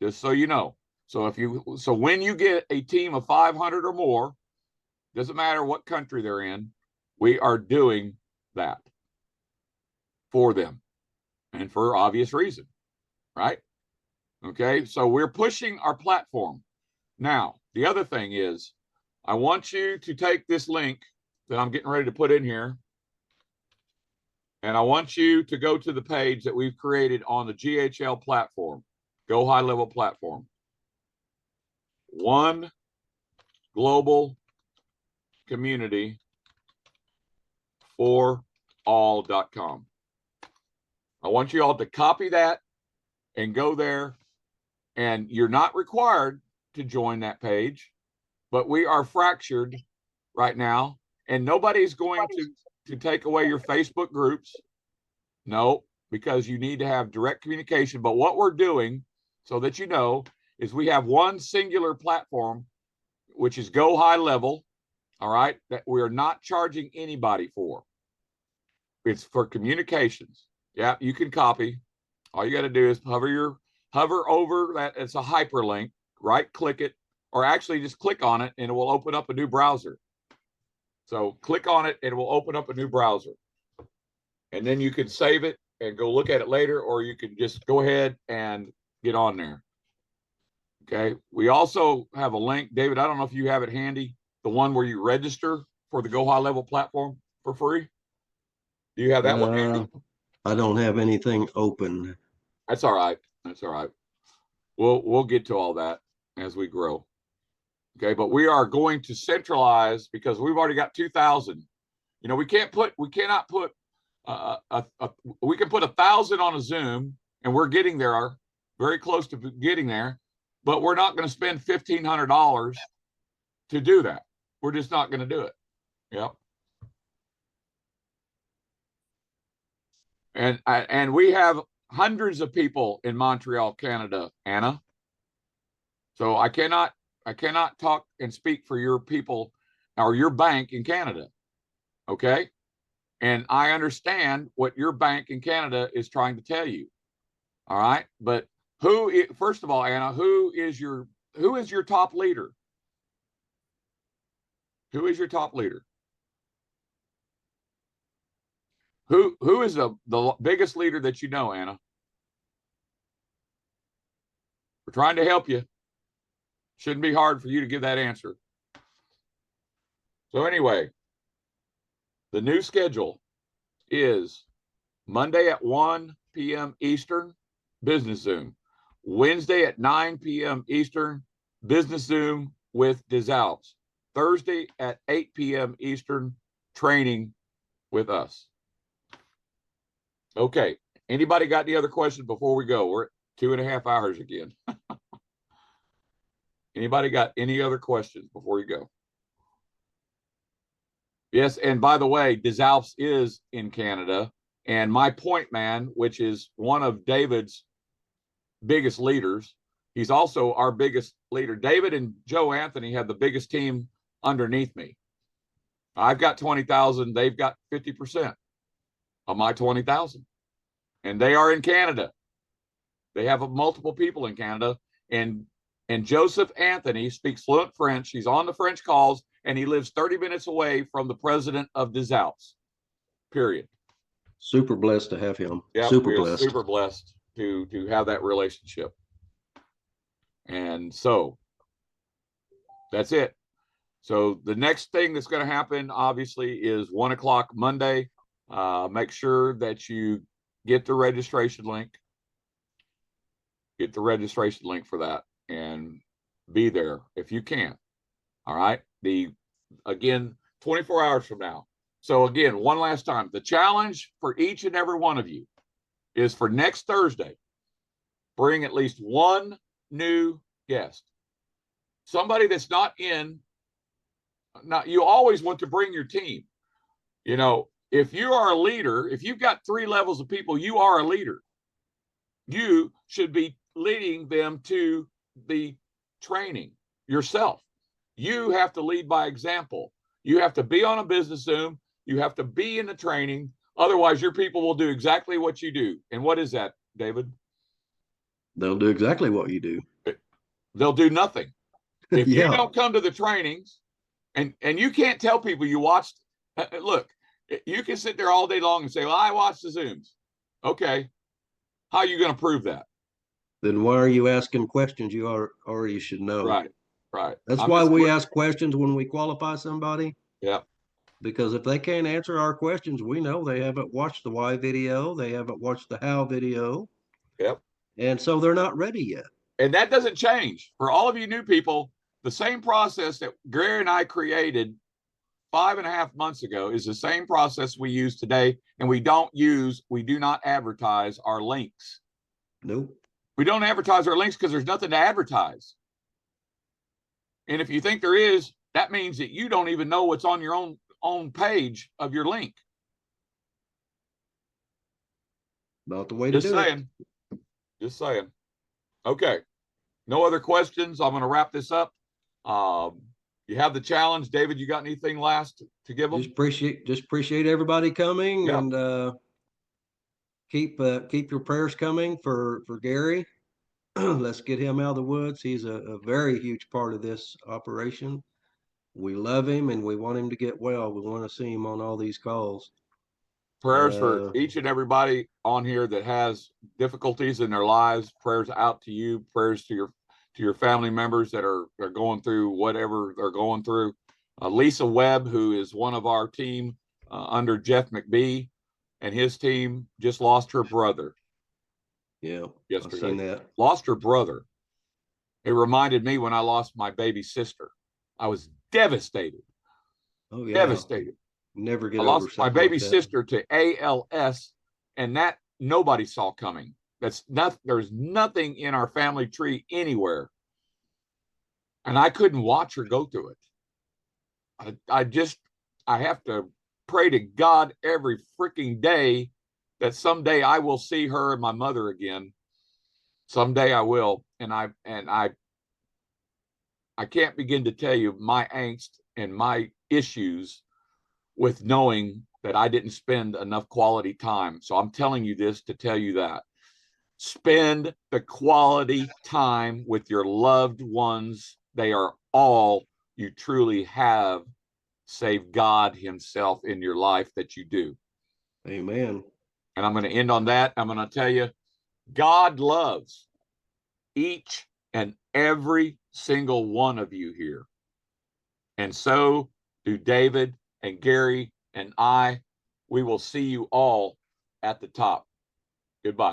just so you know. So when you get a team of 500 or more, doesn't matter what country they're in, we are doing that for them, and for obvious reason, right? Okay, so we're pushing our platform. Now, the other thing is, I want you to take this link that I'm getting ready to put in here, and I want you to go to the page that we've created on the GHL platform, Go High Level platform. One global community for all.com. I want you all to copy that and go there. And you're not required to join that page, but we are fractured right now, and nobody's going to take away your Facebook groups. No, because you need to have direct communication. But what we're doing, so that you know, is we have one singular platform, which is Go High Level, all right, that we are not charging anybody for. It's for communications. Yeah, you can copy. All you got to do is hover over that. It's a hyperlink, right click it, or actually just click on it and it will open up a new browser. So click on it and it will open up a new browser, and then you can save it and go look at it later, or you can just go ahead and get on there. Okay, we also have a link, David, I don't know if you have it handy, the one where you register for the Go High Level platform for free. Do you have that one handy? I don't have anything open. That's all right. That's all right. We'll get to all that as we grow. Okay, but we are going to centralize because we've already got 2,000. You know, we cannot put we can put 1,000 on a Zoom, and we're getting there, very close to getting there, but we're not going to spend $1,500 to do that. We're just not going to do it. Yep. And we have hundreds of people in Montreal, Canada, Anna. So I cannot talk and speak for your people or your bank in Canada. Okay. And I understand what your bank in Canada is trying to tell you. All right. But first of all, Anna, who is your top leader? Who is your top leader? Who is the biggest leader that you know, Anna? We're trying to help you. Shouldn't be hard for you to give that answer. So anyway, the new schedule is Monday at 1 p.m. Eastern, Business Zoom. Wednesday at 9 p.m. Eastern, Business Zoom with Des Alpes. Thursday at 8 p.m. Eastern, training with us. Okay. Anybody got any other questions before we go? We're at 2.5 hours again. Anybody got any other questions before you go? Yes, and by the way, Des Alpes is in Canada, and my point man, which is one of David's biggest leaders, he's also our biggest leader. David and Joe Anthony have the biggest team underneath me. I've got 20,000. They've got 50% of my 20,000, and they are in Canada. They have multiple people in Canada, and Joseph Anthony speaks fluent French. He's on the French calls, and he lives 30 minutes away from the president of des Alpes. Period. Super blessed to have him. Yeah, Super we are blessed. super blessed to have that relationship. And so that's it. So the next thing that's going to happen, obviously, is 1 o'clock Monday. Make sure that you get the registration link. Get the registration link for that and be there if you can. All right. Again, 24 hours from now. So again, one last time, the challenge for each and every one of you is for next Thursday, bring at least one new guest. Somebody that's not in. Now, you always want to bring your team. You know, if you are a leader, if you've got 3 levels of people, you are a leader. You should be leading them to the training yourself. You have to lead by example. You have to be on a business Zoom. You have to be in the training. Otherwise, your people will do exactly what you do. And what is that, David? They'll do exactly what you do. They'll do nothing. If Yeah. you don't come to the trainings, and you can't tell people you watched, look, you can sit there all day long and say, well, I watched the Zooms. Okay. How are you going to prove that? Then why are you asking questions you already should know? Right. Right. That's I'm why just- we ask questions when we qualify somebody. Yeah. Because if they can't answer our questions, we know they haven't watched the why video, they haven't watched the how video, Yep. and so they're not ready yet. And that doesn't change for all of you new people. The same process that Gary and I created 5.5 months ago is the same process we use today. And we do not advertise our links. Nope. We don't advertise our links because there's nothing to advertise. And if you think there is, that means that you don't even know what's on your own page of your link. Not the way to Just do saying. Just saying. Okay. No other questions. I'm going to wrap this up. You have the challenge. David, you got anything last to give it. them? Just appreciate everybody coming, Yeah. and keep your prayers coming for Gary. Let's get him out of the woods. He's a very huge part of this operation. We love him and we want him to get well. We want to see him on all these calls. Prayers for each and everybody on here that has difficulties in their lives. Prayers out to you. Prayers to your family members that are going through whatever they're going through. Lisa Webb, who is one of our team under Jeff McBee, and his team just lost her brother. Yeah, yesterday. I've seen that. Lost her brother. It reminded me when I lost my baby sister. I was devastated. Oh yeah, devastated. Never get I over lost my baby like that. sister to ALS, and that nobody saw coming. There's nothing in our family tree anywhere, and I couldn't watch her go through it. I have to pray to God every freaking day that someday I will see her and my mother again. Someday I will, and I can't begin to tell you my angst and my issues with knowing that I didn't spend enough quality time. So I'm telling you this to tell you that. Spend the quality time with your loved ones. They are all you truly have, save God himself in your life that you do. Amen. And I'm going to end on that. I'm going to tell you, God loves each and every single one of you here. And so do David and Gary and I. We will see you all at the top. Goodbye.